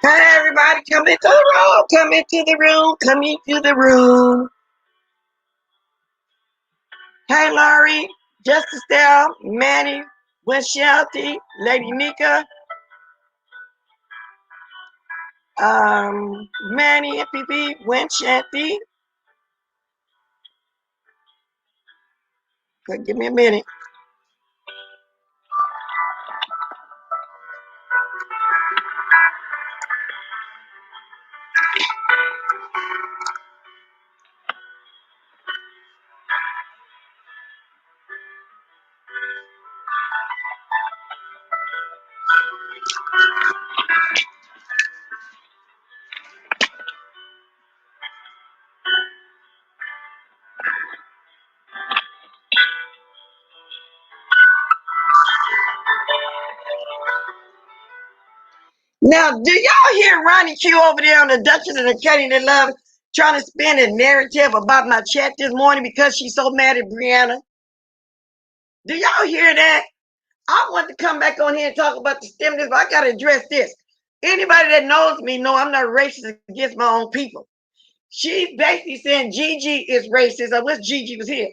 Hi, everybody. Come into the room. Come into the room. Come into the room. Hey, Laurie, Justice Dell, Manny, Winshelty, Lady Nika, Manny, MPP, Winshelty. Give me a minute. Now, do y'all hear RonyiQ over there on the Duchess and the Cutting the Love trying to spin a narrative about my chat this morning because she's so mad at Brianna? Do y'all hear that? I want to come back on here and talk about the stimulus, but I got to address this. Anybody that knows me know I'm not racist against my own people. She's basically saying GiGi is racist. I wish GiGi was here.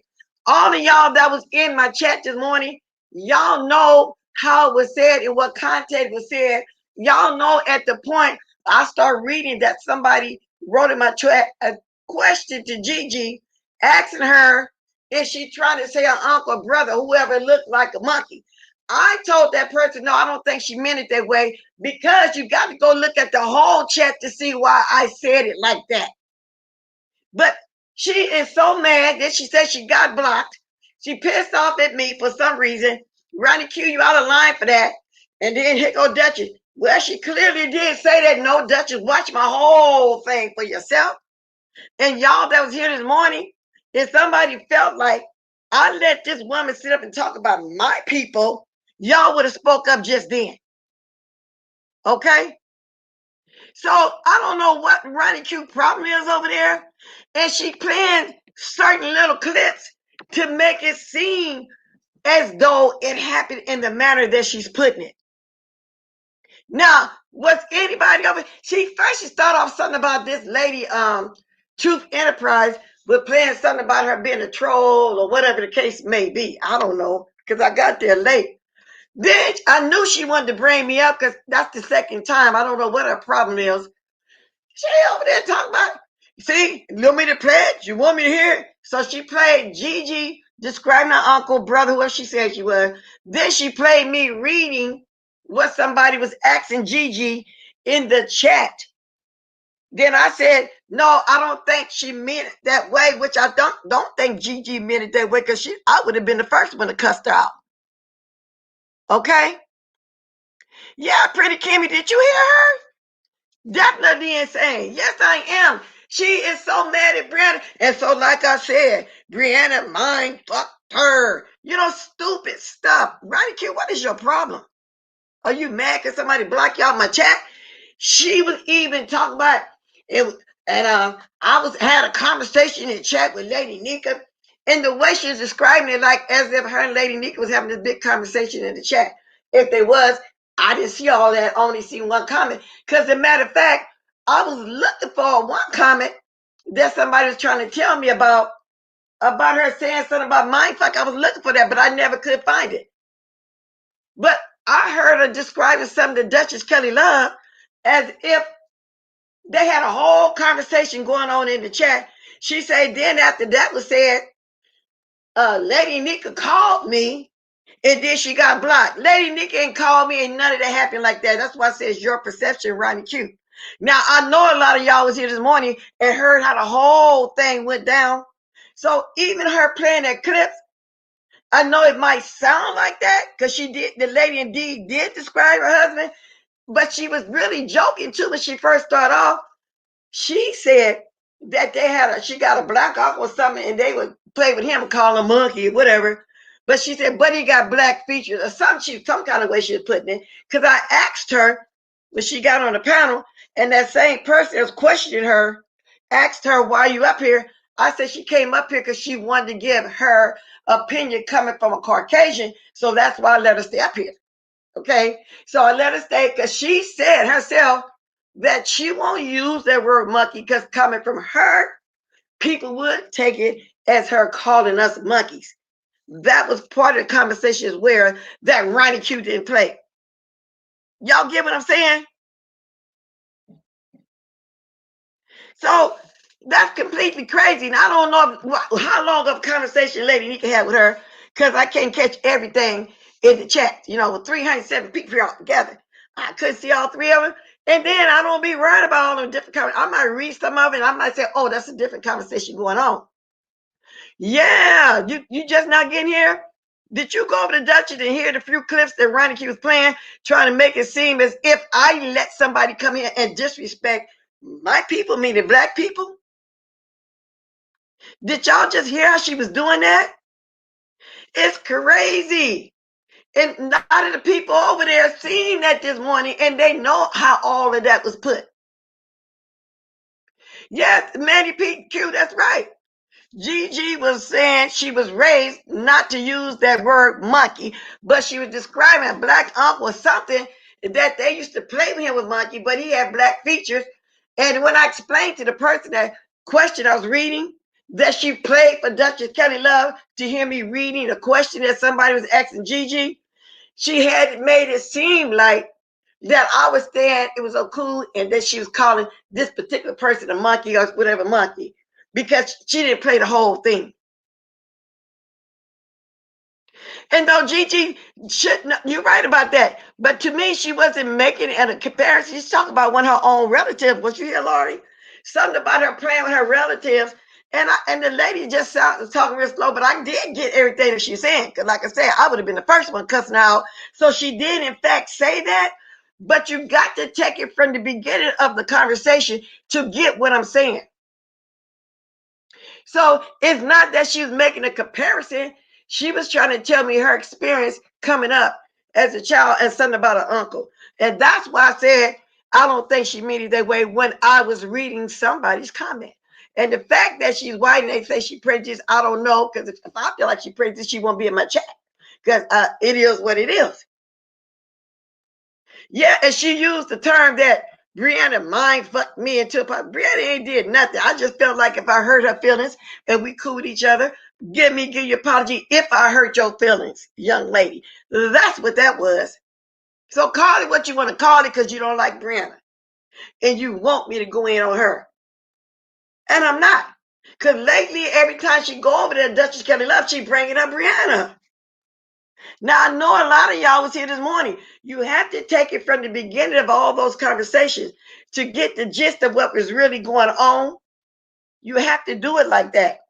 All of y'all that was in my chat this morning, y'all know how it was said and what context was said. Y'all know at the point I start reading that somebody wrote in my chat a question to GiGi, asking her if she trying to say her uncle, brother, whoever looked like a monkey. I told that person, no, I don't think she meant it that way, because you got to go look at the whole chat to see why I said it like that. But she is so mad that she said she got blocked. She pissed off at me for some reason. RonyiQ, you out of line for that. And then here go Duchess. Well, she clearly did say that. No, Duchess, watch my whole thing for yourself. And y'all that was here this morning, if somebody felt like I let this woman sit up and talk about my people, y'all would have spoke up just then. Okay? So I don't know what RonyiQ problem is over there. And she playing certain little clips to make it seem as though it happened in the manner that she's putting it. Now, was anybody over? She started off something about this lady, Truth Enterprise, with playing something about her being a troll or whatever the case may be. I don't know, because I got there late. Bitch, I knew she wanted to bring me up because that's the second time. I don't know what her problem is. She over there talking about, see, you want me to play it? You want me to hear it? So she played GiGi describing her uncle, brother, whoever she said she was. Then she played me reading what somebody was asking GiGi in the chat. Then I said, no, I don't think she meant it that way, which I don't think GiGi meant it that way, because I would have been the first one to cuss her out. Okay? Yeah, Pretty Kimmy, did you hear her? Definitely insane. Yes, I am. She is so mad at Brianna. And so, like I said, Brianna mind fucked her. You know, stupid stuff. RonyiQ, what is your problem? Are you mad because somebody blocked you out my chat? She was even talking about it. And I had a conversation in chat with Lady Nika. And the way she was describing it, like as if her and Lady Nika was having this big conversation in the chat. If they was, I didn't see all that. I only seen one comment. Because as a matter of fact, I was looking for one comment that somebody was trying to tell me about her saying something about mindfuck. I was looking for that, but I never could find it. But I heard her describing something to Duchess Kelly Love as if they had a whole conversation going on in the chat. She said, then after that was said, Lady Nika called me, and then she got blocked. Lady Nika ain't called me, and none of that happened like that. That's why I say it's your perception, RonyiQ. Now, I know a lot of y'all was here this morning and heard how the whole thing went down. So even her playing that clip, I know it might sound like that because she did, the lady indeed did describe her husband, but she was really joking too when she first started off. She said that she got a black uncle or something, and they would play with him, call him monkey or whatever. But she said, but he got black features or some kind of way she was putting it. Because I asked her when she got on the panel, and that same person that was questioning her asked her, why are you up here? I said she came up here because she wanted to give her opinion coming from a Caucasian. So that's why I let her stay up here. Okay. So I let her stay because she said herself that she won't use that word monkey because coming from her, people would take it as her calling us monkeys. That was part of the conversation as well that RonyiQ didn't play. Y'all get what I'm saying? So that's completely crazy. And I don't know how long of a conversation Lady Nika had with her because I can't catch everything in the chat. With 307 people all together, I couldn't see all three of them. And then I don't be worried about all the different conversations. I might read some of it and I might say, oh, that's a different conversation going on. Yeah, you just not getting here? Did you go over to Dutchess and hear the few clips that RonyiQ was playing, trying to make it seem as if I let somebody come here and disrespect my people, meaning black people? Did y'all just hear how she was doing that? It's crazy. And a lot of the people over there seen that this morning, and they know how all of that was put. Yes, Manny PQ, that's right. GiGi was saying she was raised not to use that word monkey, but she was describing a black uncle or something that they used to play with him with monkey, but he had black features. And when I explained to the person that question I was reading, that she played for Duchess Kelly Love to hear me reading a question that somebody was asking GiGi, she had made it seem like that I was saying it was so cool and that she was calling this particular person a monkey or whatever monkey because she didn't play the whole thing. And though GiGi shouldn't, you're right about that. But to me, she wasn't making it a comparison. She's talking about one of her own relatives. Was you here, Laurie? Something about her playing with her relatives. And the lady just sounded talking real slow, but I did get everything that she's saying. Because like I said, I would have been the first one cussing out. So she did, in fact, say that. But you got to take it from the beginning of the conversation to get what I'm saying. So it's not that she was making a comparison. She was trying to tell me her experience coming up as a child and something about her uncle. And that's why I said I don't think she meant it that way when I was reading somebody's comment. And the fact that she's white and they say she prejudiced, I don't know, because if I feel like she prejudiced, she won't be in my chat. Because it is what it is. Yeah, and she used the term that Brianna mind fucked me into a pot. Brianna ain't did nothing. I just felt like if I hurt her feelings and we cool with each other, give you apology if I hurt your feelings, young lady. That's what that was. So call it what you want to call it because you don't like Brianna. And you want me to go in on her. And I'm not. Because lately, every time she go over there, Duchess Kelly Love, she bringing up Brianna. Now, I know a lot of y'all was here this morning. You have to take it from the beginning of all those conversations to get the gist of what was really going on. You have to do it like that.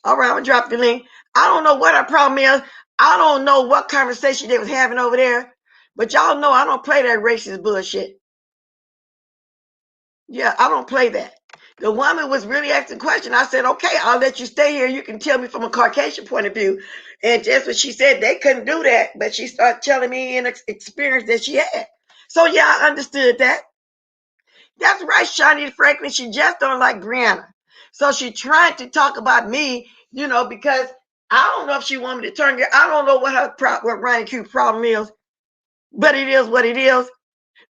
All right, I'm going to drop the link. I don't know what our problem is. I don't know what conversation they was having over there. But y'all know I don't play that racist bullshit. Yeah, I don't play that. The woman was really asking a question. I said, okay, I'll let you stay here. You can tell me from a Caucasian point of view. And just what she said, they couldn't do that. But she started telling me an experience that she had. So, yeah, I understood that. That's right, Shawnee Franklin. She just don't like Brianna. So she tried to talk about me, because I don't know if she wanted me to turn her. I don't know what what RonyiQ problem is. But it is what it is.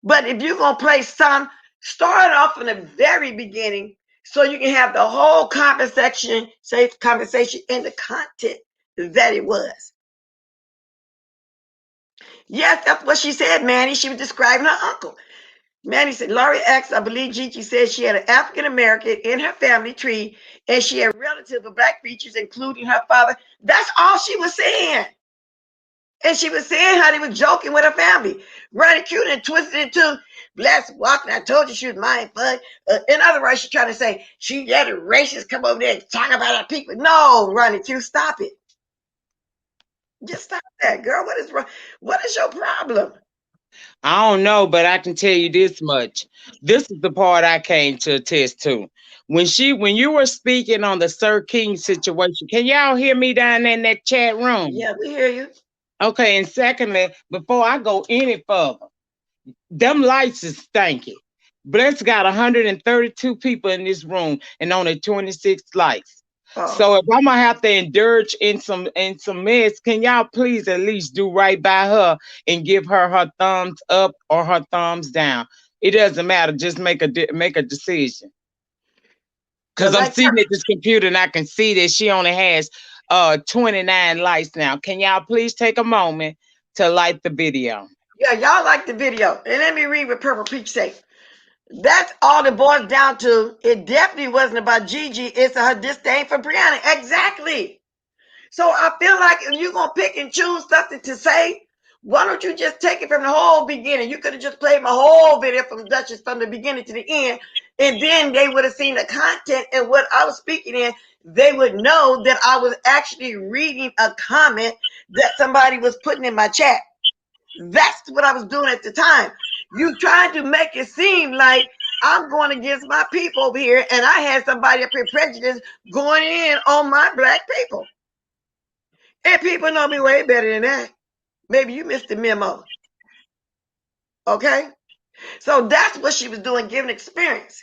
But if you're going to play some, start off from the very beginning so you can have the whole conversation in the content that it was. Yes, that's what she said, Manny. She was describing her uncle. Manny said, Laurie asked, I believe Gigi said she had an African American in her family tree and she had relatives with black features, including her father. That's all she was saying. And she was saying how they was joking with her family. RonyiQ and twisted it to Blessed walking. I told you she was my fuck. In other words, she's trying to say she let a racist come over there and talk about our people. No, RonyiQ, stop it. Just stop that, girl. What is wrong? What is your problem? I don't know, but I can tell you this much. This is the part I came to attest to. When you were speaking on the Sir King situation, can y'all hear me down in that chat room? Yeah, we hear you. Okay, and secondly, before I go any further, them lights is stanky. Bless got 132 people in this room and only 26 lights. Oh. So if I'm gonna have to indulge in some mess, can y'all please at least do right by her and give her thumbs up or her thumbs down? It doesn't matter. Just make a decision. Well, Cause I'm like, sitting at this computer and I can see that she only has 29 lights now. Can y'all please take a moment to like the video? yeah, y'all like the video. And let me read what Purple Peach say. That's all it boils down to. It definitely wasn't about Gigi. It's her disdain for Brianna. Exactly. So I feel like if you're going to pick and choose something to say, why don't you just take it from the whole beginning? You could have just played my whole video from Duchess from the beginning to the end, and then they would have seen the content and what I was speaking in. They would know that I was actually reading a comment that somebody was putting in my chat. That's what I was doing at the time. You tried to make it seem like I'm going against my people over here, and I had somebody up here prejudiced going in on my black people. And people know me way better than that. Maybe you missed the memo. Okay? So that's what she was doing, giving experience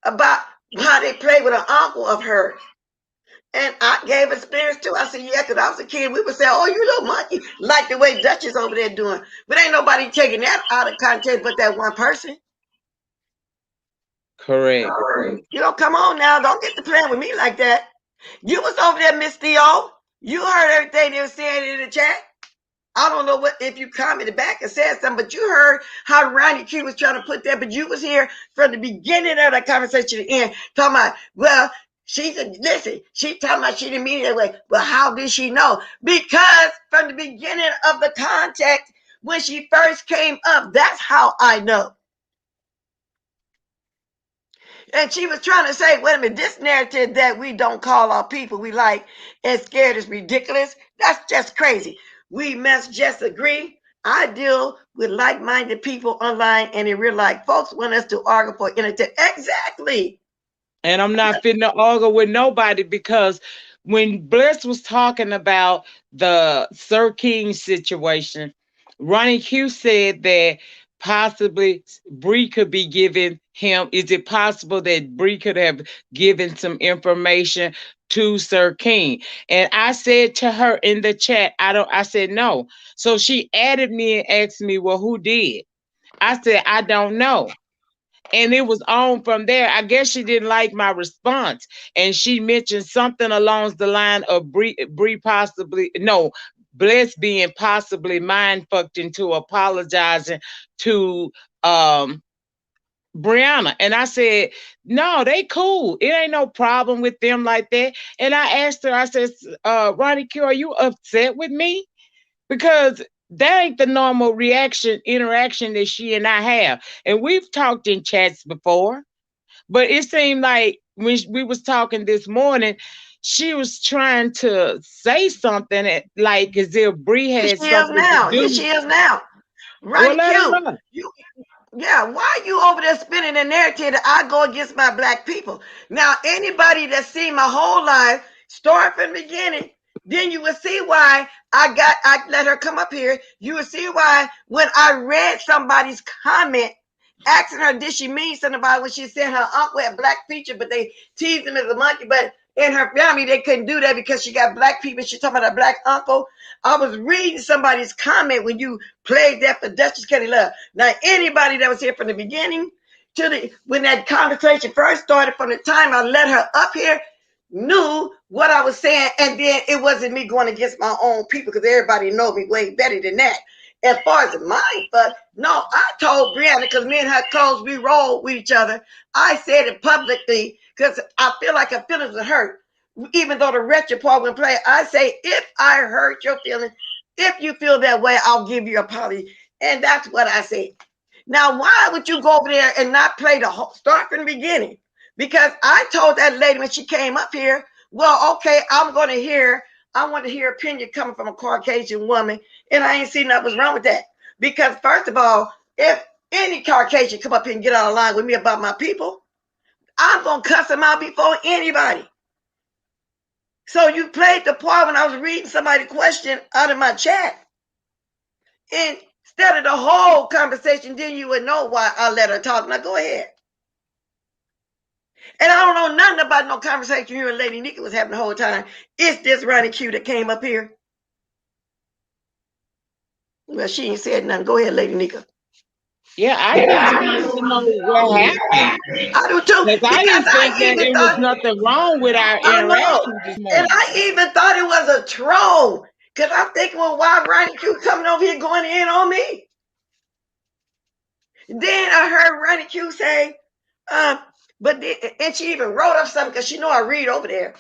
about how they played with an uncle of hers. And I gave experience too. I said, yeah, because I was a kid. We would say, oh, you little monkey, like the way Duchess over there doing. But ain't nobody taking that out of context but that one person. Correct. You know, come on now. Don't get to playing with me like that. You was over there, Miss Theo. You heard everything they were saying in the chat. I don't know what if you commented back and said something, but you heard how RonyiQ was trying to put that, but you was here from the beginning of that conversation to the end, talking about, well, she said, listen, she talking about she didn't mean it that way. Well, how did she know? Because from the beginning of the contact, when she first came up, that's how I know. And she was trying to say, wait a minute, this narrative that we don't call our people we like and scared is ridiculous. That's just crazy. We must just agree. I deal with like-minded people online and in real life. Folks want us to argue for entertainment. Exactly. And I'm not finna argue with nobody because when Bless was talking about the Sir King situation, Ronnie Q said that possibly Bree could be giving him. Is it possible that Bree could have given some information to Sir King? And I said to her in the chat, I said no. So she added me and asked me, well, who did? I said, I don't know. And it was on from there. I guess she didn't like my response, and she mentioned something along the line of Bree possibly no Bless being possibly mind fucked into apologizing to Brianna. And I said, no, they cool. It ain't no problem with them like that. And I asked her, I said, RonyiQ, are you upset with me? Because that ain't the normal interaction that she and I have. And we've talked in chats before, but it seemed like when we was talking this morning, she was trying to say something like as if Bree Here had she is something to now. Here do. she is now. Well, let her RonyiQ, know. you yeah, why are you over there spinning the narrative that I go against my black people? Now, anybody that's seen my whole life, start from the beginning, then you will see why I let her come up here. You will see why when I read somebody's comment asking her, did she mean something about when she said her uncle had black feature, but they teased him as a monkey, but in her family, they couldn't do that because she got black people. She's talking about a black uncle. I was reading somebody's comment when you played that for Duchess Kelly Love. Now, anybody that was here from the beginning to the when that conversation first started, from the time I let her up here, knew what I was saying, and then it wasn't me going against my own people because everybody know me way better than that. As far as mine, but no, I told Brianna because me and her close, we roll with each other. I said it publicly because I feel like her feelings are hurt. Even though the wretched part wouldn't play, I say if I hurt your feelings, if you feel that way, I'll give you a apology. And that's what I said. Now, why would you go over there and not play the whole start from the beginning? Because I told that lady when she came up here, well, okay, I'm going to hear, I want to hear opinion coming from a Caucasian woman, and I ain't seen nothing was wrong with that. Because first of all, if any Caucasian come up here and get out of line with me about my people, I'm going to cuss them out before anybody. So you played the part when I was reading somebody's question out of my chat. Instead of the whole conversation, then you would know why I let her talk. Now go ahead. And I don't know nothing about no conversation you and Lady Nika was having the whole time. It's this RonyiQ that came up here. Well, she ain't said nothing. Go ahead, Lady Nika. Yeah, I just wanted to know what happened. I do too. Because I Because didn't think I that even it was thought, nothing wrong with our I know. interaction this And morning. I even thought it was a troll. Because I'm thinking, well, why RonyiQ coming over here going in on me? Then I heard RonyiQ say, and she even wrote up something because she know I read over there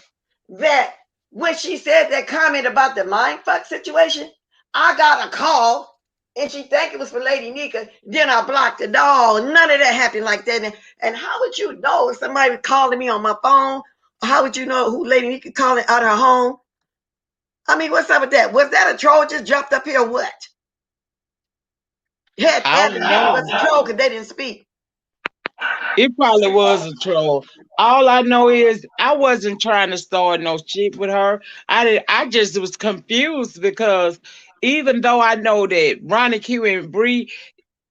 that when she said that comment about the mind fuck situation, I got a call and she think it was for Lady Nika. Then I blocked it. No, none of that happened like that. And how would you know if somebody was calling me on my phone? How would you know who Lady Nika calling out her home? I mean, what's up with that? Was that a troll just jumped up here? Or what? I Had to don't be it know. was a troll because they didn't speak. It probably was a troll. All I know is I wasn't trying to start no shit with her. I just was confused because even though I know that Ronnie Q and Bree,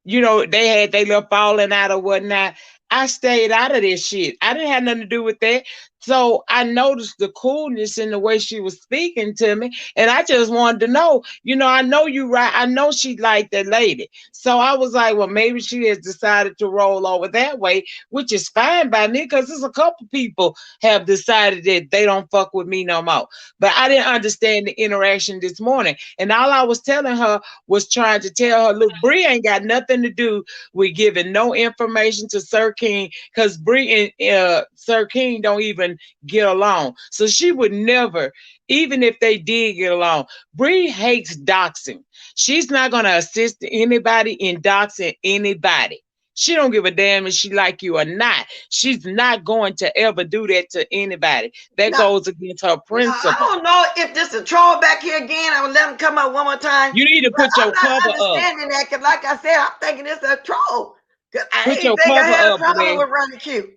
they had they little falling out or whatnot. I stayed out of this shit. I didn't have nothing to do with that. So I noticed the coolness in the way she was speaking to me. And I just wanted to know, I know you right. I know she liked that lady. So I was like, well, maybe she has decided to roll over that way, which is fine by me because there's a couple people have decided that they don't fuck with me no more. But I didn't understand the interaction this morning. And all I was telling her was trying to tell her, look, Bree ain't got nothing to do with giving no information to Sir King because Bree and Sir King don't even get along. So she would never, even if they did get along, Bree hates doxing. She's not going to assist anybody in doxing anybody. She don't give a damn if she like you or not. She's not going to ever do that to anybody. That Now, goes against her I principle. don't know if this is a troll back here again. I will let him come up one more time. You need to But put I'm your not cover up. understanding that because, like I said, I'm thinking it's a troll. Because I Put ain't your think I cover had a up, problem Bless. with RonyiQ.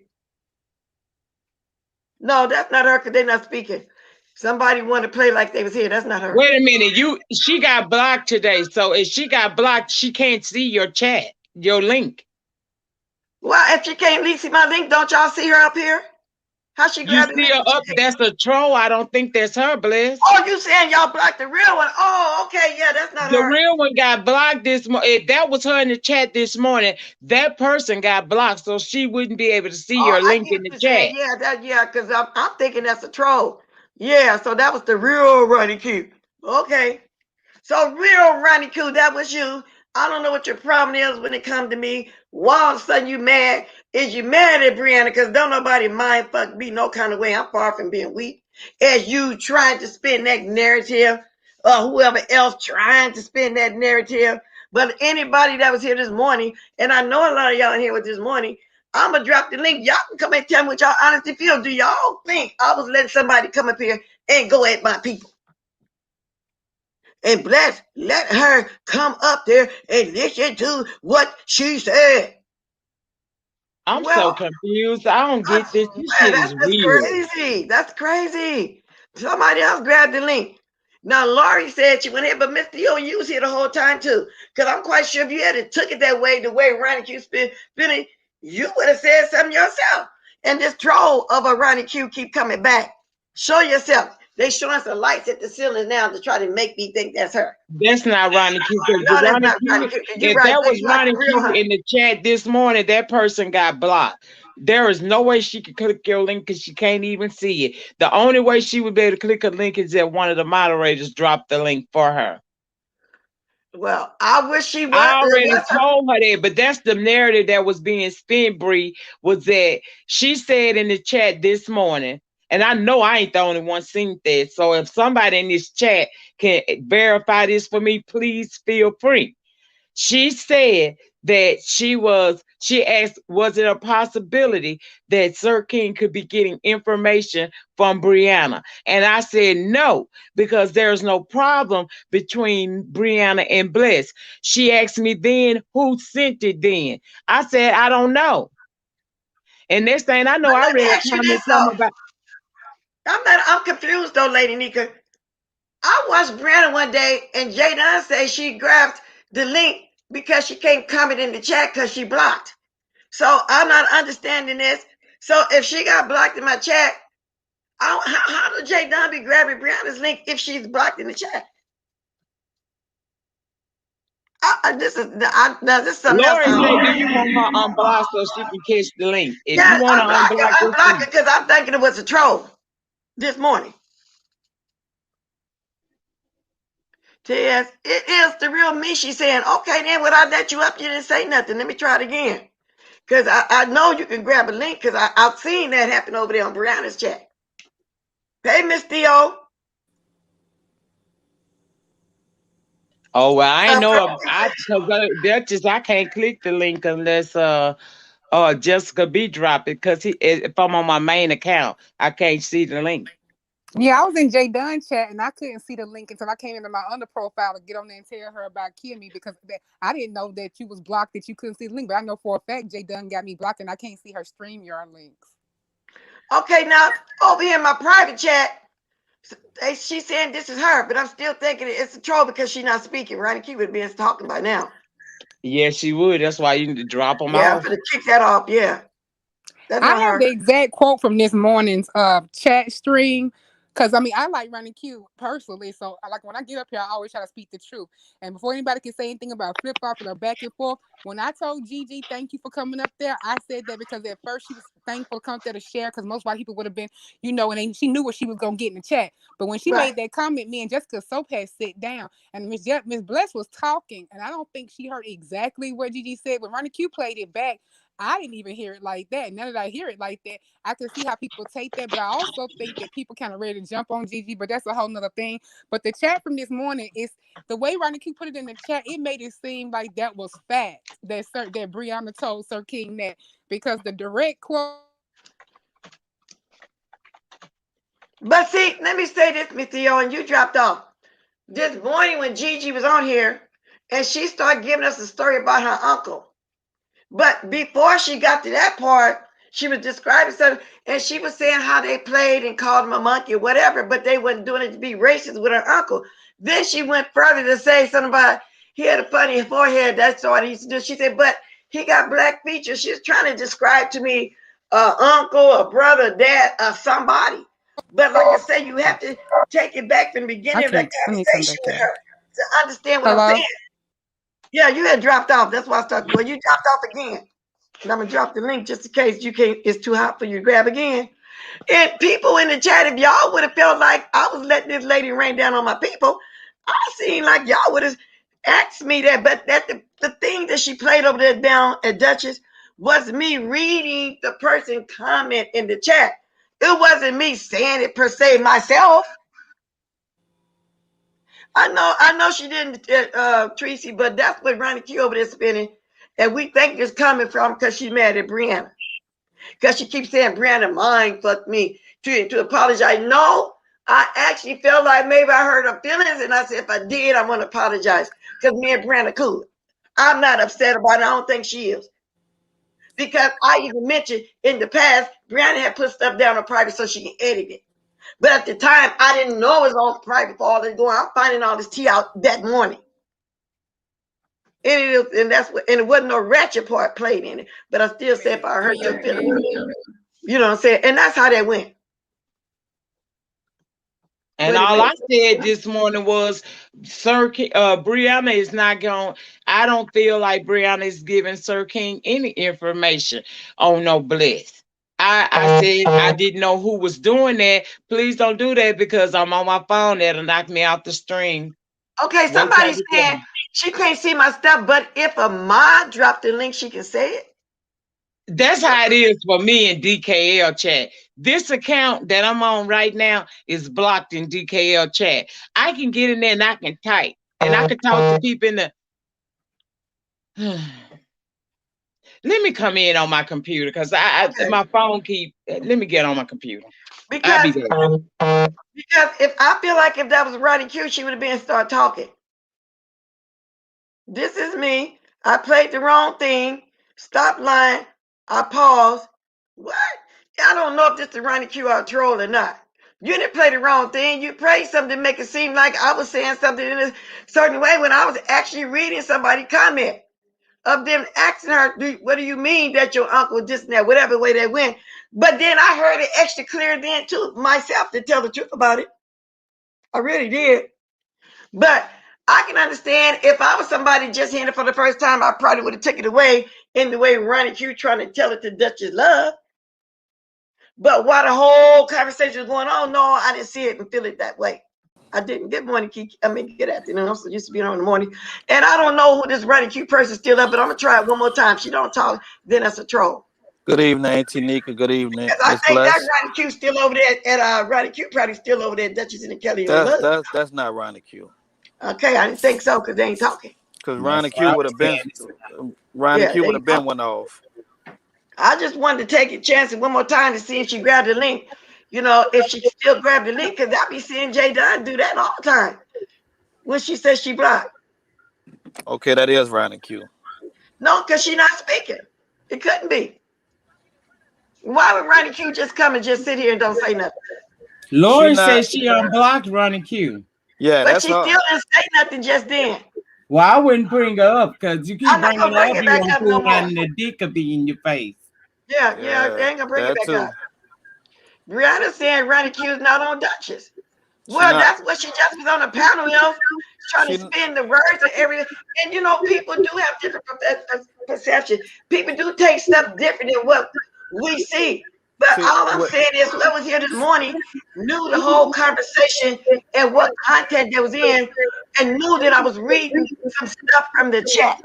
No, that's not her because they're not speaking. Somebody wanted to play like they was here. That's not her. Wait a minute. She got blocked today. So if she got blocked, she can't see your chat, your link. Well, if she can't at least see my link, don't y'all see her up here? How she You grabbed the see link? her up, that's a troll. I don't think that's her, Bliss. Oh, you saying y'all blocked the real one? Oh, okay, yeah, that's not The her. real one got blocked this morning. If that was her in the chat this morning, that person got blocked, so she wouldn't be able to see Oh, your I link get in the you saying, chat. yeah, because I'm thinking that's a troll. Yeah, so that was the real RonyiQ. Okay. So real RonyiQ, that was you. I don't know what your problem is when it comes to me. Why all of a sudden you mad? Is you mad at Brianna? Because don't nobody mind fuck me no kind of way. I'm far from being weak. As you trying to spin that narrative, or whoever else trying to spin that narrative. But anybody that was here this morning, and I know a lot of y'all in here with this morning, I'm gonna drop the link. Y'all can come and tell me what y'all honestly feel. Do y'all think I was letting somebody come up here and go at my people? And let her come up there and listen to what she said. I'm so Well, confused. I don't I get this. This swear shit that's is just weird. crazy. That's crazy. Somebody else grabbed the link. Now Laurie said she went here, but Mr. Yo, you was here the whole time too. Because I'm quite sure if you had took it that way, the way RonyiQ spinning, you would have said something yourself. And this troll of a RonyiQ keep coming back. Show yourself. They showing some lights at the ceiling now to try to make me think that's her. That's not Ronnie Q. Because No, that's Ronnie not Q, RonyiQ. You're if right. that That's was not the Ronnie real Q her. in the chat this morning, that person got blocked. There is no way she could click your link because she can't even see it. The only way she would be able to click a link is that one of the moderators dropped the link for her. Well, I wish she was. I It already wasn't. told her that, but that's the narrative that was being spin, Bree, was that she said in the chat this morning, and I know I ain't the only one seen that. So if somebody in this chat can verify this for me, please feel free. She said that she asked, was it a possibility that Sir King could be getting information from Brianna? And I said no, because there's no problem between Brianna and Bless. She asked me then, who sent it then? I said, I don't know. And next thing I know, But I let me read a ask you comment this talking though. about, I'm confused though, Lady Nika. I watched Brianna one day and Jadon say she grabbed the link because she can't comment in the chat because she blocked. So I'm not understanding this. So if she got blocked in my chat, how did Jadon be grabbing Brianna's link if she's blocked in the chat? Now this is something else. Lori say, do you want her unblocked so she can catch the link? If you Yeah, want to unblock this unblock thing, it because I'm thinking it was a troll this morning. Yes, it is the real me. She's saying, okay, then when I let you up, you didn't say nothing. Let me try it again. Because I know you can grab a link because I've seen that happen over there on Brianna's chat. Hey, Miss Theo. oh well, I ain't know I Francis. because that just I can't click the link unless Jessica B drop it because if I'm on my main account, I can't see the link. Yeah, I was in Jay Dunn chat and I couldn't see the link until I came into my under profile to get on there and tell her about Kimmy because I didn't know that you was blocked, that you couldn't see the link. But I know for a fact Jay Dunn got me blocked and I can't see her stream your links. Okay, now over here in my private chat, she's saying this is her, but I'm still thinking it's a troll because she's not speaking. RonyiQ would be talking by now. Yes, she would. That's why you need to drop them Yeah, I'm off. gonna kick that off. Yeah, that's I not have her. the exact quote from this morning's chat stream. Cause I mean I like RonyiQ personally, so like when I get up here, I always try to speak the truth. And before anybody can say anything about flip flop or back and forth, when I told GiGi thank you for coming up there, I said that because at first she was thankful to come up there to share, because most white people would have been, and she knew what she was gonna get in the chat. But when she Right. made that comment, me and Jessica Soap had sit down, and Miss Bless was talking, and I don't think she heard exactly what GiGi said. When RonyiQ played it back, I didn't even hear it like that. Now that I hear it like that, I can see how people take that. But I also think that people kind of ready to jump on GiGi, but that's a whole nother thing. But the chat from this morning is the way Ronnie King put it in the chat. It made it seem like that was fact that Brianna told Sir King that, because the direct quote But see, let me say this, Miss Theo, and you dropped off. This morning when Gigi was on here, and she started giving us a story about her uncle. But before she got to that part, she was describing something, and she was saying how they played and called him a monkey or whatever, but they wasn't doing it to be racist with her uncle. Then she went further to say something about he had a funny forehead. That's what he used to do. She said, but he got black features. She was trying to describe to me uncle, a brother, dad, somebody. But like I say, you have to take it back from the I beginning of that can't. Let me come conversation back with here. her to understand what I'm saying. Hello. Yeah, you had dropped off. That's why I started. Well, you dropped off again. And I'm gonna drop the link just in case you can't. It's too hot for you to grab again. And people in the chat, if y'all would have felt like I was letting this lady rain down on my people, I seem like y'all would have asked me that. But the thing that she played over there down at Duchess was me reading the person comment in the chat. It wasn't me saying it per se myself. I know she didn't, Tracy, but that's what Ronnie Q over there spinning. And we think it's coming from because she's mad at Brianna. Because she keeps saying Brianna mind fucked me to apologize. No, I actually felt like maybe I hurt her feelings, and I said if I did, I want to apologize because me and Brianna cool. I'm not upset about it. I don't think she is. Because I even mentioned in the past, Brianna had put stuff down on private so she can edit it. But at the time, I didn't know it was on private for all this going. I'm finding all this tea out that morning. And that's what, and it wasn't no ratchet part played in it. But I still say if I hurt your feelings, you know what I'm saying? And that's how that went. And But it all made I said this morning was, Sir King, Brianna is not going. I don't feel like Brianna is giving Sir King any information on no Bliss. I said I didn't know who was doing that. Please don't do that because I'm on my phone. That'll knock me out the stream. Okay, What type somebody's of saying thing? she can't see my stuff, but if a mod dropped the link, she can say it. That's how it is for me in DKL chat. This account that I'm on right now is blocked in DKL chat. I can get in there and I can type and I can talk to people in the. Let me come in on my computer because Okay. my phone keep. Let me get on my computer. I'll be Because there. if I feel like if that was Ronnie Q, she would have been start talking. This is me. I played the wrong thing. Stop lying. I paused. What? I don't know if this is Ronnie Q or a troll or not. You didn't play the wrong thing. You played something to make it seem like I was saying something in a certain way when I was actually reading somebody's comment of them asking her, what do you mean that your uncle this and that, whatever way they went. But then I heard it extra clear then too, myself, to tell the truth about it. I really did. But I can understand if I was somebody just hearing it for the first time, I probably would have taken it away in the way Ronnie Q trying to tell it to Duchess Love. But while the whole conversation was going on, no, I didn't see it and feel it that way. I didn't. Good morning, Kiki. I mean, good afternoon. I'm so used to being on in the morning. And I don't know who this Ronnie Q person still up, but I'm going to try it one more time. She don't talk, then that's a troll. Good evening, Auntie Nika. Good evening, Because I Miss think that Bless. Ronnie Q still over there at Ronnie Q probably still over there at Duchess and Kelly and That's Love. that's that's not Ronnie Q. Okay, I didn't think so because they ain't talking. Because That's Ronnie what Q I would was have been saying. Ronnie Yeah, Q they would ain't have been talking. one off. I just wanted to take a chance one more time to see if she grabbed the link. You know, if she still grabbed the link, because I be seeing Jay Dunn do that all the time when she says she blocked. Okay, that is Ronnie Q. No, because she not speaking. It couldn't be. Why would Ronnie Q just come and just sit here and don't say nothing? She Lori not. says she unblocked Ronnie Q. Yeah, But that's she her. still didn't say nothing just then. Well, I wouldn't bring her up because you keep I'm not bringing gonna her bring up, it you back gonna up no pull more. out the dick will be in your face. Yeah, they Yeah, ain't gonna bring it that back up. too. Brianna saying Ronnie Q is not on Duchess. She Well, not. that's what she just was on the panel, trying to She spin the words and everything. And people do have different perception. People do take stuff different than what we see. But see all I'm what saying is, whoever was here this morning knew the whole conversation and what content there was in, and knew that I was reading some stuff from the chat.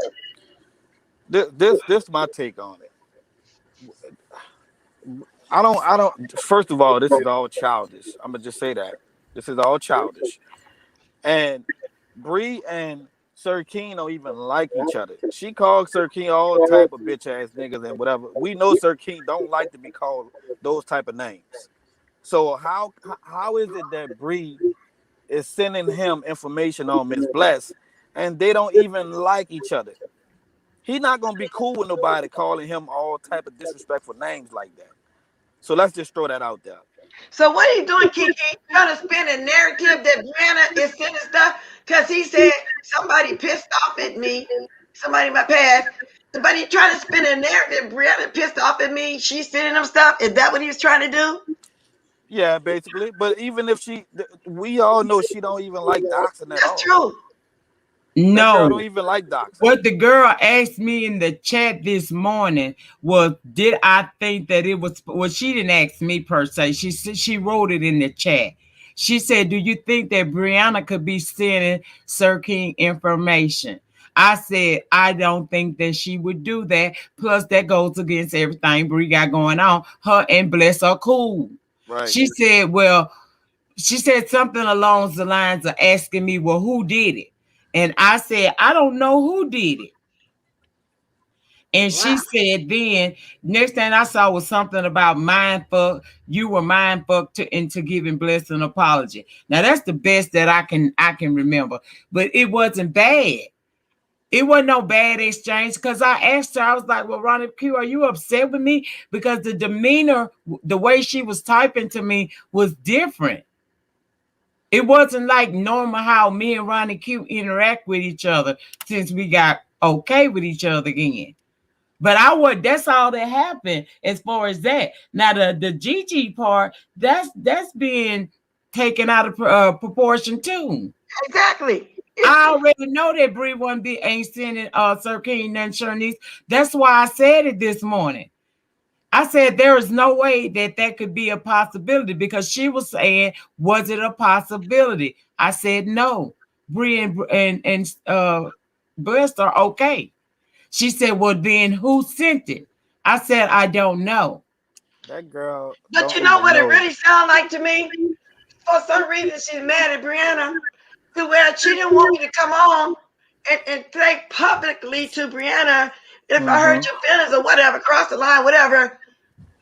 this my take on it. I don't. First of all, this is all childish. I'm gonna just say that this is all childish. And Bree and Sir King don't even like each other. She called Sir King all type of bitch ass niggas and whatever. We know Sir King don't like to be called those type of names. So how is it that Bree is sending him information on Miss Bless and they don't even like each other? He not gonna be cool with nobody calling him all type of disrespectful names like that. So let's just throw that out there. So what are you doing, Kiki? Trying to spin a narrative that Brianna is sending stuff? Because he said somebody pissed off at me, somebody in my past. But he trying to spin a narrative. Brianna pissed off at me. She's sending him stuff. Is that what he was trying to do? Yeah, basically. But even if we all know she don't even like doxing at That's all. true. That girl No. don't even like doxing. What the girl asked me in the chat this morning was, did I think that it was, well, she didn't ask me per se. She wrote it in the chat. She said, do you think that Brianna could be sending Sir King information? I said, I don't think that she would do that. Plus, that goes against everything Bri got going on. Her and Bless are cool. Right. She said, she said something along the lines of asking me, well, who did it? And I said, I don't know who did it. And she said, then next thing I saw was something about mindfuck. You were mindfuck into giving Bless an apology. Now that's the best that I can remember. But it wasn't bad. It wasn't no bad exchange because I asked her, I was like, well, Ronnie Q, are you upset with me? Because the demeanor, the way she was typing to me was different. It wasn't like normal how me and Ronnie Q interact with each other since we got okay with each other again. But that's all that happened as far as that. Now the GiGi part, that's being taken out of proportion too. Exactly. I already know that Bree ain't sending Sir King nothing, Shanice. That's why I said it this morning. I said there is no way that could be a possibility because she was saying, was it a possibility? I said no. Bree and Blessed are okay. She said, well, then who sent it? I said, I don't know. That girl But don't you know even what it know. really sounds like to me? For some reason, she's mad at Brianna to where she didn't want me to come on and say publicly to Brianna if I hurt Mm-hmm. your feelings or whatever, cross the line, whatever.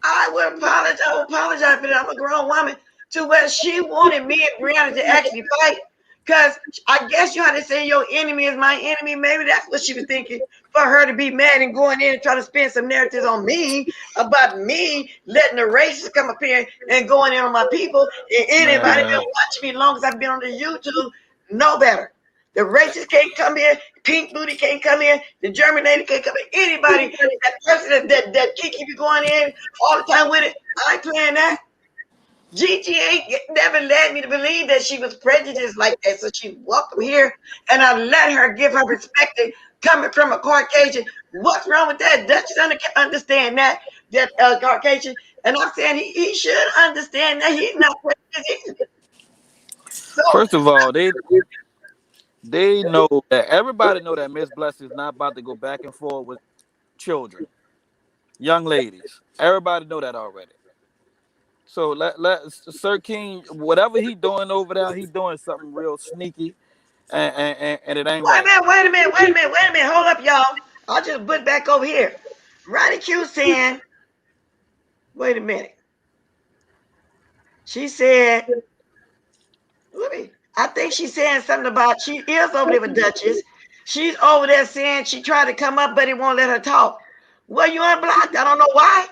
I would apologize. I would apologize for that. I'm a grown woman. To where she wanted me and Brianna to actually fight. Because I guess you had to say your enemy is my enemy. Maybe that's what she was thinking for her to be mad and going in and trying to spin some narratives on me about me letting the racists come up here and going in on my people. And anybody been Man, watching me long as I've been on the YouTube know better. The racists can't come here. Pink Booty can't come in. The German lady can't come in. Anybody, that person that Kiki be going in all the time with it, I ain't playing that. GG ain't never led me to believe that she was prejudiced like that. So she welcome here, and I let her give her perspective coming from a Caucasian. What's wrong with that? Dutch understand that Caucasian, and I'm saying he should understand that he's not prejudiced either. So first of all, they know that everybody know that Miss Bless is not about to go back and forth with children, young ladies. Everybody know that already. So let Sir King, whatever he doing over there, he doing something real sneaky, and it ain't wait a right. minute, wait a minute, wait a minute, wait a minute. Hold up, y'all. I'll just put back over here. RonyiQ saying, wait a minute. She said, let me. I think she's saying something about she is over there with Duchess. She's over there saying she tried to come up, but it won't let her talk. Well, you unblocked. I don't know why.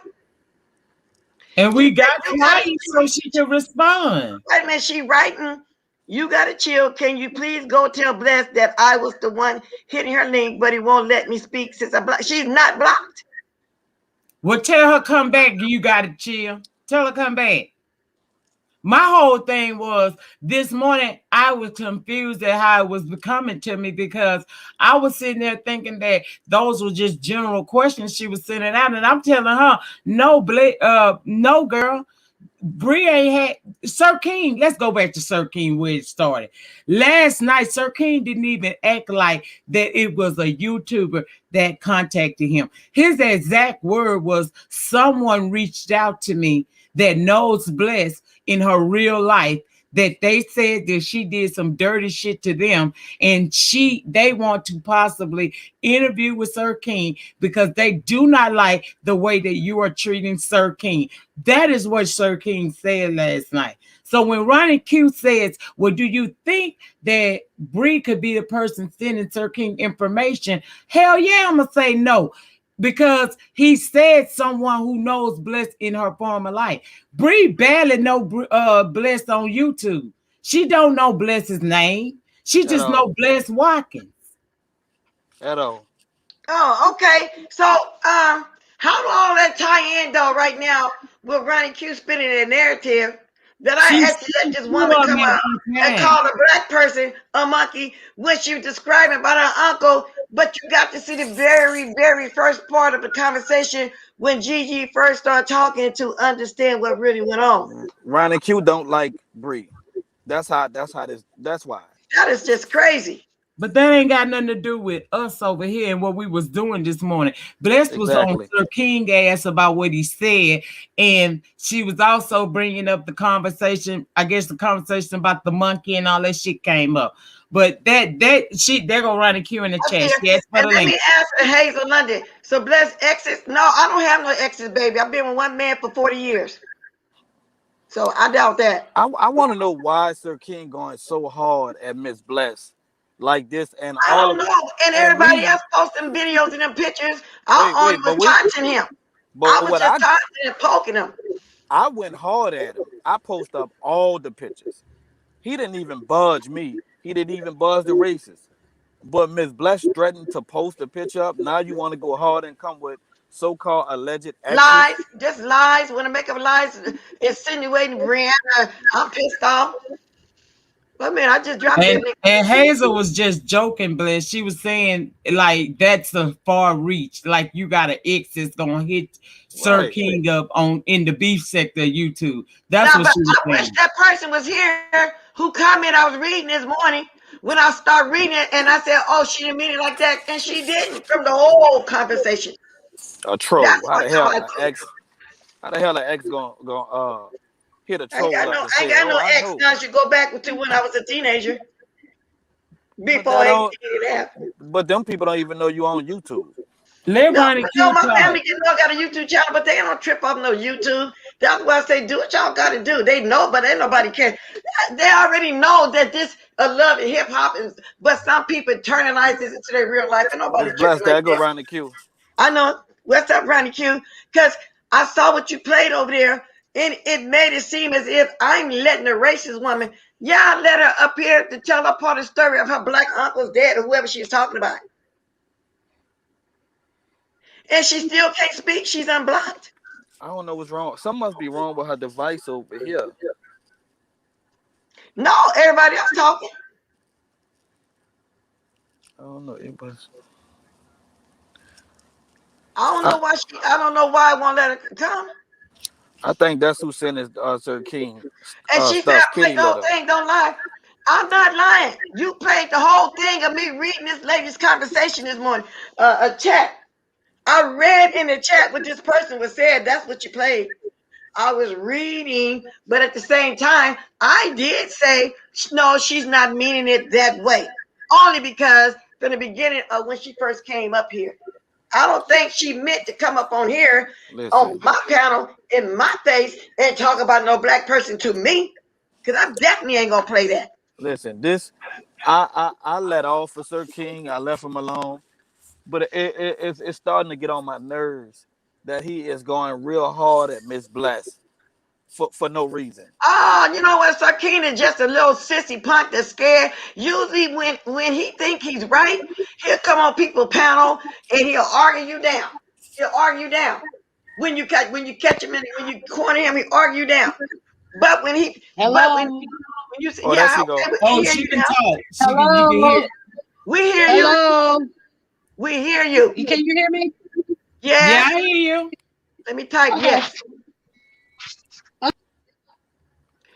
And She we said, got you got quiet so she could respond. wait a minute, she writing. You gotta chill. Can you please go tell Bless that I was the one hitting her link, but it won't let me speak since I blocked. She's not blocked. Well, tell her come back. You got to chill. Tell her come back. My whole thing was this morning, I was confused at how it was becoming to me because I was sitting there thinking that those were just general questions she was sending out. And I'm telling her, no, no, girl. Bree ain't had Sir King. Let's go back to Sir King where it started. Last night, Sir King didn't even act like that it was a YouTuber that contacted him. His exact word was someone reached out to me that knows Bless in her real life, that they said that she did some dirty shit to them, and they want to possibly interview with Sir King because they do not like the way that you are treating Sir King. That is what Sir King said last night. So when RonyiQ says, well, do you think that Bree could be the person sending Sir King information? Hell yeah, I'm gonna say no. Because he said someone who knows Bless in her former life. Bree barely know Bless on YouTube. She don't know Bless's name. She At just know all, Bless Watkins. at all. Oh, okay. So, how do all that tie in though right now with RonyiQ spinning a narrative that I She's actually let this woman for come me up on and time. call a black person a monkey when she was describing about her uncle, but you got to see the very, very first part of the conversation when Gigi first started talking to understand what really went on. Ronnie Q don't like Bree. That's how this. That's why. That is just crazy. But that ain't got nothing to do with us over here and what we was doing this morning. Blessed was on Exactly. Sir King ass about what he said, and she was also bringing up the conversation. I guess the conversation about the monkey and all that shit came up. But they're gonna run a Q in the I see chat. her. She asked for And the let link. me answer Hazel London. So bless exes. No, I don't have no exes, baby. I've been with one man for 40 years. So I doubt that. I want to know why Sir King going so hard at Miss Bless like this, and I all don't of know. And and everybody we else posting videos and them pictures. wait, I only wait, was but we touching him. I but was what just touching and poking him. I went hard at him. I post up all the pictures. He didn't even budge me. He didn't even budge the races. But Miss Bless threatened to post a picture up. Now you want to go hard and come with so-called alleged Lies, exes? just lies. Want to make up lies, insinuating Brianna. I'm pissed off. But man, I just dropped that And nigga. Hazel was just joking, Bless. She was saying like that's a far reach. Like you got an ex that's gonna hit Sir Right. King up on in the beef sector of YouTube. That's Now, what but she was I wish saying. that person was here who commented I was reading this morning When I start reading it and I said, oh, she didn't mean it like that, and she didn't from the whole conversation. A troll. That's what y'all do. How the hell an ex gonna hit a I ain't troll got up no, and I ain't say, got "Oh, no I ex. know," Now you go back to when I was a teenager, but before that 18 don't. and a half. But them people don't even know you on YouTube. Let No, Ronnie but no, Q my talk. family know I got a YouTube channel, but they don't trip off no YouTube. That's why I say do what y'all got to do. They know, but ain't nobody care. They already know that this love and hip hop is, but some people internalize this into their real life, and nobody Miss tripping Bless, like there go that. around the queue. I know. What's up, Ronnie Q? Because I saw what you played over there, and it made it seem as if I'm letting a racist woman. Yeah, I let her up here to tell her part of the story of her black uncle's dad or whoever she's talking about. And she still can't speak. She's unblocked. I don't know what's wrong. Something must be wrong with her device over here. No, everybody else talking. I don't know. It was. I don't I, know why I don't know why I won't let her come. I think that's who sent his Sir King And she said I stuffed played kitty the whole letter. thing. Don't lie. I'm not lying. You played the whole thing of me reading this lady's conversation this morning. A chat. I read in the chat what this person was said. That's what you played. I was reading, but at the same time, I did say, no, she's not meaning it that way. Only because from the beginning of when she first came up here, I don't think she meant to come up on here on Listen, my panel in my face and talk about no black person to me. Because I definitely ain't going to play that. listen. This, I let off for Sir King. I left him alone, but it's starting to get on my nerves that he is going real hard at Miss Bless for no reason. Oh, you know what? Sarkeen is just a little sissy punk that's scared. Usually when he think he's right, he'll come on people's panel and he'll argue you down. He'll argue you down. When you catch him and when you corner him, he argue you down. But Hello. when you say, Oh, there yeah, she okay, go. we can Oh, hear she you can now. talk. You can Hello. hear. We hear you. Hello. We hear you. Can you hear me? Yeah, Yes. I hear you. Let me type Okay. yes.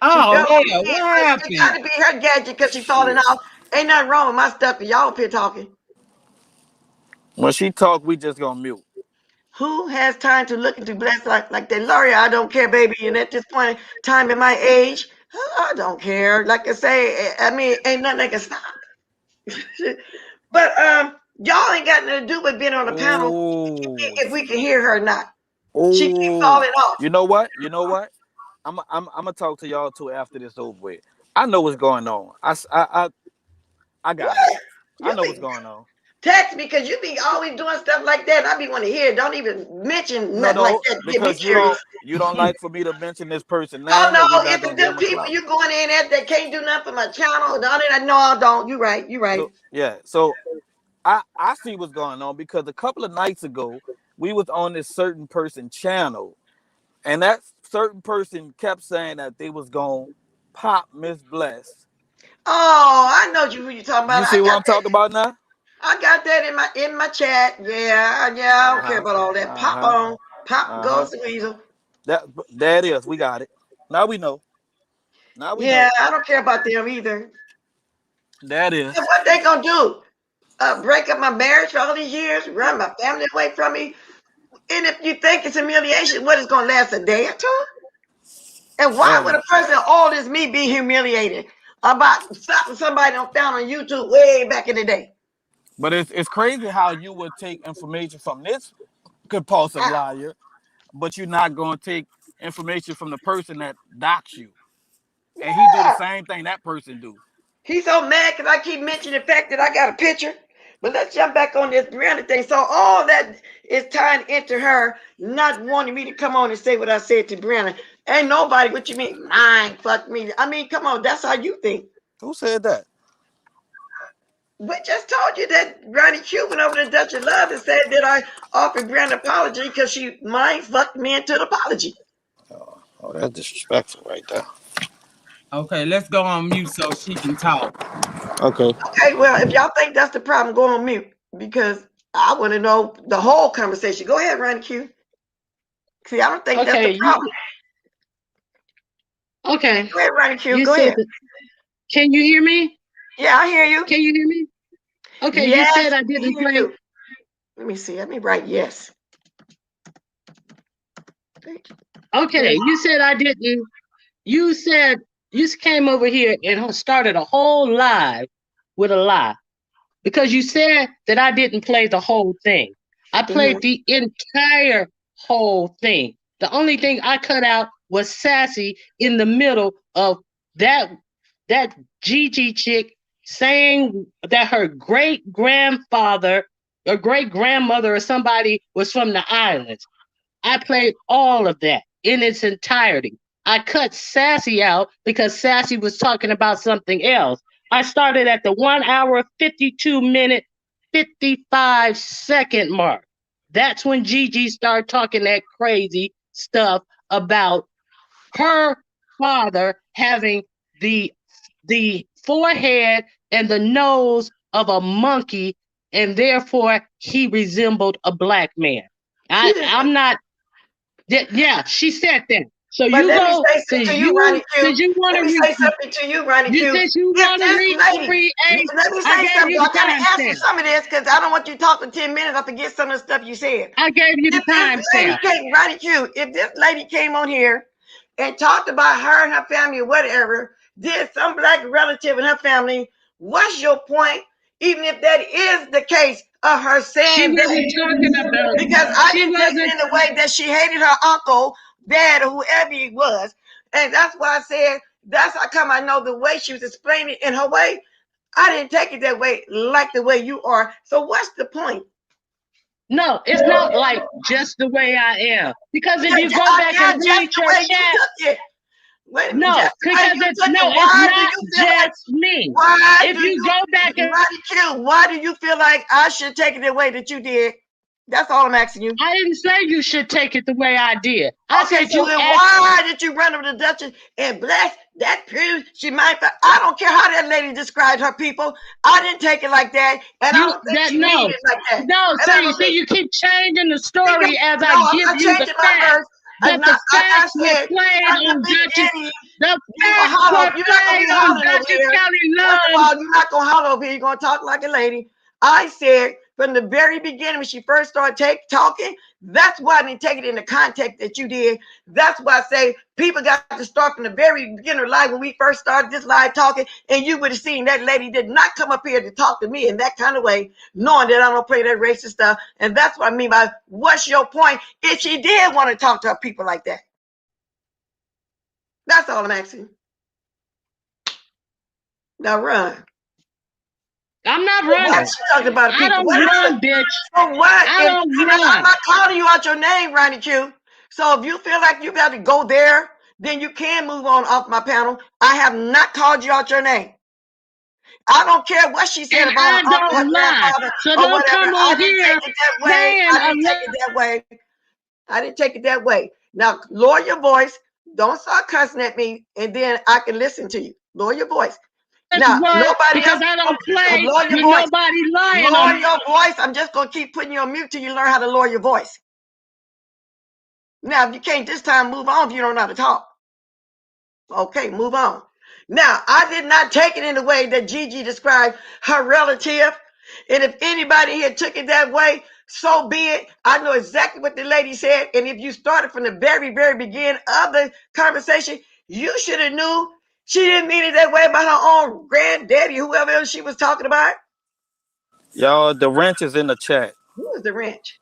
She Oh fell off hell, what again, but it got happened? to be her gadget because she falling Shit. off. Ain't nothing wrong with my stuff. Y'all up here talking. When she talk, we just gonna mute. Who has time to look into bless like that? Laurie, I don't care, baby. And at this point in time in my age, I don't care. Like I say, I mean, ain't nothing that can stop. But y'all ain't got nothing to do with being on the panel Oh, if we can hear her or not. She keep oh. falling off. You know what? You know what? I'm gonna talk to y'all too after this over with. I know what's going on. I What? got it. I You know what's be going on. text me because you be always doing stuff like that. And I be want to hear it. Don't even mention No, nothing like no, that. Get me because curious. you don't like for me to mention this person Oh name, and we no, not if gonna it's give them him a people clout. you going in at that can't do nothing for my channel, no, I don't. You right. You right. So yeah, so I see what's going on because a couple of nights ago we was on this certain person channel, and that certain person kept saying that they was gonna pop Miss Bless. Oh, I know who you talking about. You see what I'm talking about now? I got that in my chat. Yeah, yeah. I Uh don't care huh. about all that. Uh Pop huh. on, pop Uh huh. goes the weasel. That there it is. We got it. Now we know. Now we Yeah, know. I don't care about them either. That is. And what they gonna do? Break up my marriage for all these years, run my family away from me? And if you think it's humiliation, what is gonna last a day or two? And why would And a person old as me be humiliated about stopping somebody on found on YouTube way back in the day? but it's crazy how you would take information from this compulsive How? liar, but you're not gonna take information from the person that docs you. And he do the Yeah. same thing that person do. He's so mad because I keep mentioning the fact that I got a picture. But let's jump back on this Brianna thing. So all that is tying into her not wanting me to come on and say what I said to Brianna. Ain't nobody, what you mean, lying, fuck me. I mean, come on, that's how you think. Who said that? We just told you that RonyiQ went over to Dutch of Love and said that I offered Brianna an apology because she mind fucked me into an apology. Oh, that's disrespectful right there. Okay, let's go on mute so she can talk. Okay. Okay, well, if y'all think that's the problem, go on mute because I want to know the whole conversation. Go ahead, RonyiQ. See, I don't think that's the Okay. problem. Okay. Go ahead, RonyiQ. You Go said ahead. that. Can you hear me? Yeah, I hear you. Can you hear me? Okay, you Yes, said I we didn't hear play. you. Let me see. Let me write yes. Thank you. Okay, Yes. you said I didn't. You said you came over here and started a whole live with a lie because you said that I didn't play the whole thing. I Mhm. played the entire whole thing. The only thing I cut out was Sassy in the middle of that that GiGi chick saying that her great grandfather or great grandmother or somebody was from the islands. I played all of that in its entirety. I cut Sassy out because Sassy was talking about something else. I started at the 1 hour, 52 minute, 55 second mark. That's when GiGi started talking that crazy stuff about her father having the forehead and the nose of a monkey, and therefore he resembled a black man. She didn't. I'm not yeah, she said that. So But you let me go say something to you, Ronnie Q. since you want Let to me say something to you, Ronnie Q. since you If want to this lady, recreate, let me I say gave something. you I the gotta answer timestamp. some of this because I don't want you talking 10 minutes. I forget some of the stuff you said. I gave you the If this lady timestamp. came, Ronnie Q, if this lady came on here and talked about her and her family or whatever, did some black relative in her family, what's your point? Even if that is the case of her She saying wasn't that, talking about. because I She didn't take it wasn't. in the way that she hated her uncle, dad, or whoever he was. And that's why I said that's how come I know the way she was explaining it in her way. I didn't take it that way, like the way you are. So what's the point? No, it's not like just the way I am. Because if Yeah, you go back yeah, and just read the your way you chat, took it. Wait a minute, no, just the way because you took it. it's Why do not you feel like? just me. Why If do you you, go back and Ronnie Q? Why do you feel like I should take it the way that you did? That's all I'm asking you. I didn't say you should take it the way I did. I Okay, said so you then asked. why did you run over the Duchess and bless that pretty? She might, but I don't care how that lady described her people. I didn't take it like that, and I You don't think that she mean no, it like that. no. And So I you don't see, think you keep changing the because story as no, I I'm give not you the changing my facts. words. I'm But not. the I facts were said played from the on Duchess. beginning. The You gonna facts holler. were You're not gonna be played on hollering over Duchess here. Kelly First of Lund. all, you're not gonna holler over here. You're gonna talk like a lady. I said from the very beginning when she first started talking, that's why I didn't take it in the context that you did. That's why I say people got to start from the very beginning of life when we first started this live talking, and you would have seen that lady did not come up here to talk to me in that kind of way, knowing that I don't play that racist stuff. And that's what I mean by what's your point if she did want to talk to her people like that. That's all I'm asking. Now run. I'm not What running. she talking about I people? don't What is it? run, bitch. So what? I If don't I'm run. not calling you out your name, Ronnie Q. So if you feel like you got to go there, then you can move on off my panel. I have not called you out your name. I don't care what she said And about her I uncle, her don't lie. grandfather, So or don't whatever. come I on didn't take here it that way. saying I a didn't take it that way. I didn't take it that way. Now lower your voice. Don't start cussing at me, and then I can listen to you. Lower your voice. Now word nobody because else. I don't So play lower your with voice. nobody lying Lower on. your voice. I'm just gonna keep putting you on mute till you learn how to lower your voice. Now, if you can't this time, move on if you don't know how to talk. Okay, move on. Now, I did not take it in the way that GiGi described her relative. And if anybody here took it that way, so be it. I know exactly what the lady said. And if you started from the very, very beginning of the conversation, you should have knew she didn't mean it that way about her own granddaddy, whoever else she was talking about. Y'all, the wrench is in the chat. Who was the wrench?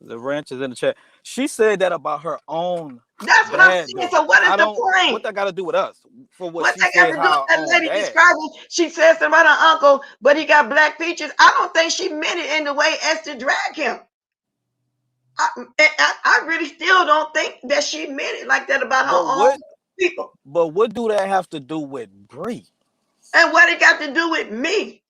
The wrench is in the chat. She said that about her own That's what I'm dad, saying. though. So what is I the don't. point? What that got to do with us? For what What she they got said, to do with how her that own lady dad. describing? She said something about her uncle, but he got black features. I don't think she meant it in the way as to drag him. I really still don't think that she meant it like that about But her own what? people. But what do that have to do with Bree? And what it got to do with me?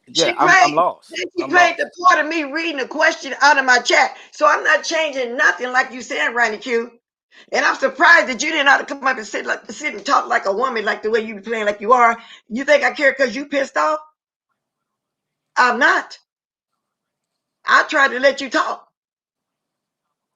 Yeah, She I'm played. lost. She I'm played lost. the part of me reading a question out of my chat. So I'm not changing nothing like you said, RonyiQ. And I'm surprised that you didn't know how to come up and sit and talk like a woman, like the way you be playing like you are. You think I care because you pissed off? I'm not. I tried to let you talk.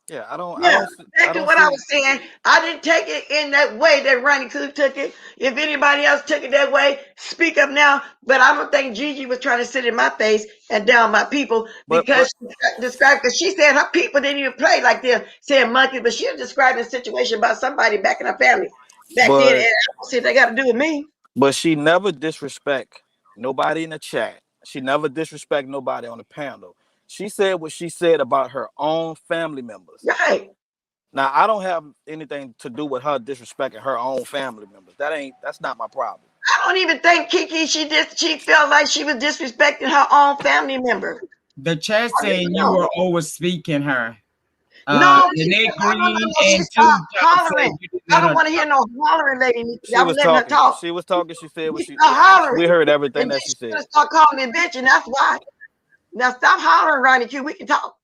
Yeah, I don't. I Yeah, don't. I back to don't what I see. was saying. I didn't take it in that way that RonyiQ took it. If anybody else took it that way, speak up now. But I don't think Gigi was trying to sit in my face and down my people But because she described, because she said her people didn't even play like they're saying monkeys, but she was describing a situation about somebody back in her family back then. And but I don't see they got to do with me. but she never disrespect nobody in the chat. She never disrespect nobody on the panel. She said what she said about her own family members. Right. Now I don't have anything to do with her disrespecting her own family members. That's not my problem. I don't even think Kiki, she felt like she was disrespecting her own family member. The chat I really saying you don't. were over speaking her. No, she Lynette said, Green no. She and Two started Top said hollering. you didn't I let don't her want to hear talk. no hollering, lady. She I was was letting her talking. talk. She was talking. She said what She she. started We hollering. heard everything And then that she she's going said. to start calling me bitch, and that's why. Now stop hollering, Ronnie Q. We can talk.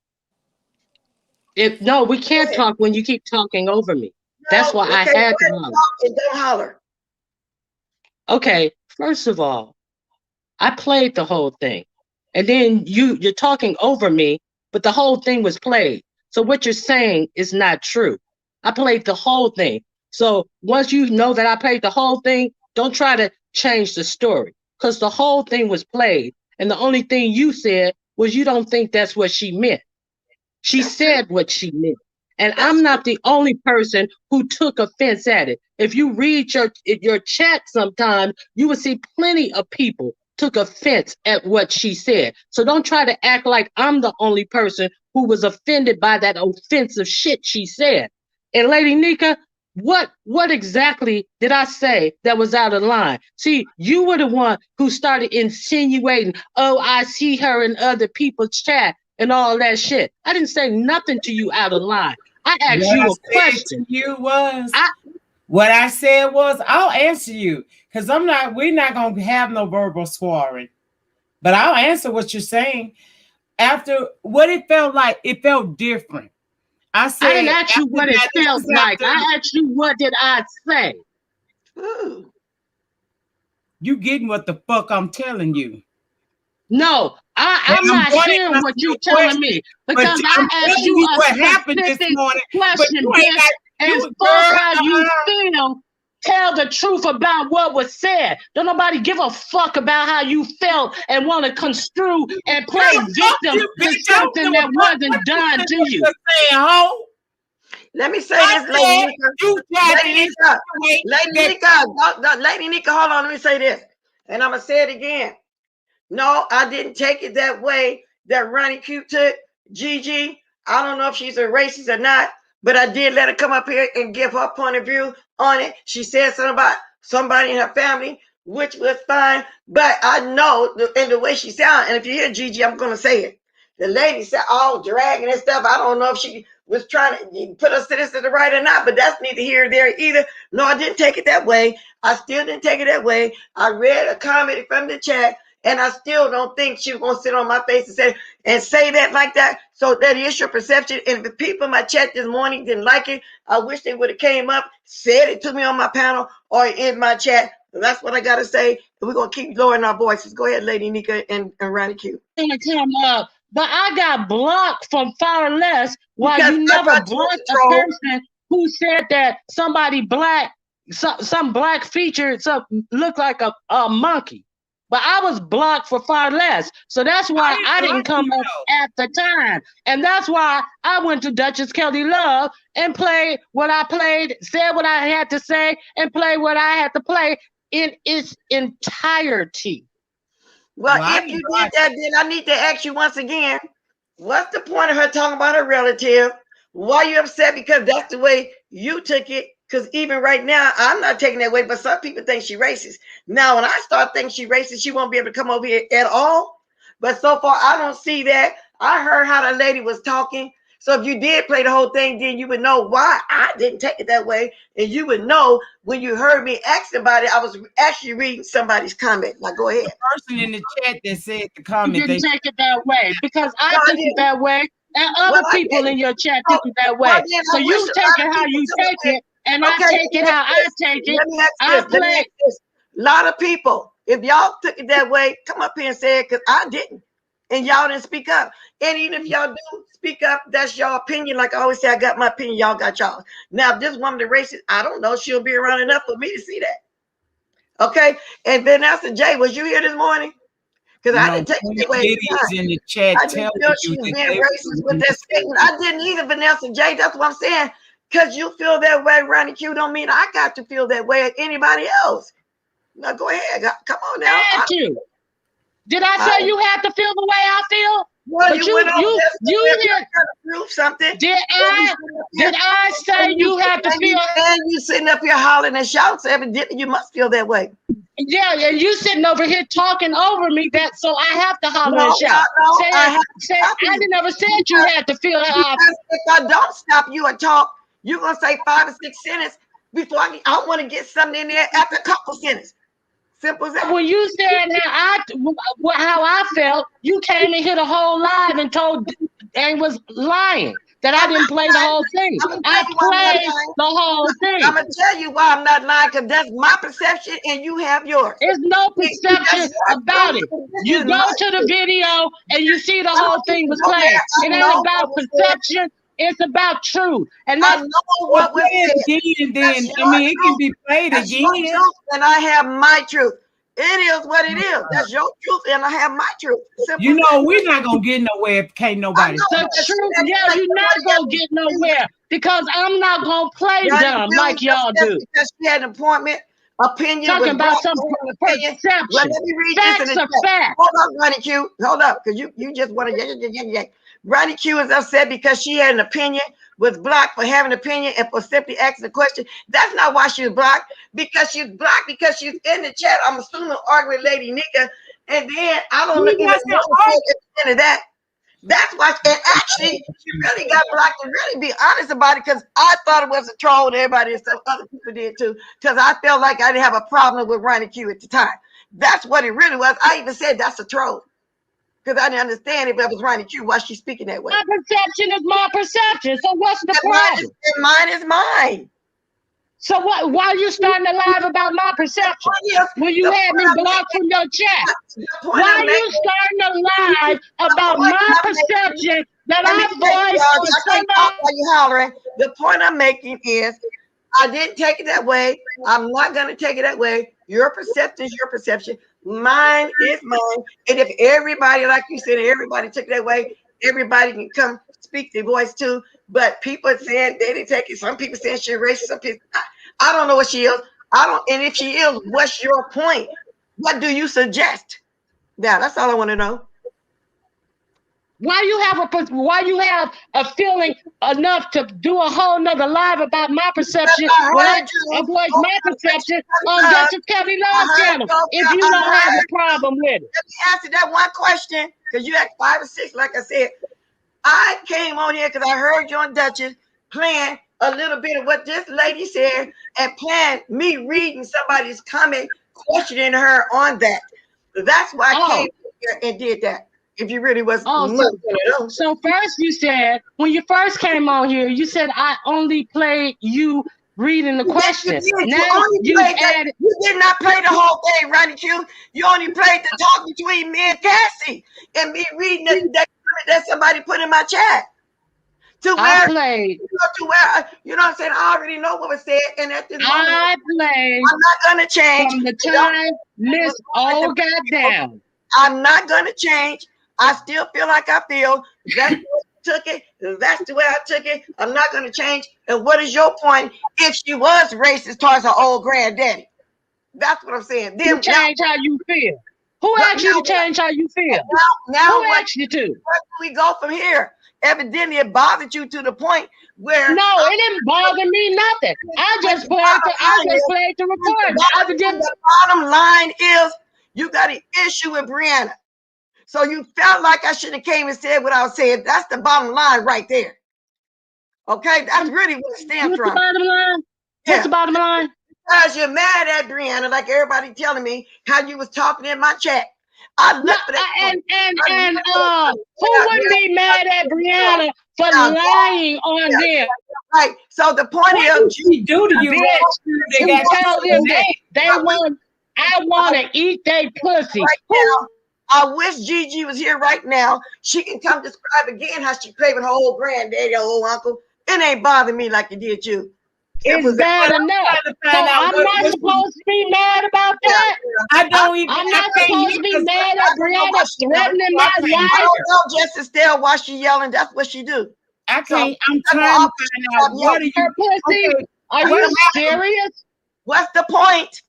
No, we Go can't ahead. talk when you keep talking over me. That's No, why I okay, go had to ahead and holler. talk and don't holler. Okay, first of all, I played the whole thing. And then you're talking over me, but the whole thing was played. So what you're saying is not true. I played the whole thing. So once you know that I played the whole thing, don't try to change the story because the whole thing was played. And the only thing you said was you don't think that's what she meant. She That's true. said what she meant. And That's I'm true. not the only person who took offense at it. If you read your chat sometime, you will see plenty of people took offense at what she said. So don't try to act like I'm the only person who was offended by that offensive shit she said. And Lady Nika, what exactly did I say that was out of line? See, you were the one who started insinuating, oh, I see her in other people's chat and all that shit. I didn't say nothing to you out of line. I asked What I you a said question. to you was, I what I said was, I'll answer you because we're not gonna have no verbal sparring. But I'll answer what you're saying. After what it felt like, it felt different. I I didn't said ask you after what it that, this felt is like. after I asked you what did I say. Ooh. you getting what the fuck I'm telling you. No, And I'm I'm not going to hearing answer what your you telling question, me but because I'm I asked telling you you a what happened this specific morning. But question, you ain't bitch. got And you, fuck girl. how you feel. Tell the truth about what was said. Don't nobody give a fuck about how you felt and want to construe and play Girl, fuck victim you, to bitch. I don't something give a that fuck wasn't done what to you. you're saying, ho. Let me say I this, Lady said Nika. you tried to Lady Nika. insinuate Lady that. Nika. Lady Nika, hold on. Let me say this. And I'm going to say it again. No, I didn't take it that way that Ronnie Q took Gigi. I don't know if she's a racist or not, but I did let her come up here and give her point of view on it. She said something about somebody in her family, which was fine. But I know in the way she sounded, and if you hear Gigi, I'm going to say it. The lady said all dragging and stuff. I don't know if she was trying to put us to this to the right or not, but that's neither here nor there either. No, I didn't take it that way. I still didn't take it that way. I read a comment from the chat, and I still don't think she was gonna sit on my face and say that like that. So that is your perception. And if the people in my chat this morning didn't like it, I wish they would have came up, said it to me on my panel or in my chat. That's what I gotta say. We're gonna keep lowering our voices. Go ahead, Lady Nika and RonyiQ. Gonna come up, but I got blocked from far less while Because you I never thought you was blocked a a troll. person who said that somebody black, some black feature, some looked like a monkey. But I was blocked for far less. So that's I why didn't I didn't block you come up though. at the time. And that's why I went to Duchess Kelly Love and played what I played, said what I had to say, and played what I had to play in its entirety. Well, I if didn't you did block that, then I need to ask you once again, what's the point of her talking about her relative? Why you upset? Because that's the way you took it. Because even right now, I'm not taking that way, but some people think she racist. Now, when I start thinking she racist, she won't be able to come over here at all. But so far, I don't see that. I heard how the lady was talking. So if you did play the whole thing, then you would know why I didn't take it that way. And you would know when you heard me ask about it, I was actually reading somebody's comment. Now, go the ahead. person in the chat that said the You comment. didn't They take it that way because No, I I took it didn't. that way, and Well, other I people didn't. in your chat So, took it that well, way. then So I wish you a take lot of it how people you come up take with. it, and I Okay, take let it me ask how I this. take it. Let me ask I this. Let me play. ask this. A lot of people, if y'all took it that way, come up here and say it because I didn't. and y'all didn't speak up. And even if y'all do speak up, that's your opinion. Like I always say, I got my opinion, y'all got y'all. Now, if this woman is racist, I don't know, she'll be around enough for me to see that. Okay? And Vanessa J, was you here this morning? Because I didn't take it away. In the chat I didn't feel she was being racist with that statement. I didn't either, Vanessa J. That's what I'm saying. Because you feel that way, RonyiQ, don't mean I got to feel that way at anybody else. Now go ahead. Come on now. Did I say you had to feel the way I feel? Well, but you did prove something. Did I say you have to feel? And you sitting up here hollering and shouting, so evidently you must feel that way. Yeah, and you sitting over here talking over me, so I have to holler and shout. I never said you had to feel how. If I don't stop you and talk, you're gonna say 5 or 6 sentences before I want to get something in there after a couple sentences. Simple as that. When you said how I felt, you came and hit a whole live and told and was lying that I didn't play the whole thing. I played the whole thing. I'm gonna tell you why I'm not lying, because that's my perception and you have yours. There's no perception about it. You go to the video and you see the whole thing was played. It ain't about perception. It's about truth. And I know what was said. Again, then I mean, it can be played again. And I have my truth. It is what it is. That's your truth, and I have my truth. Simple. You know, we're not gonna get nowhere if can't nobody. The truth, yeah, you're not gonna get nowhere because I'm not gonna play dumb like y'all do. Because she had an appointment, opinion. Talking about some perception. Well, let me read Facts are facts. Hold up, RonyiQ. Hold up, because you just want to RonyiQ is upset because she had an opinion, was blocked for having an opinion and for simply asking a question. That's not why she was blocked. Because she's blocked because she's in the chat. I'm assuming arguing with Lady Nika, and then I don't know into that. That's why. And actually, she really got blocked. And really be honest about it, because I thought it was a troll, and everybody and some other people did too. Because I felt like I didn't have a problem with RonyiQ at the time. That's what it really was. I even said that's a troll. Because I didn't understand if that was RonyiQ, why she's speaking that way. My perception is my perception. So what's the problem? Mine is mine. So what? Why are you starting to lie about my perception when you had me blocked from your chat? Why are you starting to lie about my perception that I voiced on somebody? While you hollering, the point I'm making is I didn't take it that way. I'm not going to take it that way. Your perception is your perception. Mine is mine. And if everybody, like you said, everybody took it that way, everybody can come speak their voice too. But people saying they didn't take it. Some people saying she's racist. Some people, I don't know what she is. I don't. And if she is, what's your point? What do you suggest? Yeah, that's all I want to know. Why you have a feeling enough to do a whole nother live about my perception when I avoid my perception on Dr. Kelly Love channel if you don't have a problem with it? Let me answer that one question, because you had 5 or 6, like I said. I came on here because I heard you on Duchess playing a little bit of what this lady said and playing me reading somebody's comment, questioning her on that. That's why I came here and did that. If you really was so first you said, when you first came on here, you said I only played you reading the question. Now you did not play the whole thing, RonyiQ. You only played the talk between me and Cassie and me reading that somebody put in my chat. I played. You know what I'm saying? I already know what was said, and at this moment, I played. I'm not gonna change from the time Miss O got down. I'm not gonna change. I still feel like I feel. That's the way I took it. That's the way I took it. I'm not going to change. And what is your point if she was racist towards her old granddaddy? That's what I'm saying. Then you change how you feel. Who asked you to change how you feel? Who asked you to? Where do we go from here? Evidently, it bothered you to the point where no, it didn't bother me nothing. I just played the recording. The bottom line is you got an issue with Brianna. So you felt like I should have came and said what I was saying. That's the bottom line right there. Okay, that's really what it stands for. What's the bottom line? Yeah. What's the bottom line? Because you're mad at Brianna, like everybody telling me how you was talking in my chat. I looked for that. And who wouldn't be mad at Brianna for lying on them? Right. So the point is, she do to you? They got tell them that they want. I want to eat their pussy. Right now, I wish GiGi was here right now. She can come describe again how she craving her old granddaddy, her old uncle. It ain't bothering me like it did you. It's bad enough. So I'm not supposed to be mad about that. I'm not supposed to be mad at Brianna threatening my I life. don't know just Estelle why she yelling. That's what she do. I can't. I'm trying to find out what are you. Her pussy? Okay, Are you serious? What's the point?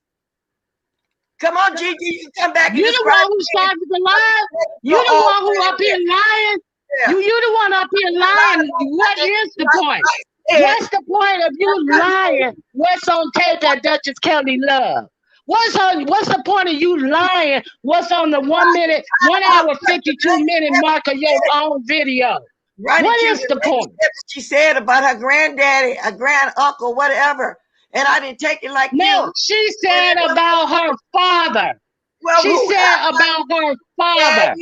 Come on, GiGi, you come back and You the describe. one who started the lie. You the one who up here lying. Yeah. You the one up here lying. What is the point? What's the point of you lying? What's on tape that Duchess Kelly Love? What's the point of you lying? What's on the 1 hour 52-minute mark of your own video? What is the point? She said about her granddaddy, her grand uncle, whatever. And I didn't take it like No, you. she said about her father. Well, She said about her father.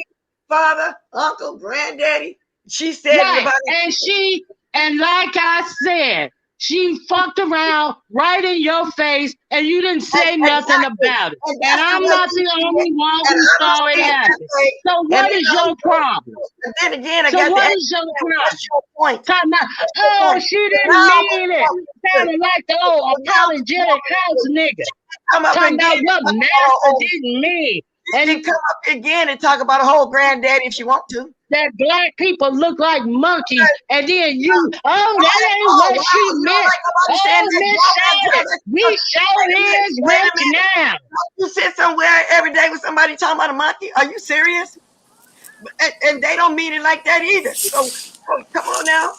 Father, uncle, granddaddy. She said Right. it about And like I said, she fucked around right in your face and you didn't say nothing about it. And I'm not the only one who saw it happen. So what is your problem? And then again, I So got what is your problem? Talking about, oh, she didn't mean it. Sounding like the old apologetic house nigga. Talking about what master didn't mean. And you come up again and talk about a whole granddaddy if you want to. That black people look like monkeys, and then you, that ain't what she meant. Miss Shirley, we show is rich now. You sit somewhere every day with somebody talking about a monkey? Are you serious? And they don't mean it like that either. So come on now.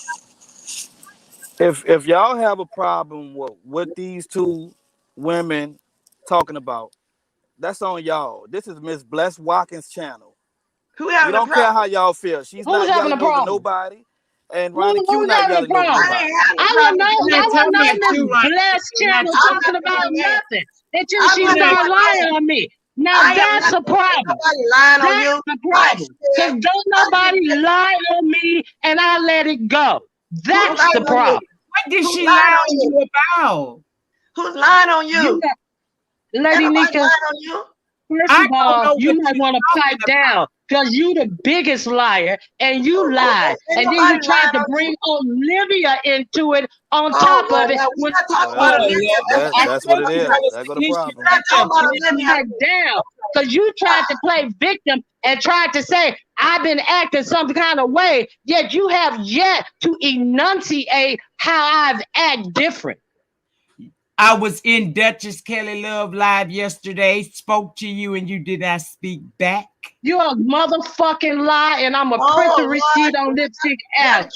If y'all have a problem with these two women talking about, that's on y'all. This is Miss Bless Watkins' channel. We don't care how y'all feel. She's not yelling over nobody. And RonyiQ not yelling over nobody. I don't know Miss Bless channel talking about nothing until she started lying on me. Now that's a problem. That's the problem. Because don't nobody lie on me and I let it go. That's the problem. What did she lie on you about? Who's lying on you? Lady Nika, first of all, you might want to pipe down because you the biggest liar and you lied. And then you tried to bring Olivia into it on top of it. That's what it is. That's what the problem. Pipe down because you tried to play victim and tried to say, I've been acting some kind of way, yet you have yet to enunciate how I've acted different. I was in Duchess Kelly Love Live yesterday, spoke to you, and you did not speak back. You're a motherfucking lie, and I'm going to print the receipt on lipstick ass.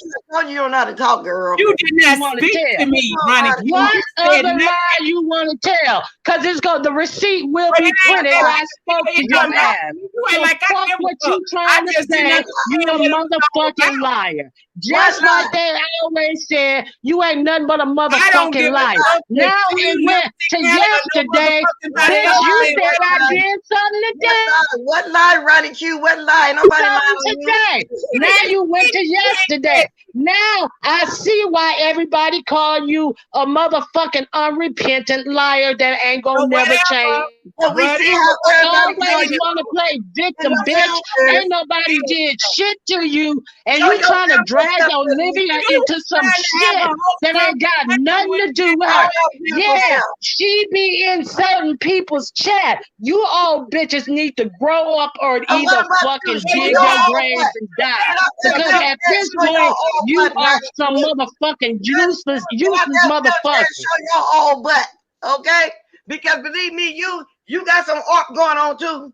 You don't know how to talk, girl. You did not speak to me, RonyiQ. What other lie you want to tell? Because the receipt will be printed when I spoke to your ass. So fuck what you trying to say. You're a motherfucking liar. Just like they always said, you ain't nothing but a motherfucking liar. Now it went to yesterday. Bitch, you said I did something today. What lie, RonyiQ? What lie? Nobody lied on today. Now you went to yesterday. Now I see why everybody call you a motherfucking unrepentant liar that ain't gonna never change. Well, we see how always want to play victim, bitch. Ain't nobody did shit to you, and you trying to drag Olivia into some shit that ain't got nothing to do with her. Yeah, she be in certain people's chat. You all bitches need to grow up or either fucking dig your graves and die. Because at this point, you are some motherfucking useless motherfucker. Show your old butt, okay? Because believe me, you got some art going on too.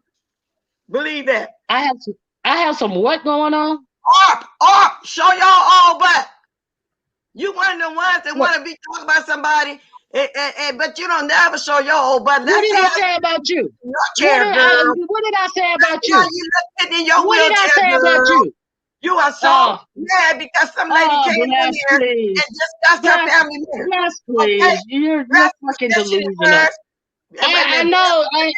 Believe that. I have some what going on? Art. Show your old butt. You one of the ones that want to be talking about somebody, but you don't never show your old butt. What did I say about you? What did I say about you? What did I say about you? You are so mad because some lady came in here and discussed her family members. Yes, please. Okay? You're fucking delusional. I know. I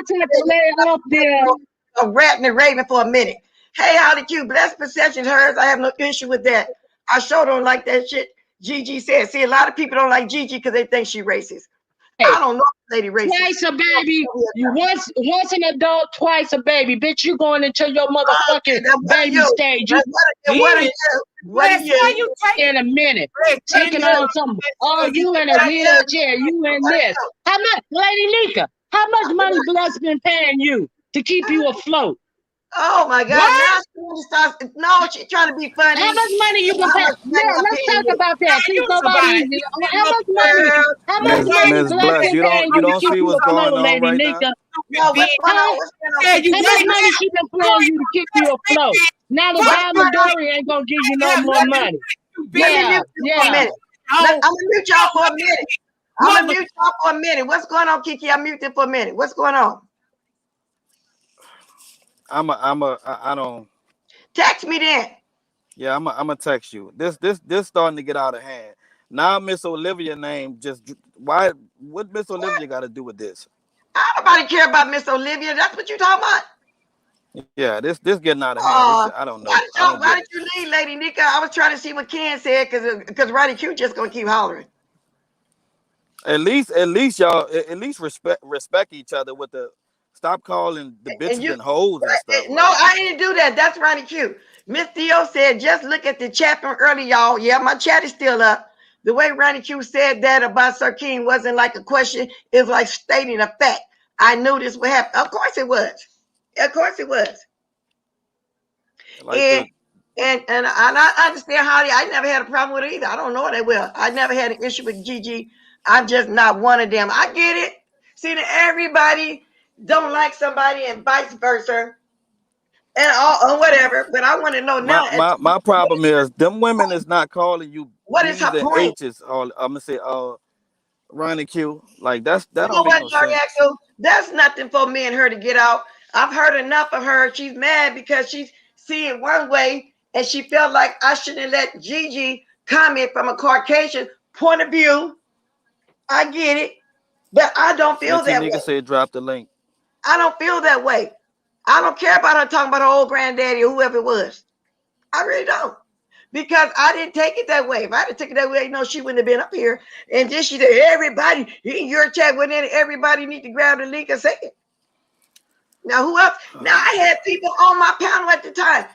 tried to lay it up there. A rat and a raven for a minute. Hey, RonyiQ, blessed perception hers. I have no issue with that. I sure don't like that shit. GiGi said. See, a lot of people don't like GiGi because they think she racist. Hey, I don't know Lady Racist. Twice a baby. You once an adult, twice a baby. Bitch, you going into your motherfucking baby stage. You What are you? What are Bless, why you? you taking in a minute. Bless, Taking on some, oh, you in a wheelchair, you in this. How much, Lady Nika, how much money Bless been paying you to keep you afloat? Oh my God! What? Now she starts. No, she's trying to be funny. How much money you been How paying? much money Yeah, I'm let's paying talk you? about that. Since you nobody, survived. how much Girl, money Miss Bless Bless, been paying you you to don't keep see you what's afloat, going on Lady right now. Nika? no, what's going Huh? on? What's going on? Yeah, you How much money she been paying you to keep you afloat? Now the What's going on? Diamond ain't gonna give you no more money. Let me Yeah, mute you for a yeah. minute. I'm gonna mute y'all for a minute. I'm gonna mute y'all for a minute. What's going on, Kiki? I'm muted for a minute. What's going on? I don't. Text me then. Yeah, I'm gonna text you. This starting to get out of hand. Now Miss Olivia name just why? What Miss Olivia got to do with this? Nobody care about Miss Olivia. That's what you talking about. Yeah, this getting out of hand. This I don't know. I don't Why get did it. you leave, Lady Nika? I was trying to see what Ken said because RonyiQ just gonna keep hollering. At least y'all at least respect each other with the stop calling the And bitches you, and hoes and stuff. no, Like I didn't do that. That's RonyiQ. Miss Theo said, just look at the chat from early, y'all. Yeah, my chat is still up. The way RonyiQ said that about Sir King wasn't like a question, it was like stating a fact. I knew this would happen. Of course it was. Of course it was. like And the and I understand Holly. I never had a problem with it either. I don't know that well. I never had an issue with GiGi. I'm just not one of them. I get it. See that everybody don't like somebody and vice versa and all or whatever. But I want to know now. my problem is them women is not calling you What is B's her and point? H's. Or I'm gonna say Ronnie Q. Like that You know don't make what, no sense. Mariaco? That's nothing for me and her to get out. I've heard enough of her. She's mad because she's seeing one way and she felt like I shouldn't let GiGi comment from a Caucasian point of view. I get it, but I don't feel Auntie that Nika way. said drop the link. I don't feel that way. I don't care about her talking about her old granddaddy or whoever it was. I really don't. Because I didn't take it that way. If I had taken it that way, she wouldn't have been up here. And then she said, everybody in your chat went in, everybody need to grab the link and say it. Now, who else? Now, I had people on my panel at the time.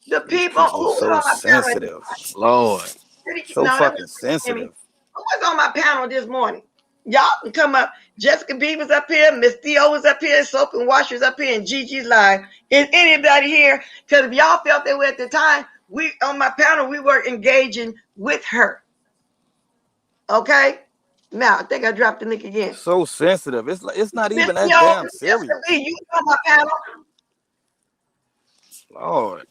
The These people people who were so on my panel at the sensitive. Lord. time. So No, that fucking wasn't me. sensitive. Who was on my panel this morning? Y'all can come up. Jessica B was up here. Miss Theo was up here. Soap and Wash was up here. And Gigi's live. Is anybody here? Because if y'all felt that way at the time, we on my panel, we were engaging with her. Okay? Now, I think I dropped the link again. So sensitive. It's not Miss even that Theo, damn Jessica B, serious. you on my panel? Lord.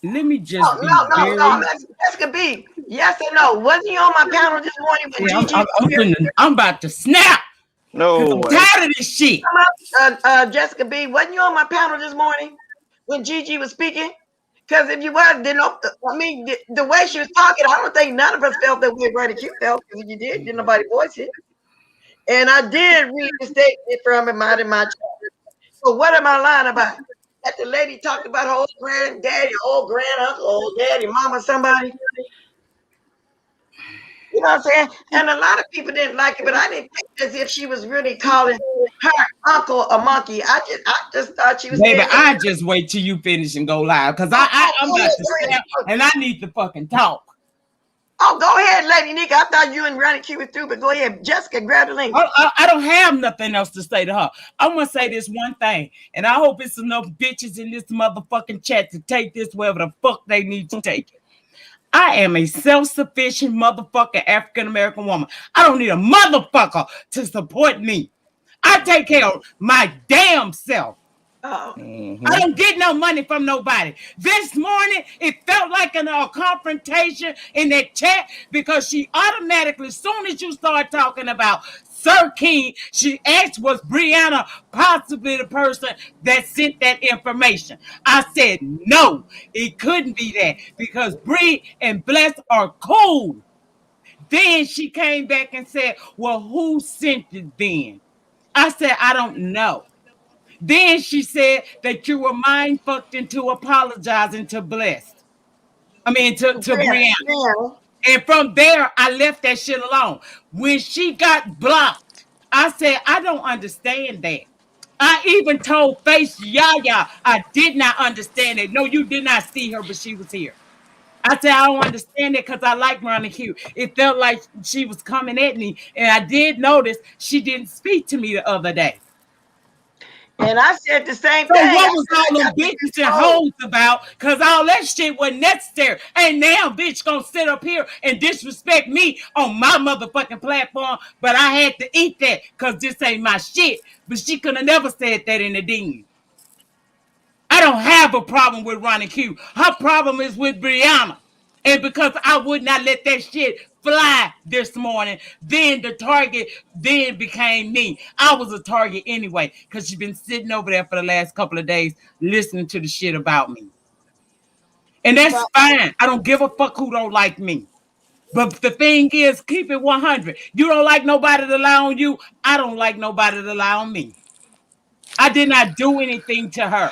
Let me No, just be no, no, no. very. Jessica B, yes or no? Wasn't you on my panel this morning when Yeah, Gigi was here? I'm about to snap because No I'm way. tired of this shit. Jessica B, wasn't you on my panel this morning when Gigi was speaking? Because if you was, then I mean, the way she was talking, I don't think none of us felt that way RonyiQ felt. Because if you did nobody voice it. And I did read the statement from him out in my chat. So what am I lying about? That the lady talked about her old granddaddy, old granduncle, old daddy, mama, somebody. You know what I'm saying? And a lot of people didn't like it, but I didn't think as if she was really calling her uncle a monkey. I just thought she was Baby, saying, I just wait till you finish and go live because I'm go about ahead, to go ahead. snap and I need to fucking talk. Oh, go ahead, Lady Nika. I thought you and RonyiQ were through, but go ahead. Jessica, grab the link. I don't have nothing else to say to her. I'm gonna say this one thing, and I hope it's enough bitches in this motherfucking chat to take this wherever the fuck they need to take it. I am a self-sufficient motherfucking African American woman. I don't need a motherfucker to support me. I take care of my damn self. Oh, I Mm-hmm. don't get no money from nobody. This morning, it felt like a confrontation in that chat because she automatically, as soon as you start talking about Sir King, she asked, was Brianna possibly the person that sent that information? I said, no, it couldn't be that because Bree and Bless are cool. Then she came back and said, well, who sent it then? I said, I don't know. Then she said that you were mind fucked into apologizing to Blessed. I mean to Brianna. Brianna. And from there, I left that shit alone. When she got blocked, I said, I don't understand that. I even told Face Yaya I did not understand it. No, you did not see her, but she was here. I said, I don't understand it because I like RonyiQ. It felt like she was coming at me. And I did notice she didn't speak to me the other day. And I said the same So thing. I what was said, all I them got to be bitches and told. hoes about? Cause all that shit wasn't necessary. And now bitch gonna sit up here and disrespect me on my motherfucking platform. But I had to eat that cause this ain't my shit. But she could have never said that in the den. I don't have a problem with RonyiQ. Her problem is with Brianna. And because I would not let that shit fly this morning, then the target then became me. I was a target anyway, because she's been sitting over there for the last couple of days listening to the shit about me. And that's Well, fine. I don't give a fuck who don't like me. But the thing is, keep it 100. You don't like nobody to lie on you. I don't like nobody to lie on me. I did not do anything to her.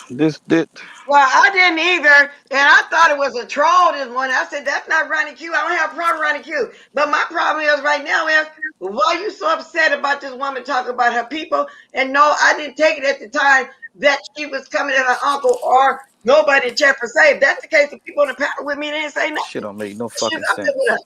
This did. well, I didn't either, and I thought it was a troll this morning. I said that's not RonyiQ. I don't have a problem with RonyiQ, but my problem is right now is why are you so upset about this woman talking about her people? And no, I didn't take it at the time that she was coming at her uncle or nobody in chat for say. If that's the case, the people on the panel with me they didn't say Shit nothing. don't make no She's fucking up there with sense. us.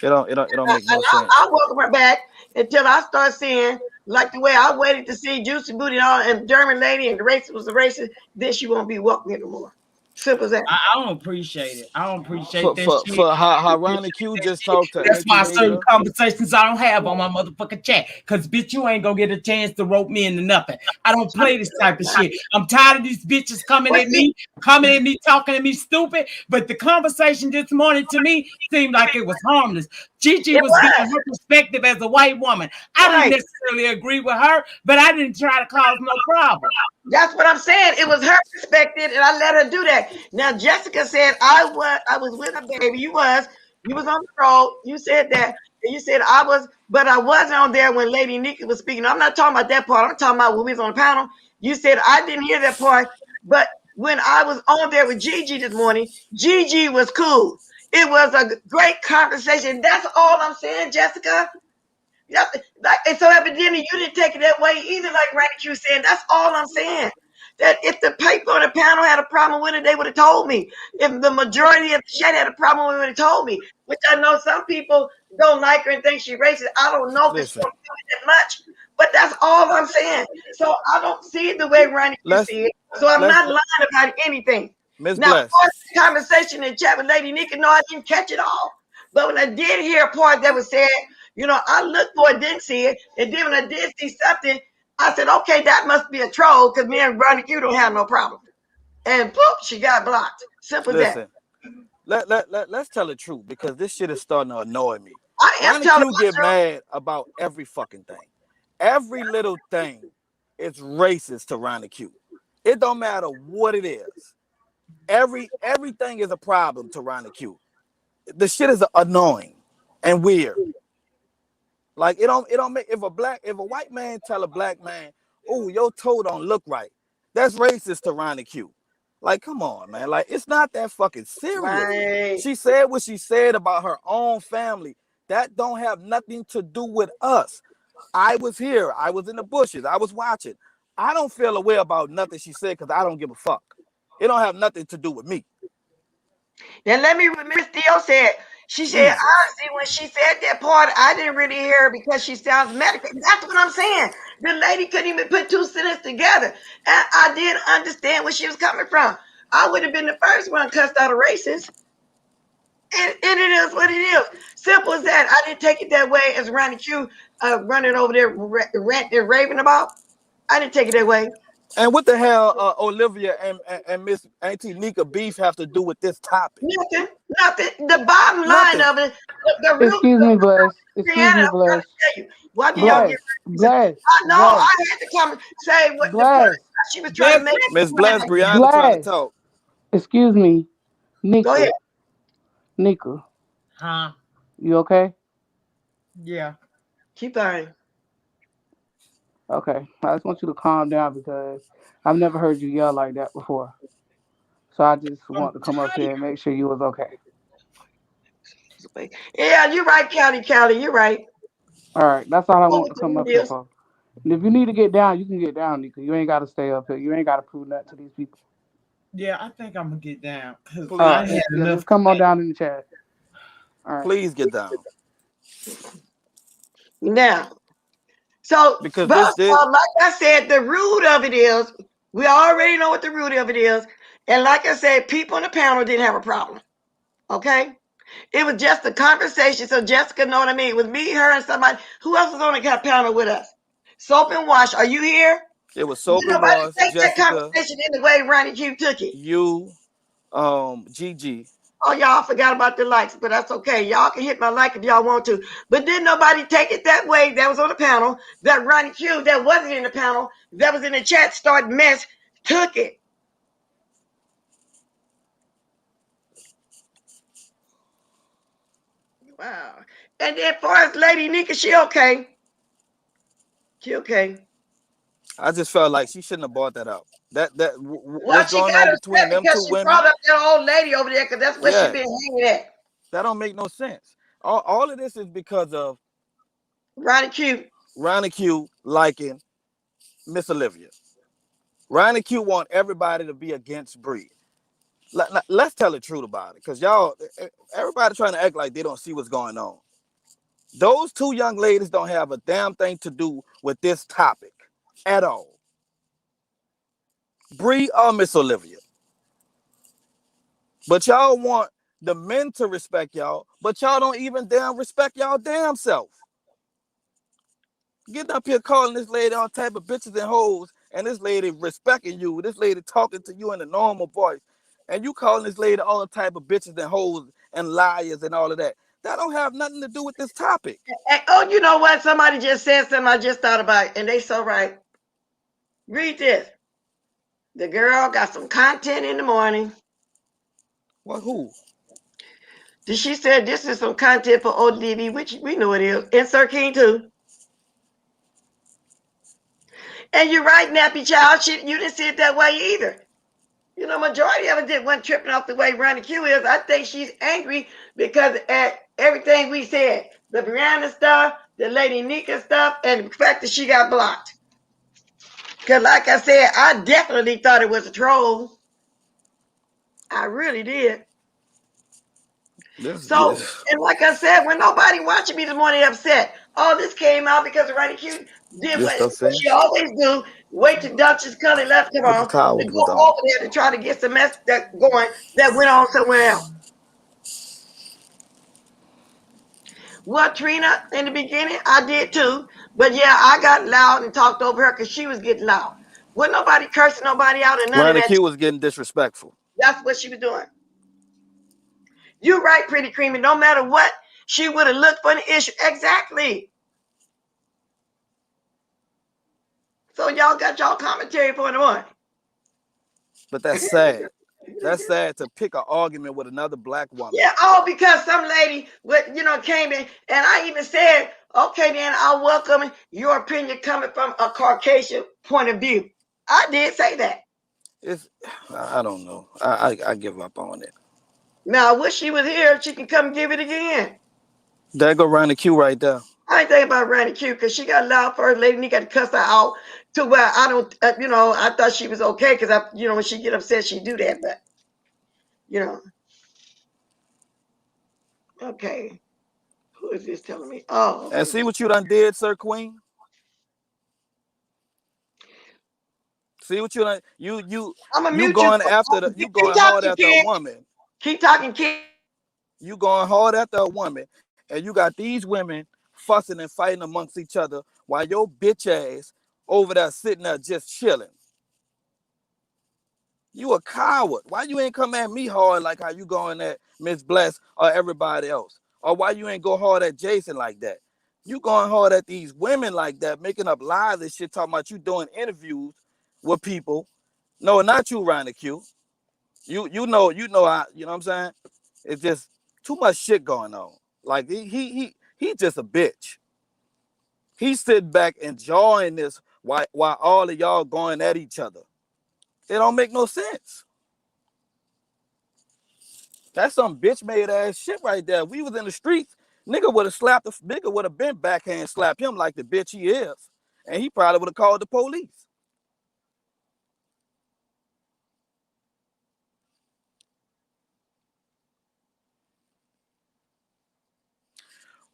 It don't make no And sense. I welcome her back until I start seeing like the way I waited to see Juicy Booty and all and German lady and the racist was the racist, then she won't be welcome anymore. Simple as that. I don't appreciate it. I don't appreciate For that for shit. for how Ronnie Q just talked to That's Auntie why certain Nita. conversations I don't have on my motherfucking chat. Cause bitch, you ain't gonna get a chance to rope me into nothing. I don't play this type of shit. I'm tired of these bitches Well, see, coming at me, talking to me stupid. But the conversation this morning to me seemed like it was harmless. Gigi it was giving was. her perspective as a white woman. I didn't Right. necessarily agree with her, but I didn't try to cause no problem. That's what I'm saying. It was her perspective, and I let her do that. Now Jessica said I was with her baby. You was on the road. You said that. And you said I was, but I wasn't on there when Lady Nikki was speaking. I'm not talking about that part. I'm talking about when we was on the panel. You said I didn't hear that part, but when I was on there with Gigi this morning, Gigi was cool. It was a great conversation. That's all I'm saying, Jessica. Yep. Like, and so evidently you didn't take it that way either, like Randy Q saying. That's all I'm saying. That if the people on the panel had a problem with it, they would have told me. If the majority of the chat had a problem with it, they would have told me. Which I know some people don't like her and think she's racist. I don't know because she Listen, don't do it that much. But that's all I'm saying. So I don't see it the way Randy Q let's see it. So I'm let's not lying about anything. Miss Now, part Bless. of the conversation in chat with Lady Nika, no, I didn't catch it all. But when I did hear a part that was said, I looked for it, didn't see it. And then when I did see something, I said, okay, that must be a troll because me and Ronnie Q don't have no problem. And poof, she got blocked. Simple as that. Listen. Let's tell the truth because this shit is starting to annoy me. I am Ronnie telling Q my get truth. mad about every fucking thing. Every little thing is racist to Ronnie Q. It don't matter what it is. Everything is a problem to Ronnie Q. The shit is annoying and weird. Like it don't make if a white man tell a black man, "Oh, your toe don't look right," that's racist to Ronnie Q. Like, come on, man. Like, it's not that fucking serious. Right. She said what she said about her own family. That don't have nothing to do with us. I was here. I was in the bushes. I was watching. I don't feel a way about nothing she said because I don't give a fuck. It don't have nothing to do with me. Now let me what Miss Theo said. She said, Jesus. honestly, when she said that part, I didn't really hear her because she sounds medical. That's what I'm saying. The lady couldn't even put two sentences together. And I didn't understand where she was coming from. I would have been the first one cussed out a racist. And it is what it is. Simple as that. I didn't take it that way as Ronnie Q running over there ranting and raving about. I didn't take it that way. And what the hell Olivia and Miss Auntie Nika beef have to do with this topic? Nothing. Nothing. The bottom line Nothing. of it, the real Excuse me, Bless. Excuse Brianna, me, I'm trying Bless. to tell you. Why do y'all get Bless. Bless. I know Bless. I had to come and say what the point Bless. she was trying to Just make. Miss Bless Brianna trying to Bless. talk. Excuse me. Go ahead. Nika. Nika. huh? You okay? Yeah. Keep going. Okay. I just want you to calm down because I've never heard you yell like that before. So I just I'm want to come up telling here and make sure you was okay. Yeah, you're right, Callie. You're right. All right, that's all I What want was to the come root up here is? for. And if you need to get down, you can get down, Nika. You ain't got to stay up here. You ain't got to prove that to these people. Yeah, I think I'm gonna get down because All I right, Please, had yeah, enough just to come on think. down in the chat. All right. please get down Now, so because first this of did. all, like I said, the root of it is we already know what the root of it is. And like I said, people on the panel didn't have a problem. Okay? It was just a conversation. So Jessica, know what I mean? It was me, her, and somebody. Who else was on the panel with us? Soap and Wash, are you here? It was Did Soap and nobody Wash, take that Jessica, conversation in the way RonyiQ took it? you, GiGi. Oh, y'all forgot about the likes, but that's okay. Y'all can hit my like if y'all want to. But didn't nobody take it that way that was on the panel? That RonyiQ that wasn't in the panel, that was in the chat, started mess, took it. Wow. And then far as Lady Nika, she okay. She okay. I just felt like she shouldn't have brought that up. Well, What's she going got on between upset them two because she women? brought up that old lady over there because that's where she Yeah, been hanging at. that don't make no sense. All of this is because of RonyiQ. RonyiQ liking Miss Olivia. RonyiQ want everybody to be against Bree. Let's tell the truth about it, because y'all, everybody trying to act like they don't see what's going on. Those two young ladies don't have a damn thing to do with this topic at all. Bree or Miss Olivia. But y'all want the men to respect y'all, but y'all don't even damn respect y'all damn self. Getting up here calling this lady all type of bitches and hoes, and this lady respecting you, this lady talking to you in a normal voice, and you calling this lady all type of bitches and hoes and liars and all of that. That don't have nothing to do with this topic. And, oh, you know what? Somebody just said something I just thought about, and they so right. Read this. The girl got some content in the morning. Well, who? She said this is some content for ODB, which we know it is. Insert King too. And you're right, Nappy Child. You didn't see it that way either. You know, majority of it did one tripping off the way RonyiQ is. I think she's angry because at everything we said, the Brianna stuff, the Lady Nika stuff, and the fact that she got blocked. Because, like I said, I definitely thought it was a troll. I really did. This, So, and like I said, when nobody watching me this morning upset, all this came out because RonyiQ did this what stuff she finished. always do. Wait till Duchess Cully left, come Put the on, to towels go down. over there to try to get some mess that going that went on somewhere else. Well, Trina, in the beginning, I did too. But yeah, I got loud and talked over her because she was getting loud. Wasn't nobody cursing nobody out or none of that. RonyiQ was getting disrespectful. That's what she was doing. You're right, Pretty Creamy. No matter what, she would have looked for the issue. Exactly. So y'all got y'all commentary for the one. But that's sad. That's sad to pick an argument with another black woman. Yeah, all because some lady, came in, and I even said, okay, then I welcome your opinion coming from a Caucasian point of view. I did say that. It's, I don't know. I give up on it. Now, I wish she was here. She can come give it again. There go RonyiQ right there. I ain't thinking about RonyiQ because she got loud first lady and he got to cuss her out to where I don't, I thought she was okay because when she get upset, she do that. But, you know, okay. Who is this telling me? Oh, And okay. see what you done did, Sir Queen. See what you done. I'm going to You mute you. going after the. You Keep going hard talking, after a kid. woman. Keep talking, kid. You going hard after a woman, and you got these women fussing and fighting amongst each other while your bitch ass over there sitting there just chilling. You a coward. Why you ain't come at me hard like how you going at Miss Bless or everybody else? Or why you ain't go hard at Jason like that? You going hard at these women like that, making up lies and shit, talking about you doing interviews with people. No, not you, RonyiQ. You know what I'm saying? It's just too much shit going on. Like he just a bitch. He's sitting back enjoying this while all of y'all going at each other. It don't make no sense. That's some bitch made ass shit right there. We was in the streets Nigga would have slapped the nigga would have been backhand slapped him like the bitch he is, and he probably would have called the police.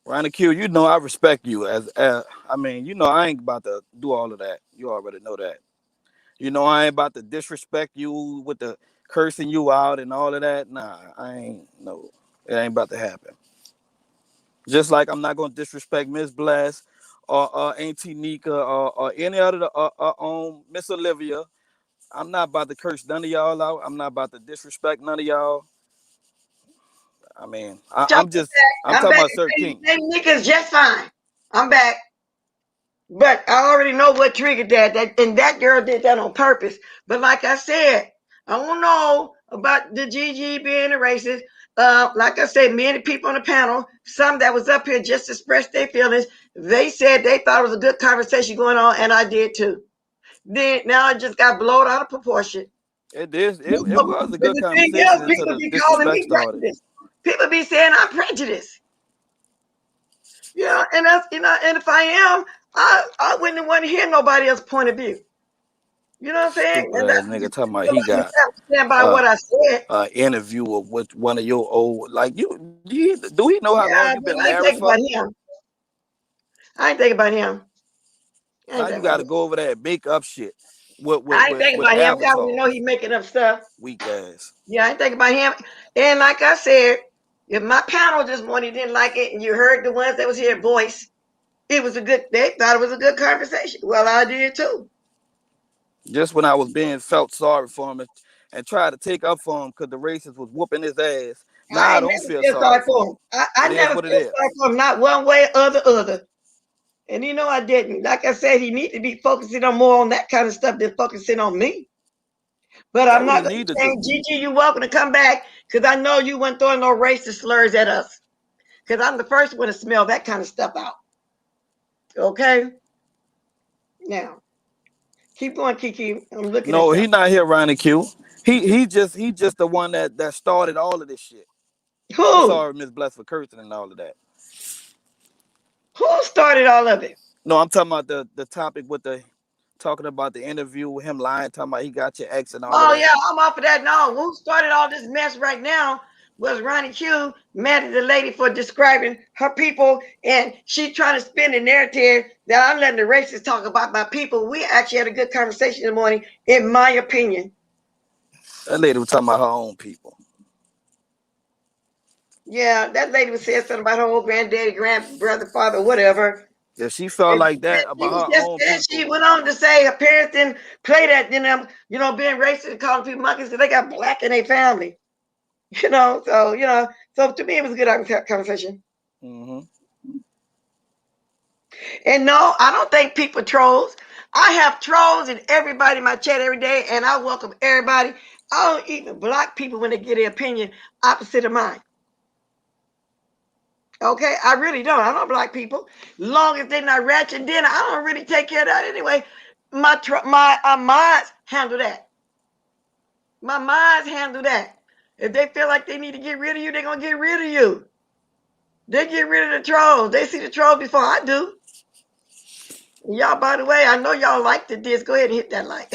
RonyiQ, you know I respect you as I mean, you know I ain't about to do all of that. You already know that. You know I ain't about to disrespect you with the cursing you out and all of that. Nah, I ain't no. It ain't about to happen. Just like I'm not gonna disrespect Miss Bless or Auntie Nika or any other Miss Olivia. I'm not about to curse none of y'all out. I'm not about to disrespect none of y'all. I mean, Talk I'm I'm talking back. about Sir King. They niggas just fine. I'm back. But I already know what triggered that. And that girl did that on purpose. But like I said, I don't know about the GG being a racist. Like I said, many people on the panel, some that was up here just expressed their feelings. They said they thought it was a good conversation going on, and I did too. Then now it just got blown out of proportion. It is. But It was a good the thing is, conversation until people the be calling disrespect me started. prejudiced. People be saying I'm prejudiced. And that's and if I am, I wouldn't want to hear nobody else's point of view. You know what I'm saying? Stupid And ass that's nigga just talking about feel he like you got have to stand by uh what I said. interview with one of your old like do he know how long Yeah, you but been I ain't married thinking about for? him. I ain't thinking about him. I Now ain't you thinking about got him. to go over that make up shit with with I ain't with, thinking with about him. We already know he avatars. making up stuff. Weak ass. Yeah, I ain't thinking about him. And like I said, if my panel this morning didn't like it, and you heard the ones that was here voice, it was a good. They thought it was a good conversation. Well, I did too. Just when I was being felt sorry for him and tried to take up for him because the racist was whooping his ass. Now I I ain't don't never feel feel sorry sorry for for him. him. I It is never what it feel sorry is. for him, not one way or the other. And I didn't. Like I said, he need to be focusing on more on that kind of stuff than focusing on me. But That's I'm what he not going need to to do. change. Gigi, you're welcome to come back because I know you weren't throwing no racist slurs at us. Because I'm the first one to smell that kind of stuff out. Okay? Now, keep going, Kiki. I'm looking at No, he something. not here, Ronnie Q. He just the one that started all of this shit. I'm Who? sorry, Miss Bless for cursing and all of that. Who started all of it? No, I'm talking about the topic with the talking about the interview with him lying, talking about he got your ex and all of Oh, that. yeah, I'm off of that. No, who started all this mess right now was Ronnie Q, mad at the lady for describing her people, and she trying to spin the narrative that I'm letting the racists talk about my people. We actually had a good conversation this morning, in my opinion. That lady was talking about her own people. Yeah, that lady was saying something about her old granddaddy, grandbrother, father, whatever. If she felt And like that she was about her just, own and she people, went on to say her parents didn't play that in them, being racist and calling people monkeys because they got black in their family. So to me, it was a good conversation. hmm And no, I don't think people trolls. I have trolls and everybody in my chat every day, and I welcome everybody. I don't even block people when they get their opinion opposite of mine. Okay, I really don't. I don't block people. Long as they're not ratchet, then I don't really take care of that anyway. My minds handle that. My minds handle that. If they feel like they need to get rid of you, they're gonna get rid of you. They get rid of the trolls. They see the troll before I do. Y'all, by the way, I know y'all liked this. Go ahead and hit that like.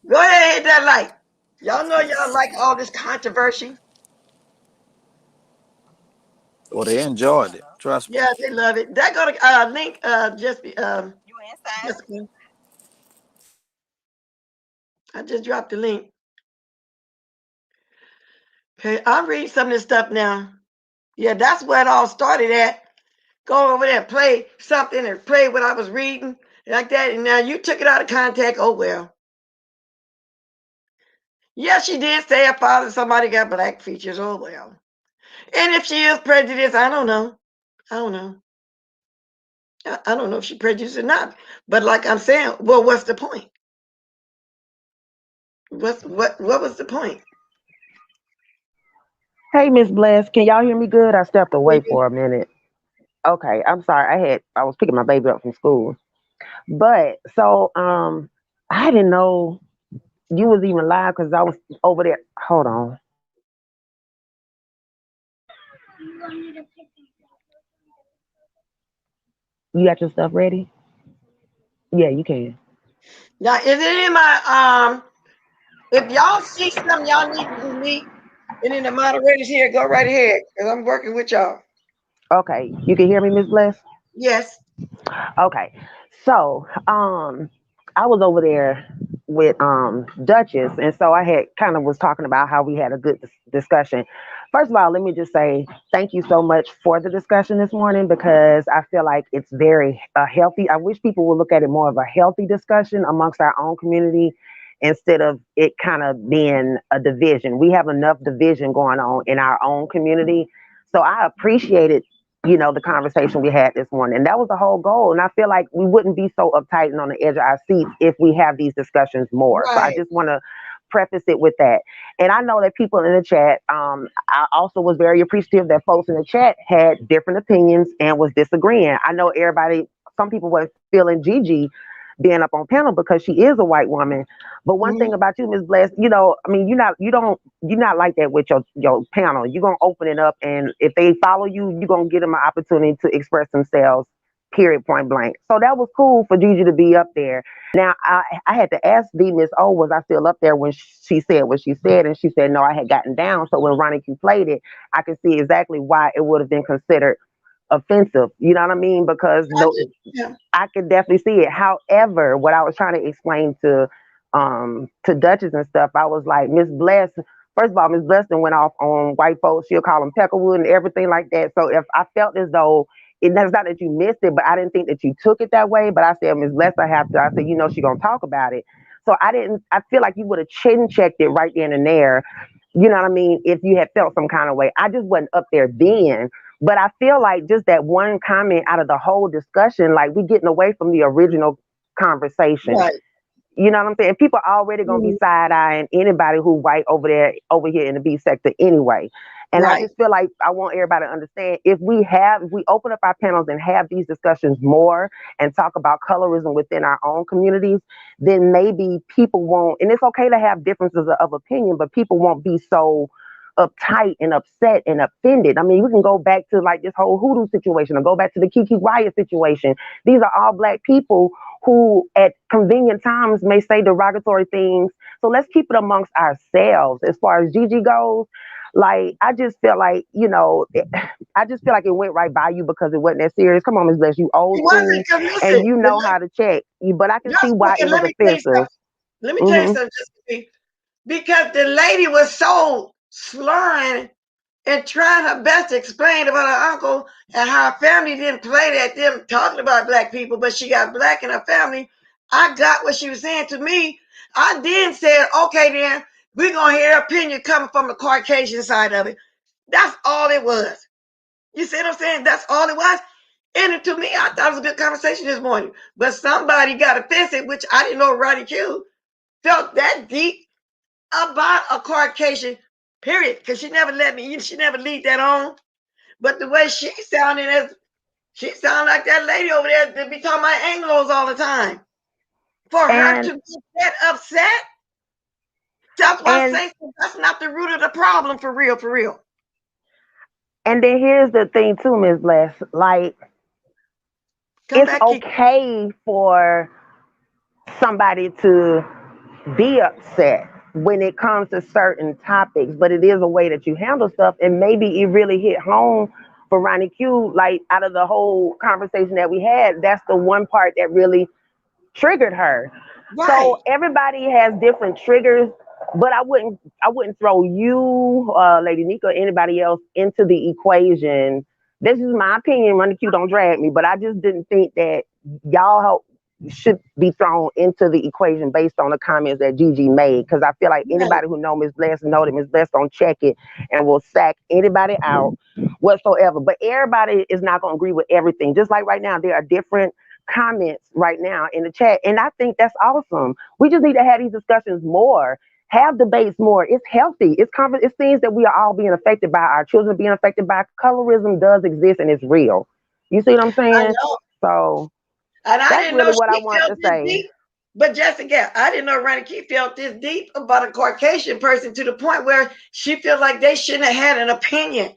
Go ahead and hit that like. Y'all know y'all like all this controversy. or they enjoyed it. Trust me. Yeah, they love it. That go to link Jessica. I just dropped the link. Okay, I'm reading some of this stuff now. Yeah, that's where it all started at. Go over there, play something, and play what I was reading like that. And now you took it out of context. Oh well. Yeah, she did say her father somebody got black features. Oh well. And if she is prejudiced, I don't know. I don't know. I don't know if she prejudiced or not. But like I'm saying, well, what's the point? What was the point? Hey, Miss Bless, can y'all hear me good? I stepped away Maybe. for a minute. Okay, I'm sorry. I was picking my baby up from school. But so I didn't know you was even live because I was over there. Hold on. You got your stuff ready? Yeah, you can. Now, is it in my if y'all see something y'all need to delete, and then the moderators here, go right ahead, because I'm working with y'all. Okay, you can hear me, Miss Bless? Yes. Okay. So, I was over there with Duchess, and so I had kind of was talking about how we had a good discussion. First of all, let me just say thank you so much for the discussion this morning because I feel like it's very healthy. I wish people would look at it more of a healthy discussion amongst our own community instead of it kind of being a division. We have enough division going on in our own community. So I appreciated the conversation we had this morning. And that was the whole goal. And I feel like we wouldn't be so uptight and on the edge of our seats if we have these discussions more. So I Right. just want to preface it with that. And I know that people in the chat, I also was very appreciative that folks in the chat had different opinions and was disagreeing. I know some people were feeling GiGi being up on panel because she is a white woman. But one thing Mhm. about you, Miss Bless, I mean, you're not like that with your panel. You're gonna open it up, and if they follow you, you're gonna give them an opportunity to express themselves. Period. Point blank. So that was cool for Gigi to be up there. Now I had to ask the Miss O, was I still up there when she said what she said, and she said no, I had gotten down. So when RonyiQ played it, I could see exactly why it would have been considered offensive. You know what I mean? Because I no, just, yeah. I could definitely see it. However, what I was trying to explain to Duchess and stuff, I was like, Miss Bless, first of all, Miss Blessing went off on white folks. She'll call them Peckerwood and everything like that. So if I felt as though that's not that you missed it, but I didn't think that you took it that way. But I said, Miss Bless, I said, she's gonna talk about it. So I feel like you would have chin checked it right then and there. You know what I mean? If you had felt some kind of way. I just wasn't up there then. But I feel like just that one comment out of the whole discussion, like we getting away from the original conversation. Right. You know what I'm saying? People are already gonna be Mhm. side eyeing anybody who white over here in the B sector anyway. And I Right. just feel like I want everybody to understand if we open up our panels and have these discussions more and talk about colorism within our own communities, then maybe people won't, and it's okay to have differences of opinion, but people won't be so uptight and upset and offended. I mean, we can go back to like this whole hoodoo situation or go back to the Kiki Wyatt situation. These are all black people who at convenient times may say derogatory things. So let's keep it amongst ourselves. As far as Gigi goes, like I just feel like, I just feel like it went right by you because it wasn't that serious. Come on, Miss Bless, you old It wasn't school because and listen, you know how to check. But I can see why okay, it was let me tell you offensive. something. Let me tell you Hmm. something, Jessica. Because the lady was so slurring and trying her best to explain about her uncle and how her family didn't play that, them talking about black people, but she got black in her family. I got what she was saying to me. I then said, okay, then we're going to hear opinion coming from the Caucasian side of it. That's all it was. You see what I'm saying? That's all it was. And to me, I thought it was a good conversation this morning. But somebody got offended, which I didn't know RonyiQ felt that deep about a Caucasian, period. Because she never lead that on. But the way she sounded like that lady over there that be talking about Anglos all the time. For her And to be that upset, that's why I and say that's not the root of the problem for real, for real. and then here's the thing too, Miss Bless. Like Come it's back, Kiki. okay for somebody to be upset when it comes to certain topics, but it is a way that you handle stuff. And maybe it really hit home for RonyiQ. Like out of the whole conversation that we had, that's the one part that really triggered her. Right. So everybody has different triggers, but I wouldn't throw you, Lady Nika, or anybody else into the equation. This is my opinion. RonyiQ, don't drag me, but I just didn't think that y'all should be thrown into the equation based on the comments that Gigi made. Because I feel like Right. anybody who know Miss Bless know that Miss Bless don't check it and will sack anybody out whatsoever. But everybody is not going to agree with everything. Just like right now, there are different comments right now in the chat. And I think that's awesome. We just need to have these discussions more, have debates more. It's healthy. It's things that we are all being affected by. Our children being affected by. Colorism does exist and it's real. You see what I'm I saying? know. So And I that's didn't know really what I she want felt to this say. deep. But Jessica, I didn't know Ronqi felt this deep about a Caucasian person to the point where she feels like they shouldn't have had an opinion.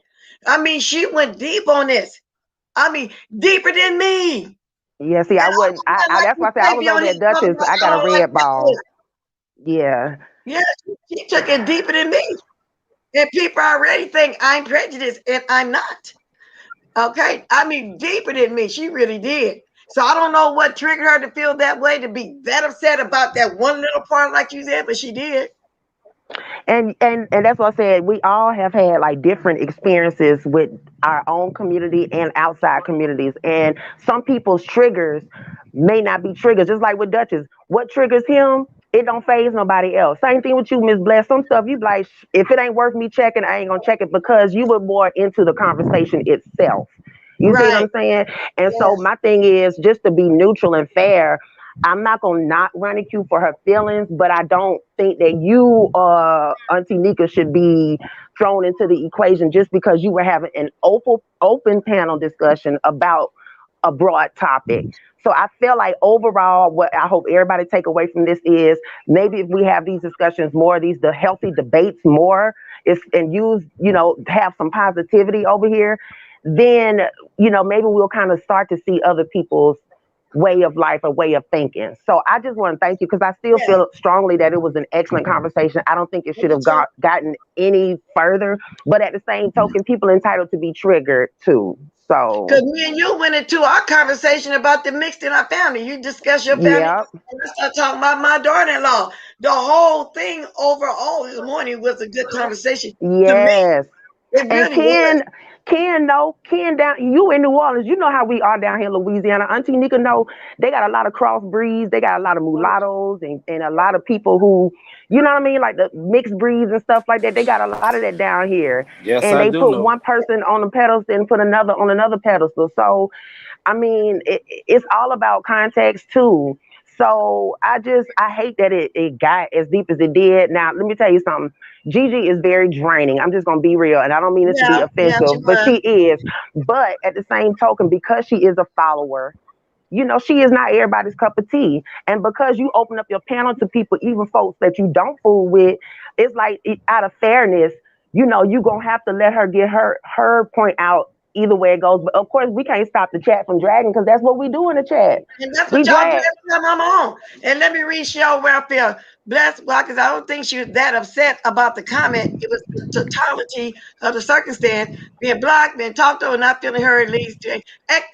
I mean, she went deep on this. I mean, deeper than me. Yeah, see, And I I wasn't. was not like That's why I you said I was baby on over here at talking Duchess. about I got a y'all like red that. ball. Yeah. Yeah, she took it deeper than me. And people already think I'm prejudiced, and I'm not. Okay? I mean, deeper than me. She really did. So I don't know what triggered her to feel that way, to be that upset about that one little part, like you said, but she did. And that's what I said. We all have had like different experiences with our own community and outside communities. And some people's triggers may not be triggers. Just like with Duchess. What triggers him, it don't phase nobody else. Same thing with you, Miss Bless. Some stuff you be like, if it ain't worth me checking, I ain't gonna check it because you were more into the conversation itself. You see what Right. I'm saying? And so Yes. my thing is just to be neutral and fair. I'm not gonna not RonyiQ for her feelings, but I don't think that you, Auntie Nika, should be thrown into the equation just because you were having an open panel discussion about a broad topic. So I feel like overall, what I hope everybody take away from this is maybe if we have these discussions more, the healthy debates more, is and use have some positivity over here, then maybe we'll kind of start to see other people's way of life or way of thinking. So I just want to thank you because I still Yeah. feel strongly that it was an excellent conversation. I don't think it should Me have too. gotten any further, but at the same token, people entitled to be triggered too. Because So me and you went into our conversation about the mixed in our family. You discuss your family, yeah, and I start talking about my daughter-in-law. The whole thing overall this morning was a good conversation. To me, yes. it And really was. Ken down you in New Orleans, you know how we are down here in Louisiana. Auntie Nika know they got a lot of crossbreeds, they got a lot of mulattoes and a lot of people who, you know what I mean, like the mixed breeds and stuff like that. They got a lot of that down here. Yes, And I they do put know. one person on the pedestal and put another on another pedestal. So I mean, it's all about context too. So I hate that it got as deep as it did. Now, let me tell you something. Gigi is very draining. I'm just gonna be real, and I don't mean this to be Yeah, yeah, she offensive, but was. she is. But at the same token, because she is a follower, she is not everybody's cup of tea. And because you open up your panel to people, even folks that you don't fool with, it's like out of fairness, you're gonna have to let her get her point out either way it goes. But of course, we can't stop the chat from dragging because that's what we do in the chat. And that's We what y'all do drag. every time I'm on. And let me read Cheryl Welfare. Blessed, well, because I don't think she was that upset about the comment. It was the totality of the circumstance, being blocked, being talked over, not feeling heard, leads to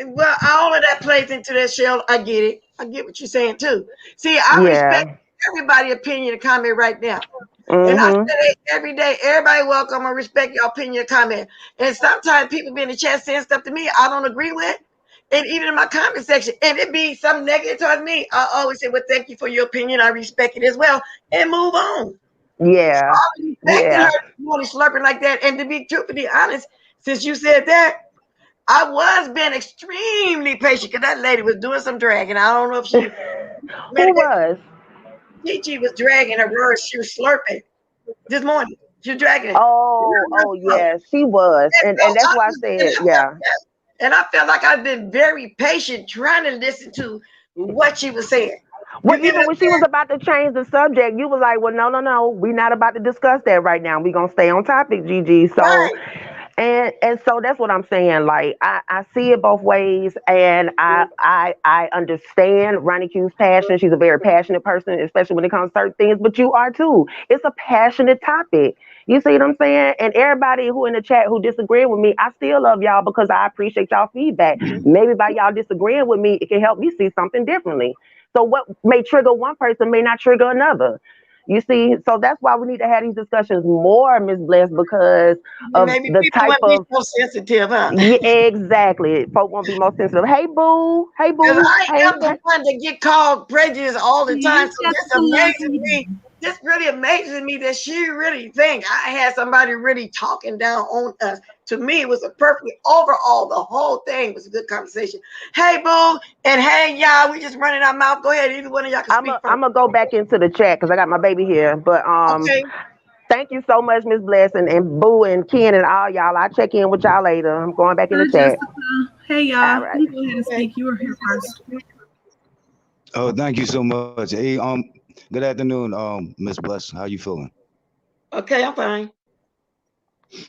well, all of that plays into that, Cheryl. I get it. I get what you're saying too. See, I respect Yeah. everybody's opinion and comment right now. And I say Mhm. it every day. Everybody welcome. I respect your opinion and comment. And sometimes people be in the chat saying stuff to me I don't agree with. And even in my comment section, and it be something negative towards me, I always say, well, thank you for your opinion. I respect it as well. And move on. So Yeah. I was respecting her Yeah. morning slurping like that. And to be truthfully honest, since you said that, I was being extremely patient because that lady was doing some dragging. I don't know if she Who meditated. was? Gigi was dragging her words. She was slurping this morning. She was dragging it. Oh, yeah, she was. And And so and that's I why I was, said, yeah. and I felt like I've been very patient trying to listen to what she was saying. Well, You get even what when she was about to change the subject, you was like, "Well, no, no, no, we're not about to discuss that right now. We're gonna stay on topic, Gigi." I'm So, saying? and so that's what I'm saying. Like, I see it both ways, and I understand Ronnie Q's passion. She's a very passionate person, especially when it comes to certain things. But you are too. It's a passionate topic. You see what I'm saying? And everybody who in the chat who disagree with me, I still love y'all because I appreciate y'all feedback. Right. Maybe by y'all disagreeing with me, it can help me see something differently. So what may trigger one person may not trigger another. You see, so that's why we need to have these discussions more, Miss Bless, because of Maybe the people type wouldn't be of so sensitive, huh? yeah, exactly. Folk won't be most sensitive. Hey boo, hey Because boo, I hey, am the one that get called prejudice all the time. Hey, So this Jessica. amazes me. This really amazes me that she really think I had somebody really talking down on us. To me, it was a perfect overall. The whole thing was a good conversation. Hey, boo, and hey, y'all. We just running our mouth. Go ahead. Either one of y'all can I'm speak a, first. I'm gonna go back into the chat because I got my baby here. But Okay. thank you so much, Miss Bless and Boo and Ken and all y'all. I'll check in with y'all later. I'm going back in the Hi, chat. Jessica. Hey, All y'all. right. You go ahead and Okay. speak. You were here first. Oh, thank you so much. Hey, good afternoon, Miss Bless. How you feeling? Okay. I'm fine.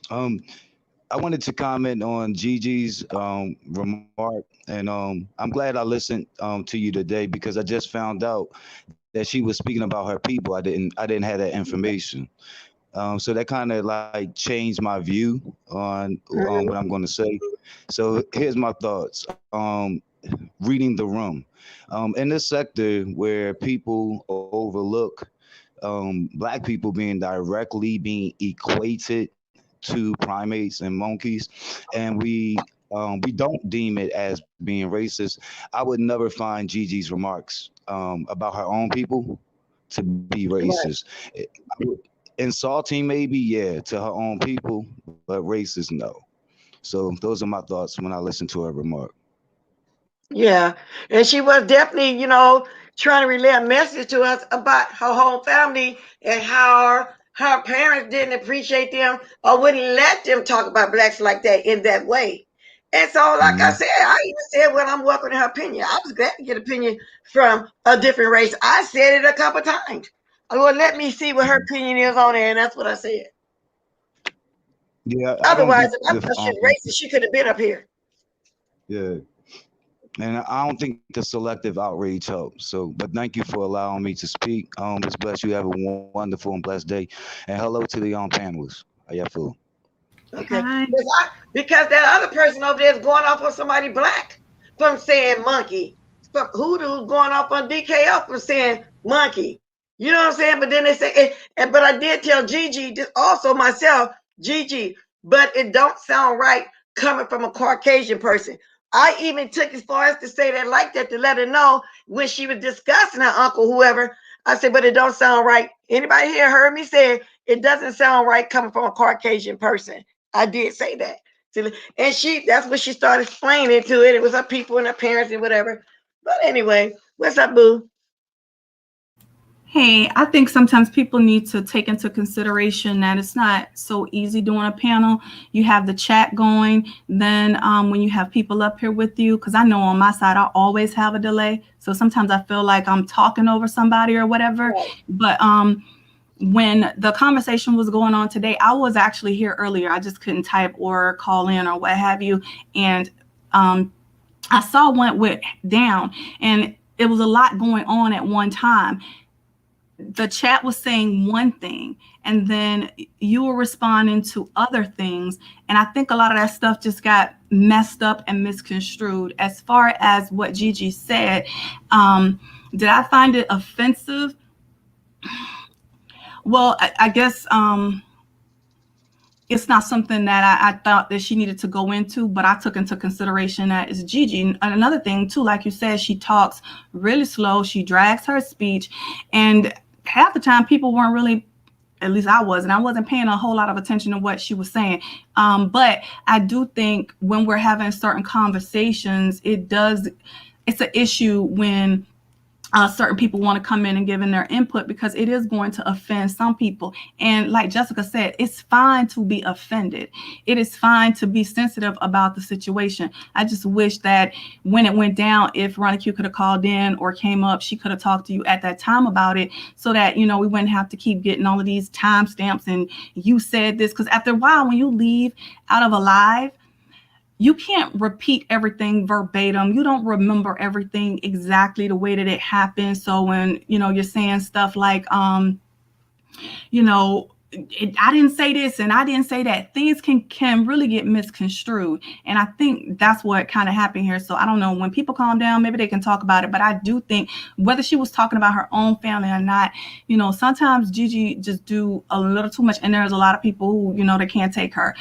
Um, I wanted to comment on Gigi's remark, and I'm glad I listened to you today because I just found out that she was speaking about her people. I didn't have that information. So that kind of like changed my view on what I'm going to say. So here's my thoughts. Reading the room. In this sector where people overlook black people being directly being equated to primates and monkeys, and we don't deem it as being racist. I would never find Gigi's remarks about her own people to be racist. Right. Insulting, maybe, yeah, to her own people, but racist, no. So those are my thoughts when I listen to her remark. Yeah, and she was definitely, trying to relay a message to us about her whole family and how her parents didn't appreciate them or wouldn't let them talk about blacks like that in that way. And so, like I Hmm. said, I even said, well, I'm welcoming her opinion. I was glad to get opinion from a different race. I said it a couple times. Well, let me see what her opinion is on it, and that's what I said. Yeah, I don't Otherwise, think if I thought she was racist, she could have been up here. yeah, and I don't think the selective outrage helps. So, but thank you for allowing me to speak. It's blessed you have a wonderful and blessed day, and hello to the panelists. How y'all feel? Okay. Hi. Because that other person over there is going off on somebody black from saying monkey. From Hoodoo going off on DKL from saying monkey. You know what I'm saying? But then they say, but I did tell Gigi, this also myself, Gigi, but it don't sound right coming from a Caucasian person. I even took as far as to say that like that to let her know when she was discussing her uncle, whoever. I said, but it don't sound right. Anybody here heard me say it doesn't sound right coming from a Caucasian person. I did say that. And that's what she started explaining to it. It was her people and her parents and whatever. But anyway, what's up, boo? Hey, I think sometimes people need to take into consideration that it's not so easy doing a panel. You have the chat going, then when you have people up here with you, because I know on my side I always have a delay, so sometimes I feel like I'm talking over somebody or whatever. Right. But when the conversation was going on today, I was actually here earlier. I just couldn't type or call in or what have you, and um, I saw one went down, and it was a lot going on at one time. The chat was saying one thing, and then you were responding to other things, and I think a lot of that stuff just got messed up and misconstrued. As far as what Gigi said, did I find it offensive? Well, I guess it's not something that I thought that she needed to go into, but I took into consideration that it's Gigi. And another thing too, like you said, she talks really slow, she drags her speech, and half the time people weren't really, at least I wasn't paying a whole lot of attention to what she was saying. But I do think when we're having certain conversations, it's an issue when certain people want to come in and give in their input, because it is going to offend some people. And like Jessica said, it's fine to be offended. It is fine to be sensitive about the situation. I just wish that when it went down, if RonyiQ could have called in or came up, she could have talked to you at that time about it, so that, we wouldn't have to keep getting all of these timestamps and you said this. Because after a while, when you leave out of a live, you can't repeat everything verbatim. You don't remember everything exactly the way that it happened. So when, you're saying stuff like, I didn't say this and I didn't say that, things can really get misconstrued. And I think that's what kind of happened here. So I don't know, when people calm down, maybe they can talk about it. But I do think whether she was talking about her own family or not, sometimes Gigi just do a little too much. And there's a lot of people who, they can't take her.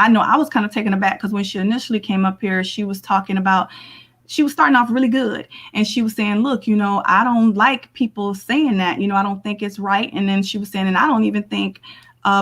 I know I was kind of taken aback because when she initially came up here, she was starting off really good. And she was saying, look, I don't like people saying that, I don't think it's right. And then she was saying, and I don't even think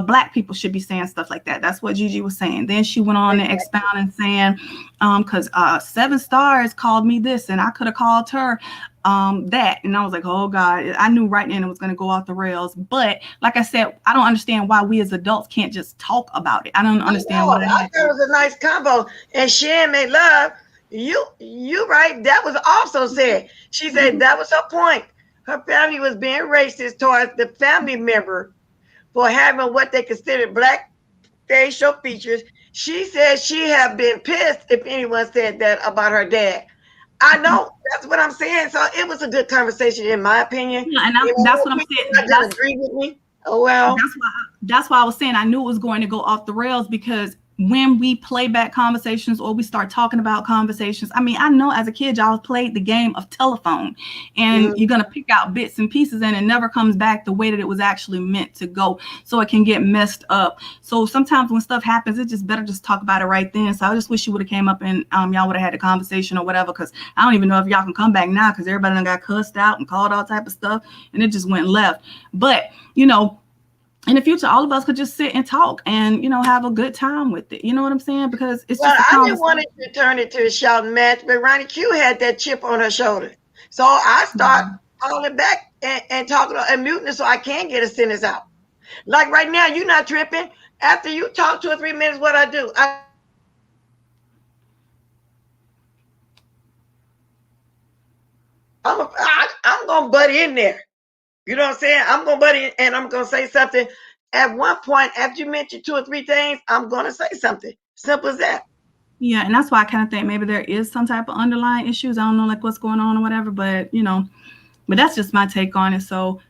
Black people should be saying stuff like that. That's what Gigi was saying. Then she went on to expound and saying, because 7 Stars called me this and I could have called her that. And I was like, oh God, I knew right then it was going to go off the rails. But like I said, I don't understand why we as adults can't just talk about it. I don't understand why. I thought it was a nice combo. And Shan made love. You right. That was also said. She said that was her point. Her family was being racist towards the family member for having what they considered black facial features. She said she had been pissed if anyone said that about her dad. I know that's what I'm saying. So it was a good conversation, in my opinion. Yeah, and You know, that's most what I'm people saying. not gonna agree with me. Oh well. That's why I was saying I knew it was going to go off the rails, because when we play back conversations or we start talking about conversations, I mean, I know as a kid y'all played the game of telephone, and Mm-hmm. you're going to pick out bits and pieces, and it never comes back the way that it was actually meant to go, so it can get messed up. So sometimes when stuff happens, it's just better just talk about it right then. So I just wish you would have came up and y'all would have had a conversation or whatever, because I don't even know if y'all can come back now, because everybody done got cussed out and called all type of stuff, and it just went left. But in the future, all of us could just sit and talk and, have a good time with it. You know what I'm saying? Because it's Well, just a I didn't want conversation. it to turn into a shouting match, but RonyiQ had that chip on her shoulder. So I start calling back and talking and muting it so I can get a sentence out. Like right now, you're not tripping. After you talk 2 or 3 minutes, what I do? I'm gonna butt in there. You know what I'm saying? I'm gonna butt in and I'm gonna say something. At one point, after you mention 2 or 3 things, I'm gonna say something. Simple as that. Yeah, and that's why I kind of think maybe there is some type of underlying issues. I don't know like what's going on or whatever, but but that's just my take on it. So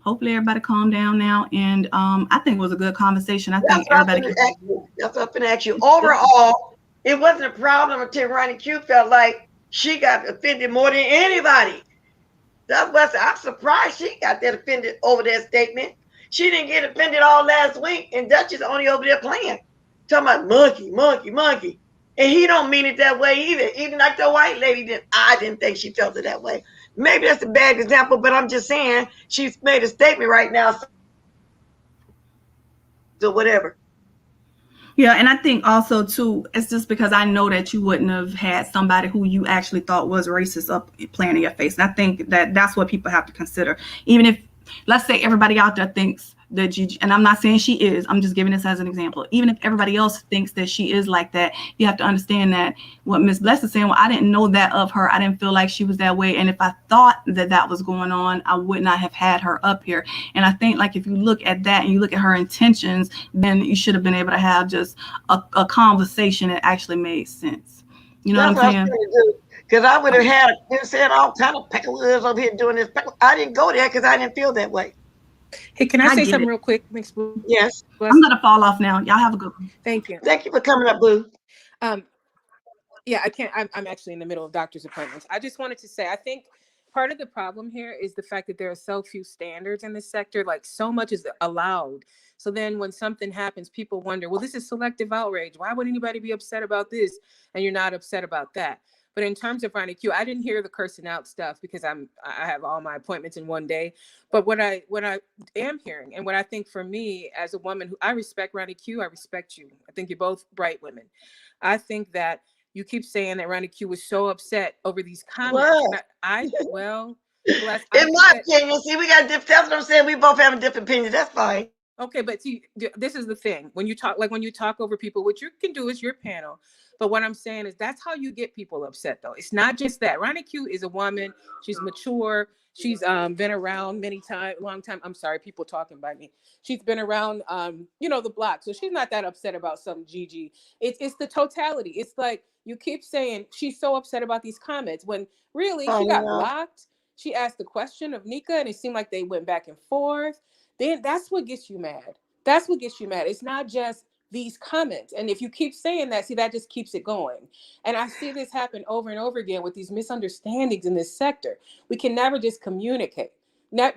hopefully everybody calm down now, and I think it was a good conversation. I That's think what I'm everybody gonna can. ask you. That's what I'm gonna ask you. Overall, it wasn't a problem until RonyiQ felt like she got offended more than anybody. That's what I'm surprised she got that offended over that statement. She didn't get offended all last week, and Dutch is only over there playing, talking about monkey, monkey, monkey. And he don't mean it that way either. Even like the white lady did, I didn't think she felt it that way. Maybe that's a bad example, but I'm just saying she's made a statement right now, so whatever. Yeah, and I think also too, it's just because I know that you wouldn't have had somebody who you actually thought was racist up playing in your face. And I think that that's what people have to consider. Even if, let's say, everybody out there thinks that GiGi, and I'm not saying she is, I'm just giving this as an example. Even if everybody else thinks that she is like that, you have to understand that what Miss Bless is saying, well, I didn't know that of her. I didn't feel like she was that way. And if I thought that that was going on, I would not have had her up here. And I think, like, if you look at that and you look at her intentions, then you should have been able to have just a conversation that actually made sense. You know what That's I'm what I was saying? trying to do. Because I would have had been saying all kind of pecklers over here doing this. I didn't go there because I didn't feel that way. Hey, can I I say get something it. real quick, Miss Bless? Yes. I'm gonna fall off now. Y'all have a good one. Thank you. Thank you for coming up, Boo. Um, yeah, I can't. I'm actually in the middle of doctor's appointments. I just wanted to say, I think part of the problem here is the fact that there are so few standards in this sector. Like, so much is allowed. So then when something happens, people wonder, well, this is selective outrage. Why would anybody be upset about this? And you're not upset about that. But in terms of RonyiQ, I didn't hear the cursing out stuff because I have all my appointments in one day. But what I am hearing, and what I think for me as a woman who I respect RonyiQ, I respect you. I think you're both bright women. I think that you keep saying that RonyiQ was so upset over these comments, What? and well, Bless, I In think my that opinion, see, we got different. That's what I'm saying. We both have a different opinion. That's fine. okay, but see, this is the thing. When you talk over people, what you can do is your panel. But what I'm saying is that's how you get people upset, though. It's not just that. RonyiQ is a woman. She's mature. She's been around many times, long time. I'm sorry, people talking by me. She's been around, the block, so she's not that upset about some GiGi. It's the totality. It's like you keep saying she's so upset about these comments when really Oh she got no. blocked. She asked the question of Nika, and it seemed like they went back and forth. Then that's what gets you mad. That's what gets you mad. It's not just these comments. And if you keep saying that, see, that just keeps it going. And I see this happen over and over again with these misunderstandings in this sector. We can never just communicate.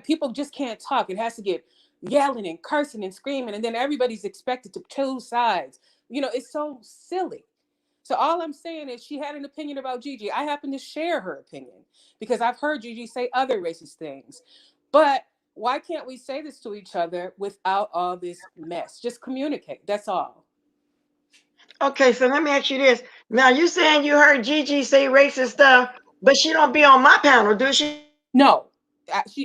People just can't talk. It has to get yelling and cursing and screaming. And then everybody's expected to choose sides. It's so silly. So all I'm saying is she had an opinion about GiGi. I happen to share her opinion because I've heard GiGi say other racist things. But why can't we say this to each other without all this mess? Just communicate. That's all. Okay, so let me ask you this. Now, you saying you heard GiGi say racist stuff, but she don't be on my panel, do she? No.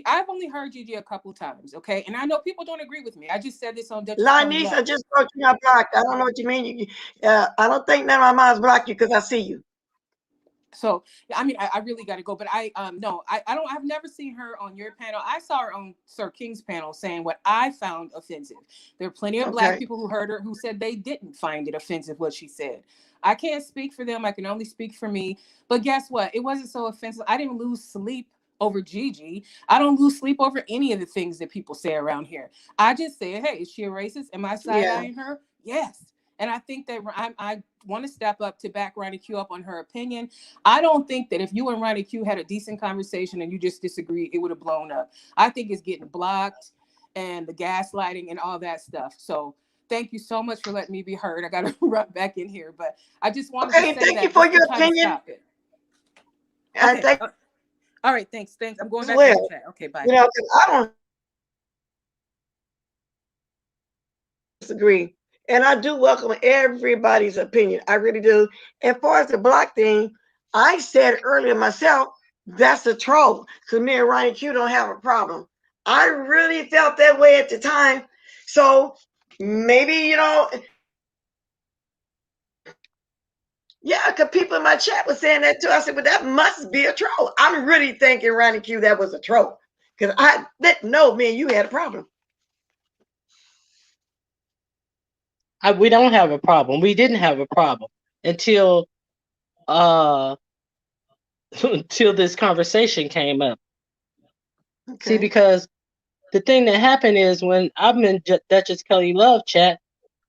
I've only heard GiGi a couple times, okay? And I know people don't agree with me. I just said this on Duchess Coming Lanice, I Up. just wrote you not blocked. I don't know what you mean. I don't think none of my moms blocked you because I see you. So I mean, I really got to go, but I no, I don't. I've never seen her on your panel. I saw her on Sir King's panel saying what I found offensive. There are plenty of Black Okay. people who heard her who said they didn't find it offensive what she said. I can't speak for them. I can only speak for me. But guess what? It wasn't so offensive. I didn't lose sleep over Gigi. I don't lose sleep over any of the things that people say around here. I just said, hey, is she a racist? Am I side Yeah. eyeing her? Yes. And I think that I want to step up to back RonyiQ up on her opinion. I don't think that if you and RonyiQ had a decent conversation and you just disagreed, it would have blown up. I think it's getting blocked and the gaslighting and all that stuff. So thank you so much for letting me be heard. I got to run back in here, but I just wanted to Okay. say Thank you that for just to your kind of opinion. stop it. And Okay. thank All right. Thanks. Thanks. I'm you going as back in the well. chat. Okay. Bye. You know, 'cause I don't disagree. And I do welcome everybody's opinion. I really do. And as far as the block thing, I said earlier myself, that's a troll. Because me and Ryan Q don't have a problem. I really felt that way at the time. So maybe, yeah, because people in my chat were saying that too. I said, well, that must be a troll. I'm really thinking, Ryan Q, that was a troll. Because I didn't know, me and you had a problem. We don't have a problem. We didn't have a problem until uh until this conversation came up. See, Okay. because the thing that happened is when I'm in Duchess Kelly Love chat,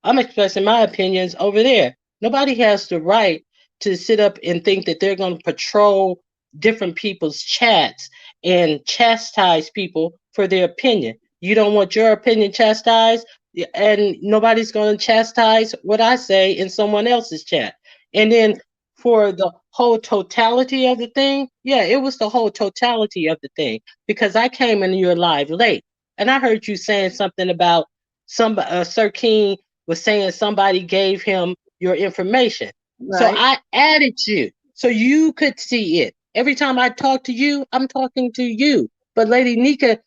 I'm expressing my opinions over there. Nobody has the right to sit up and think that they're going to patrol different people's chats and chastise people for their opinion. You don't want your opinion chastised, and nobody's going to chastise what I say in someone else's chat. And then for the whole totality of the thing, yeah, it was the whole totality of the thing because I came in your live late and I heard you saying something about some Sir King was saying somebody gave him your information. So Right. I added you so you could see it. Every time I talk to you, I'm talking to you. But Lady Nika,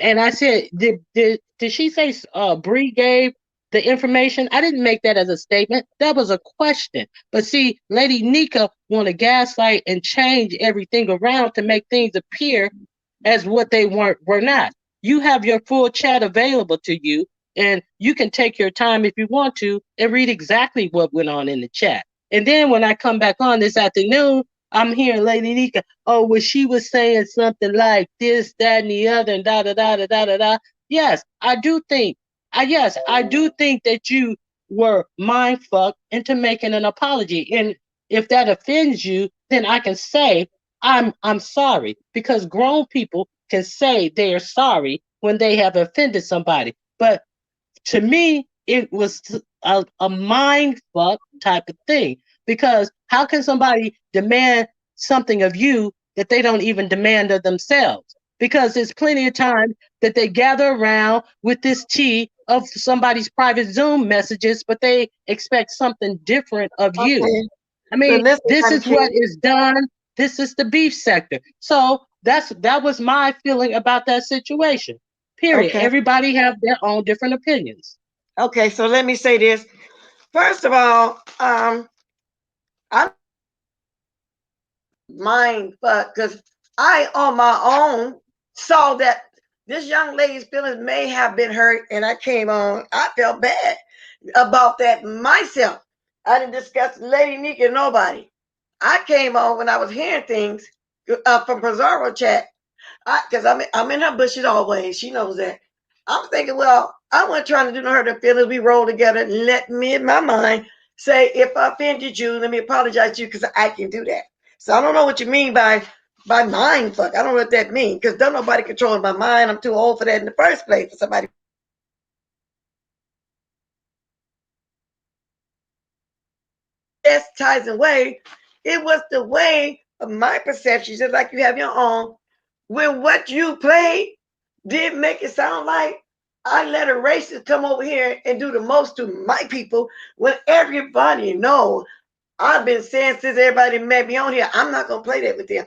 and I said, did she say Bree gave the information? I didn't make that as a statement. That was a question. But see, Lady Nika want to gaslight and change everything around to make things appear as what they were not. You have your full chat available to you, and you can take your time if you want to and read exactly what went on in the chat. And then when I come back on this afternoon, I'm hearing Lady Nika, oh, well, she was saying something like this, that, and the other, and da da da da da da da. Yes, I do think, I do think that you were mind fucked into making an apology. And if that offends you, then I can say I'm sorry because grown people can say they are sorry when they have offended somebody. But to me, it was a mind fuck type of thing because how can somebody demand something of you that they don't even demand of themselves? Because there's plenty of time that they gather around with this tea of somebody's private Zoom messages, but they expect something different of you. Okay. I So mean, listen, this Ryan is what Q. is done. This is the beef sector. So that was my feeling about that situation. Period. Okay. Everybody have their own different opinions. Okay. So let me say this. First of all, I mind fuck because I on my own saw that this young lady's feelings may have been hurt, and I came on. I felt bad about that myself. I didn't discuss Lady Nika nobody. I came on when I was hearing things from Pizarro chat because I'm in her bushes always. She knows that. I'm thinking, well, I wasn't trying to do no hurt her feelings. We roll together and let me in my mind say, if I offended you, let me apologize to you because I can do that. So I don't know what you mean by mind fuck. I don't know what that means because don't nobody controlling my mind. I'm too old for that in the first place for somebody chastising way. It was the way of my perception, just like you have your own. When what you played did make it sound like I let a racist come over here and do the most to my people when everybody know I've been saying since everybody met me on here, I'm not gonna play that with them.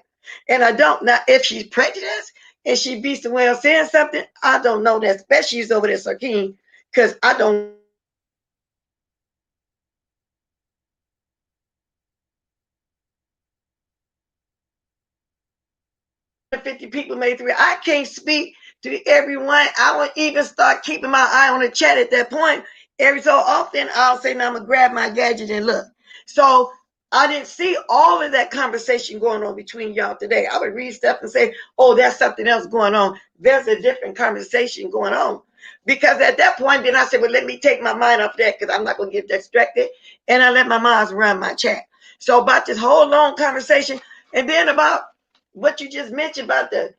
And I don't. Now if she's prejudiced and she be somewhere else saying something, I don't know that, especially she's over there, Sarkeen, because I don't 50 people made 3. I can't speak to everyone. I would even start keeping my eye on the chat at that point. Every so often, I'll say, now I'm going to grab my gadget and look. So I didn't see all of that conversation going on between y'all today. I would read stuff and say, oh, there's something else going on. There's a different conversation going on. Because at that point, then I said, well, let me take my mind off that because I'm not going to get distracted. And I let my mind run my chat. So about this whole long conversation, and then about what you just mentioned about the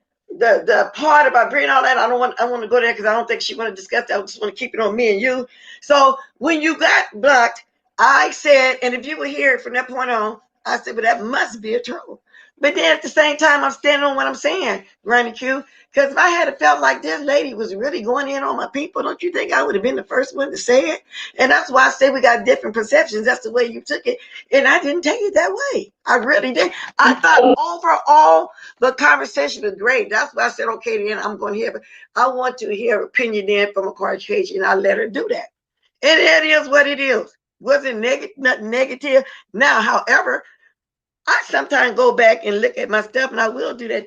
part about bringing all that, I want to go there because I don't think she want to discuss that. I just want to keep it on me and you. So when you got blocked, I said, and if you were here from that point on, I said, well, that must be a troll. But then at the same time, I'm standing on what I'm saying, RonyiQ, because if I had felt like this lady was really going in on my people, don't you think I would have been the first one to say it? And that's why I say we got different perceptions. That's the way you took it. And I didn't take it that way. I really did. I thought overall the conversation was great. That's why I said, okay, then I'm going to hear. I want to hear opinion then from a Caucasian. I let her do that. And it is what it is. Wasn't nothing negative. Now, however, I sometimes go back and look at my stuff, and I will do that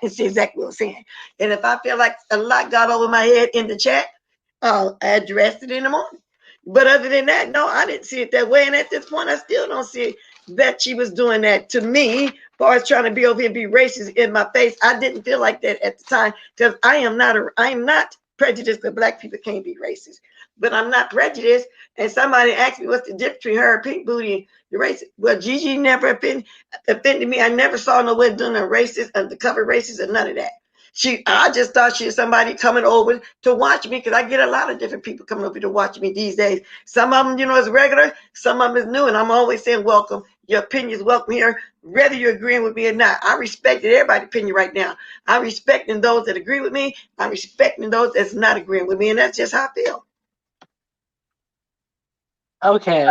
and see exactly what I'm saying. And if I feel like a lot got over my head in the chat, I'll address it in the morning. But other than that, no, I didn't see it that way. And at this point, I still don't see that she was doing that to me, as far as trying to be over here and be racist in my face. I didn't feel like that at the time because I am not prejudiced that black people can't be racist. But I'm not prejudiced. And somebody asked me what's the difference between her and Pink Booty and the racist. Well, GiGi never offended me. I never saw no way doing a racist, undercover racist, or none of that. I just thought she was somebody coming over to watch me because I get a lot of different people coming over to watch me these days. Some of them, is regular. Some of them is new. And I'm always saying, welcome. Your opinion is welcome here, whether you're agreeing with me or not. I respected everybody's opinion right now. I'm respecting those that agree with me. I'm respecting those that's not agreeing with me. And that's just how I feel. Okay.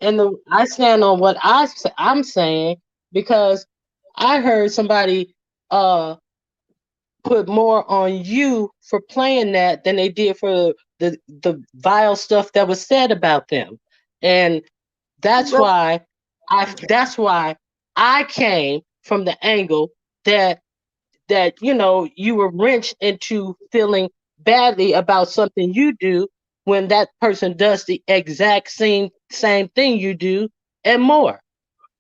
And I stand on what I'm saying because I heard somebody put more on you for playing that than they did for the vile stuff that was said about them. And that's Well, why I came from the angle that you were wrenched into feeling badly about something you do when that person does the exact same thing you do and more.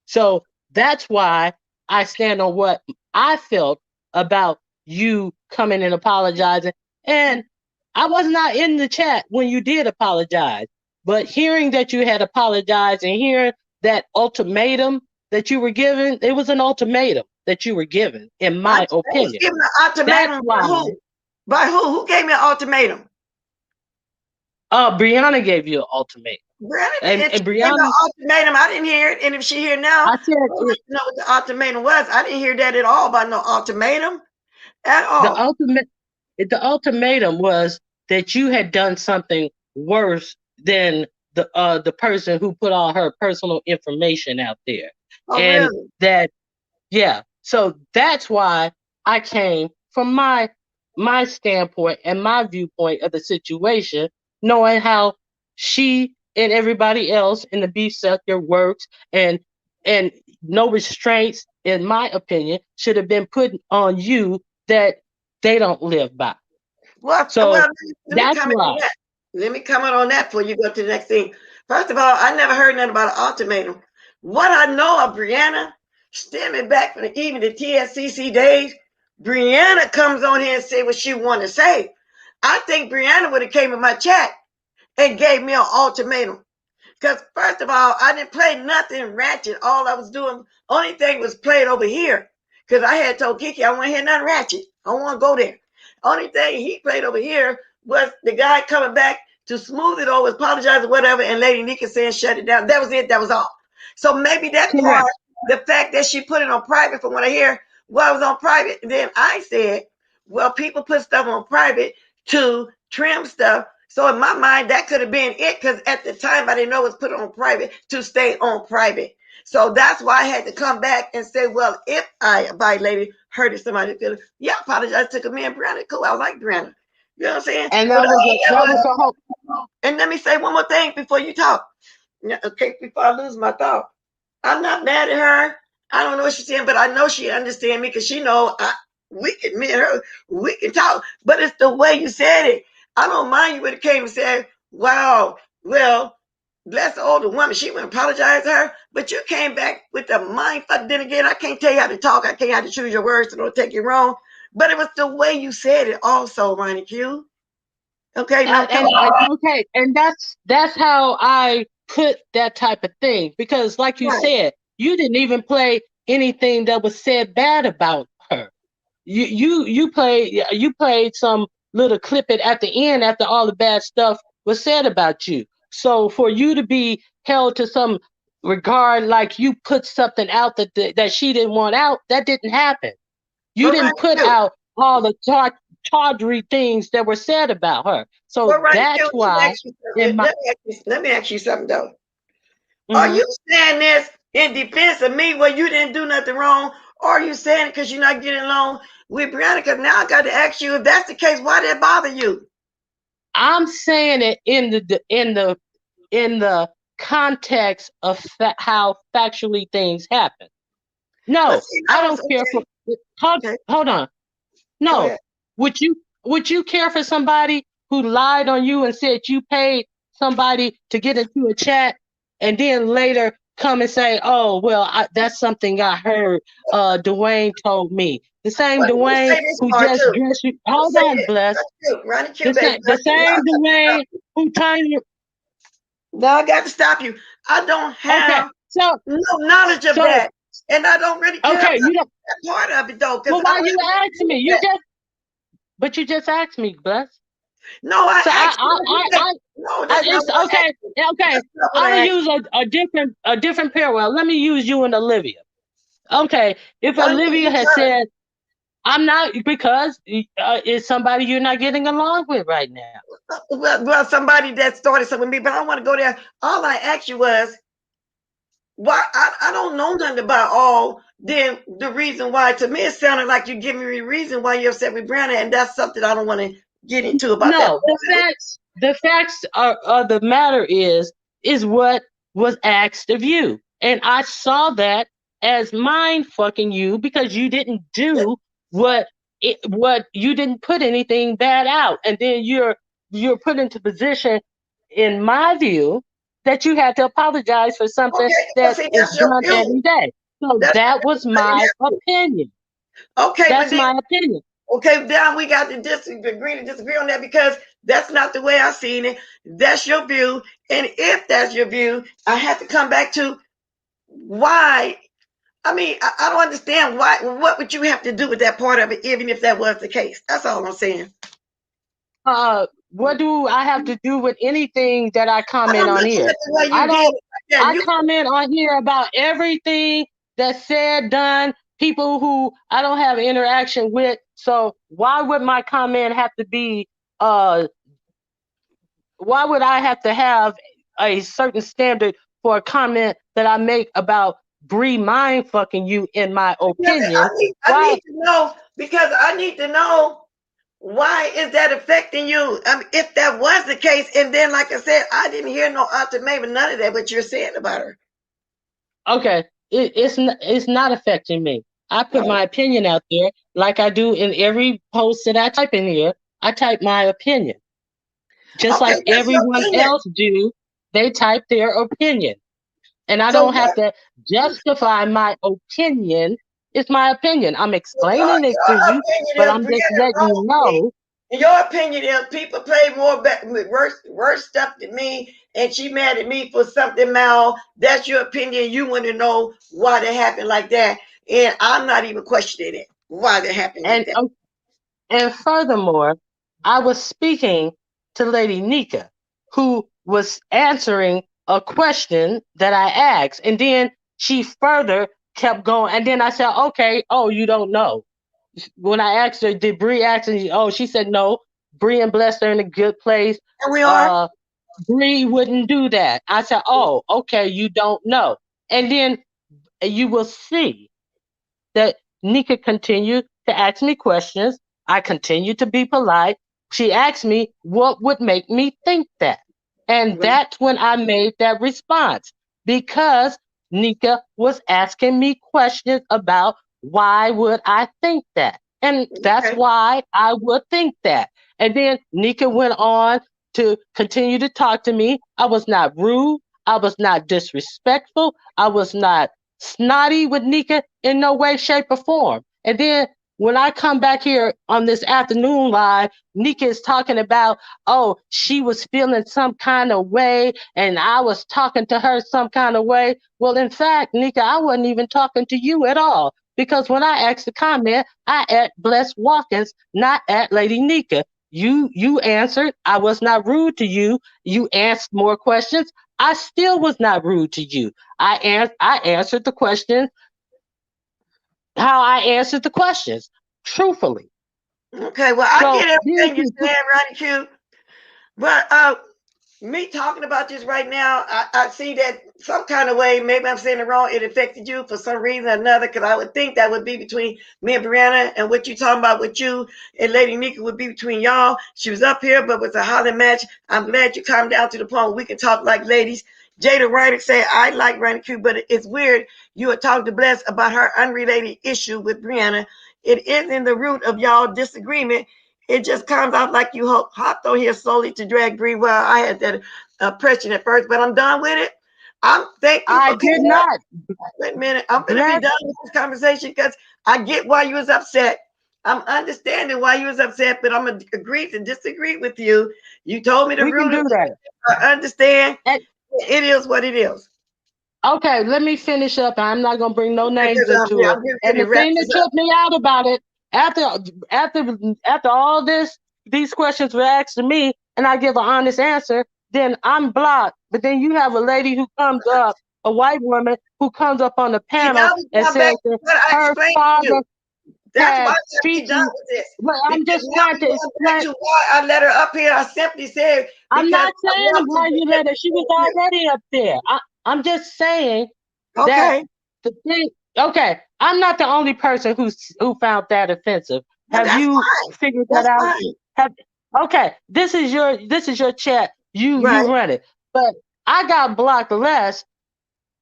So that's why I stand on what I felt about you coming and apologizing. And I was not in the chat when you did apologize, but hearing that you had apologized and hearing that ultimatum that you were given, it was an ultimatum that you were given, in my I was opinion. given an ultimatum by who? By who? Who gave me an ultimatum? Brianna gave you an ultimatum. And Brianna, the ultimatum, I didn't hear it. And if she here now, I said, know what the ultimatum was. I didn't hear that at all about no ultimatum at all. The ultimatum was that you had done something worse than the person who put all her personal information out there. Oh, and really? So that's why I came from my standpoint and my viewpoint of the situation, knowing how she and everybody else in the beef sector works, and no restraints, in my opinion, should have been put on you that they don't live by. Well, So let me comment on that. Let me comment on that before you go to the next thing. First of all, I never heard nothing about an ultimatum. What I know of Brianna, stemming back from even the TSCC days, Brianna comes on here and say what she want to say. I think Brianna would have came in my chat and gave me an ultimatum. Because first of all, I didn't play nothing ratchet. All I was doing, only thing was played over here. Because I had told Kiki I want to hear nothing ratchet. I don't want to go there. Only thing he played over here was the guy coming back to smooth it over, apologize or whatever, and Lady Nika saying shut it down. That was it. That was all. So maybe that part, the fact that she put it on private, from what I hear, well, it was on private. And then I said, well, people put stuff on private to trim stuff. So in my mind, that could have been it, because at the time I didn't know it was put on private to stay on private. So that's why I had to come back and say, well, if I violated, hurted somebody's feelings, yeah, I apologize to me and Brianna. Cool, I like Brianna. You know what I'm saying? And that was the whole. And let me say one more thing before you talk. Okay, before I lose my thought. I'm not mad at her. I don't know what she's saying, but I know she understand me because she know me and her, we can talk. But it's the way you said it. I don't mind you when it came and said, "Wow, well, bless the older woman." She wouldn't apologize to her, but you came back with the mind fuck. Then again, I can't tell you how to talk. I can't how to choose your words, so don't take it wrong. But it was the way you said it, also, RonyiQ. Okay, now come on. Okay, and that's how I put that type of thing because, like you Right, said, you didn't even play anything that was said bad about her. You played some little clip it at the end after all the bad stuff was said about you. So for you to be held to some regard like you put something out that she didn't want out, that didn't happen. You but didn't put RonyiQ, out all the tawdry things that were said about her. but So RonyiQ, that's why in my let me ask you something though. Are mhm. you saying this in defense of me where you didn't do nothing wrong? Or are you saying it because you're not getting along with Brianna? Because now I got to ask you, if that's the case, why did it bother you? I'm saying it in the context of how factually things happen. But No, see, I I don't. don't care for. Hold, Okay, hold on. go No, ahead. would you care for somebody who lied on you and said you paid somebody to get into a chat and then later come and say, "Oh, well, that's something I heard. Dwayne told me." The same Well, let me Dwayne say this who part just too. dressed you. Let me Hold say on, this. bless. That's cute. Ronnie The Q, baby. same, the same Dwayne who turned you. Now I got to stop you. I don't Okay, have so no knowledge of so that. And I don't really care about okay, you don't. that part of it though, because Well, I why don't you have to asking do me? that. But you just asked me, bless. No, I So asked you. You said, no, that's not it's what I asked okay. you. Okay, That's not what I'm I gonna asked use a different parallel. Let me use you and Olivia. Okay, if you. Don't give Olivia me had time. said, "I'm not," because it's somebody you're not getting along with right now. Well, somebody that started something with me, but I don't want to go there. All I asked you was, why? I don't know nothing about all. Then the reason why, to me, it sounded like you're giving me a reason why you're upset with Brandon, and that's something I don't want to get into about that. No, the facts of the matter is what was asked of you, and I saw that as mind fucking you because you didn't do what you didn't put anything bad out, and then you're put into position, in my view, that you had to apologize for something Okay, well, that see, is that's your done view. every day. So That's that was you my have to. opinion. Okay, but That's then my opinion. okay, now we got to disagree to disagree on that because that's not the way I seen it. That's your view, and if that's your view, I have to come back to why. I mean, I don't understand why. What would you have to do with that part of it, even if that was the case? That's all I'm saying. What do I have to do with anything that I I'm comment on looking here? at the way I you did it. don't. Like that. I You comment on here about everything that's said, done, people who I don't have interaction with. So why would my comment have to be? Why would I have to have a certain standard for a comment that I make about Bree mind fucking you? In my because opinion, I why? need to know because I need to know why is that affecting you? I mean, if that was the case, and then like I said, I didn't hear no ultimatum, none of that. What you're saying about her. Okay, it's not affecting me. I put my opinion out there like I do in every post that I type in here. I type my opinion, just Okay, like that's your everyone opinion. else do. They type their opinion, and I So don't have to justify my opinion. It's my opinion. I'm explaining it to your you, opinion but is I'm just Brianna letting you wrong to me. know. In your opinion is people play more worse stuff than me, and she mad at me for something mal. That's your opinion. You want to know why that happened like that, and I'm not even questioning it. Why that happened like And that. And furthermore, I was speaking to Lady Nika, who was answering a question that I asked. And then she further kept going. And then I said, okay, oh, you don't know. When I asked her, did Bree ask? And she said, no, Bree and Bless are in a good place. And we are. Uh, Bree wouldn't do that. I said, oh, okay, you don't know. And then you will see that Nika continued to ask me questions. I continued to be polite. She asked me what would make me think that. And that's when I made that response because Nika was asking me questions about why would I think that? And that's Okay. why I would think that. And then Nika went on to continue to talk to me. I was not rude. I was not disrespectful. I was not snotty with Nika in no way, shape, or form. And then when I come back here on this afternoon live, Nika is talking about, oh, she was feeling some kind of way and I was talking to her some kind of way. Well, in fact, Nika, I wasn't even talking to you at all because when I asked the comment, I at Bless Watkins, not at Lady Nika. You answered. I was not rude to you. You asked more questions. I still was not rude to you. I answered the questions how I answered the questions truthfully. Okay. Well, I So get these everything you're people, saying, Ronnie Q. But me talking about this right now, I see that some kind of way, maybe I'm saying it wrong, it affected you for some reason or another, because I would think that would be between me and Brianna, and what you talking about with you and Lady Nika would be between y'all. She was up here, but with a holler match, I'm glad you calmed down to the point where we can talk like ladies. Jada Ryder said, I like Randy Q, but it's weird you would talk to Bless about her unrelated issue with Brianna. It is in the root of y'all disagreement. It just comes out like you hopped on here solely to drag Bree. Well, I had that impression at first, but I'm done with it. I'm thank you. I Okay, did not. wait a minute. I'm gonna be Bless, done with this conversation because I get why you was upset. I'm understanding why you was upset, but I'm gonna agree to disagree with you. You told me the we can root of do it. that. I understand. And, It is what it is. okay, let me finish up. I'm not gonna bring no Okay, names because into it. I'm getting And ready the to wrap thing that this up. tripped me out about it, after after after all this, these questions were asked to me, and I give an honest answer, then I'm blocked. But then you have a lady who comes up, a white woman who comes up on the See, panel now we and going back says to that what I her explained to you. father That's why I had got to be done speaking. with this. But I'm Because just now trying we're to going back explain. to why I let her up here. I simply said I'm because not I saying want to why you let her. She was get already up there. I'm just saying that okay. the thing. Okay, I'm not the only person who found that offensive. Now Have that's you fine. figured that That's out? fine. Have okay. This is your chat. You Right. run it. But I got blocked less.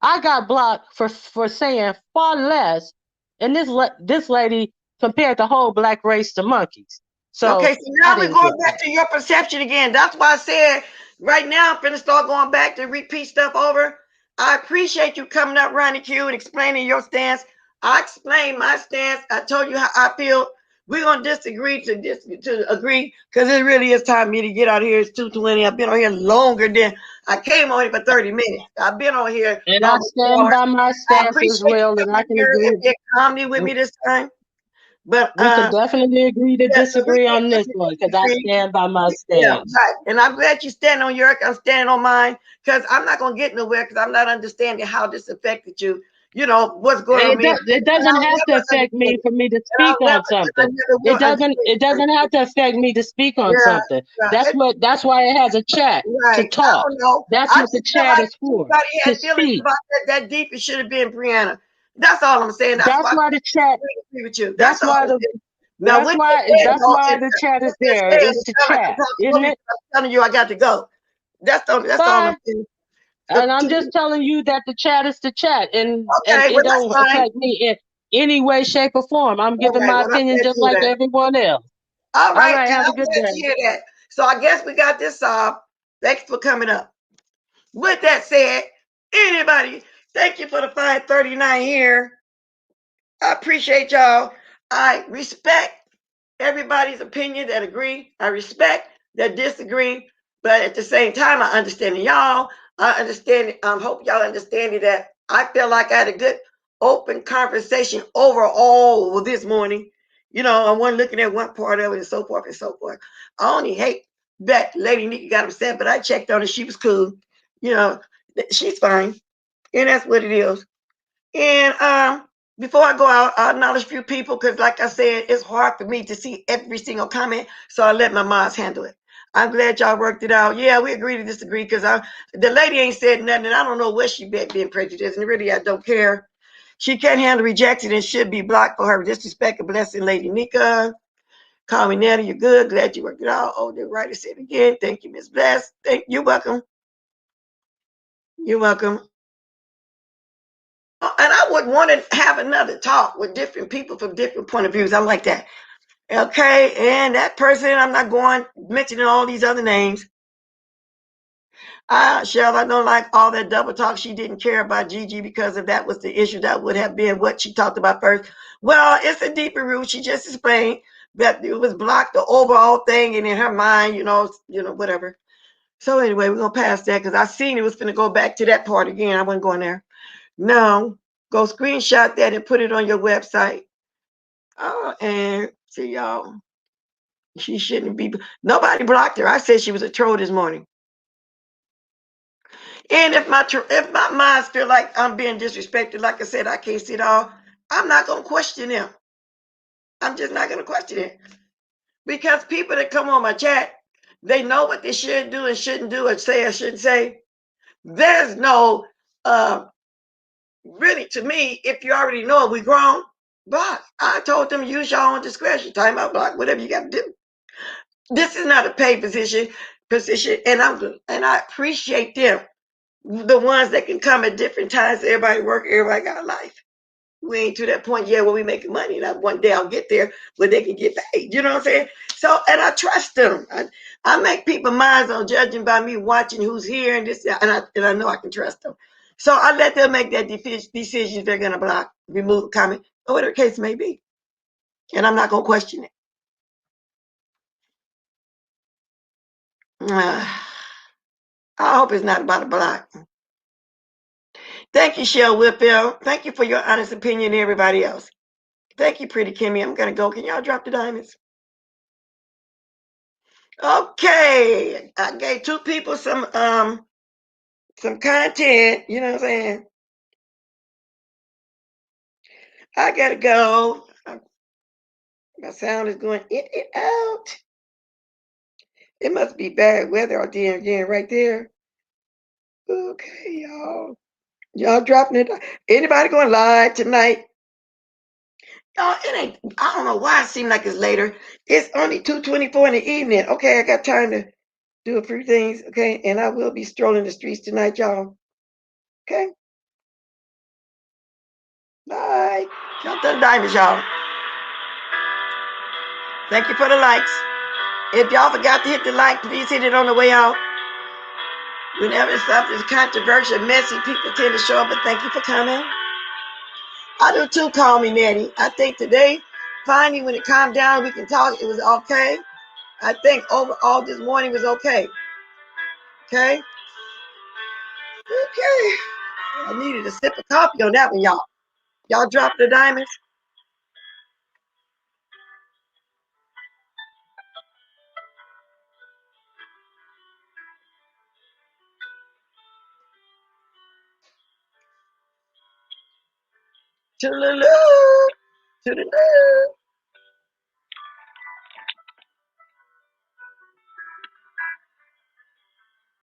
I got blocked for saying far less, and this lady compared the whole black race to monkeys. Okay, So so I now we're didn't going get back that. to your perception again. That's why I said right now I'm finna start going back to repeat stuff over. I appreciate you coming up, Ronnie Q, and explaining your stance. I explained my stance. I told you how I feel. We're gonna disagree to agree because it really is time for me to get out of here. It's 2:20. I've been on here longer than I came on here for 30 minutes. I've been on here And I almost 4 stand hours. by my I stance as appreciate you well, and coming I up can here and agree. being calmly with me this time. But We can definitely agree to yeah, so we disagree can on this one because I disagree. stand by my Yeah, stance. right. And I'm glad you stand on your. I'm standing on mine because I'm not gonna get nowhere because I'm not understanding how this affected you. You know what's going on with me, It and doesn't I'll have to never affect understand me it. for me to And speak I'll never, on and I something. never will It doesn't understand it doesn't have it. to affect me to speak on Yeah, something. yeah. That's why it has a chat to Right. I talk. don't know. That's I what the just feel chat like is for, anybody to had feelings speak. about that deep, it should have been Brianna. That's all I'm saying. That's That's why I why the chat agree with you. That's that's all why I'm the saying. Now, with that said, that's though, why and the chat is with that there, said, is it to sounds like I'm chat, talking isn't over you. it? I'm telling you, I got to go. That's all. Fine. I'm saying. And I'm just telling you that the chat is the chat, and Okay, it well, that's don't fine. affect me in any way, shape, or form. I'm All giving right, my well, I'm opinion glad to just hear like that. everyone else. All All right, right, and have a I'm good glad to day. hear that. So I guess we got this solved. Thanks for coming up. With that said, anybody, thank you for the 539 here. I appreciate y'all. I respect everybody's opinion that agree. I respect that disagree. But at the same time, I understand y'all. I understand. I hope y'all understand that I feel like I had a good open conversation overall with this morning. You know, I wasn't looking at one part of it and so forth and so forth. I only hate that Lady Nikki got upset, but I checked on her. She was cool. You know, she's fine. And that's what it is. And before I go out, I'll acknowledge a few people because, like I said, it's hard for me to see every single comment, so I let my moms handle it. I'm glad y'all worked it out. Yeah, we agree to disagree because the lady ain't said nothing, and I don't know what she being prejudiced, and really I don't care. She can't handle rejection and should be blocked for her disrespect. A blessing, Lady Nika. Call me Natty, you're good. Glad you worked it out. Oh, the writer said again. Thank you, Miss Bless. You're welcome. You're welcome. would want to have another talk with different people from different point of views. I'm like that. Okay, and that person, I'm not going mentioning all these other names. Cheryl, I don't like all that double talk. She didn't care about Gigi because if that was the issue, that would have been what she talked about first. Well, it's a deeper root. She just explained that it was blocked, the overall thing, and in her mind, whatever. So anyway, we're gonna pass that because I seen it was gonna go back to that part again. I wasn't going there. No, go screenshot that and put it on your website. And see y'all. She shouldn't be. Nobody blocked her. I said she was a troll this morning. And if my minds feel like I'm being disrespected, like I said, I can't see it all. I'm not gonna question them. I'm just not gonna question it because people that come on my chat, they know what they should do and shouldn't do, or say or shouldn't say. There's no really, to me, if you already know it, we grown. Block. I told them use your own discretion. Time out, block, whatever you got to do. This is not a paid position, and I appreciate them. The ones that can come at different times. Everybody work. Everybody got a life. We ain't to that point yet where we making money. Now one day I'll get there where they can get paid. You know what I'm saying? So, and I trust them. I make people minds on judging by me watching who's here and this, and I know I can trust them. So I let them make that decision if they're gonna block, remove, comment, or whatever the case may be. And I'm not gonna question it. I hope it's not about a block. Thank you, Shell Whitfield. Thank you for your honest opinion, everybody else. Thank you, Pretty Kimmy. I'm gonna go. Can y'all drop the diamonds? Okay, I gave two people some content. You know what I'm saying? I gotta go. My sound is going in and out. It must be bad weather out there again, right there. Okay, y'all. Y'all dropping it. Anybody going live tonight? Y'all, it ain't. I don't know why it seems like it's later. It's only 2:24 in the evening. Okay, I got time to do a few things. Okay, and I will be strolling the streets tonight, y'all. Okay. Bye. Count the diamonds, y'all. Thank you for the likes. If y'all forgot to hit the like, please hit it on the way out. Whenever something's controversial, messy, people tend to show up, but thank you for coming. I do too, call me Nettie. I think today, finally, when it calmed down, we can talk. It was okay. I think overall this morning was okay. Okay? Okay. I needed a sip of coffee on that one, y'all. Y'all dropped the diamonds? To the loo. To the loo.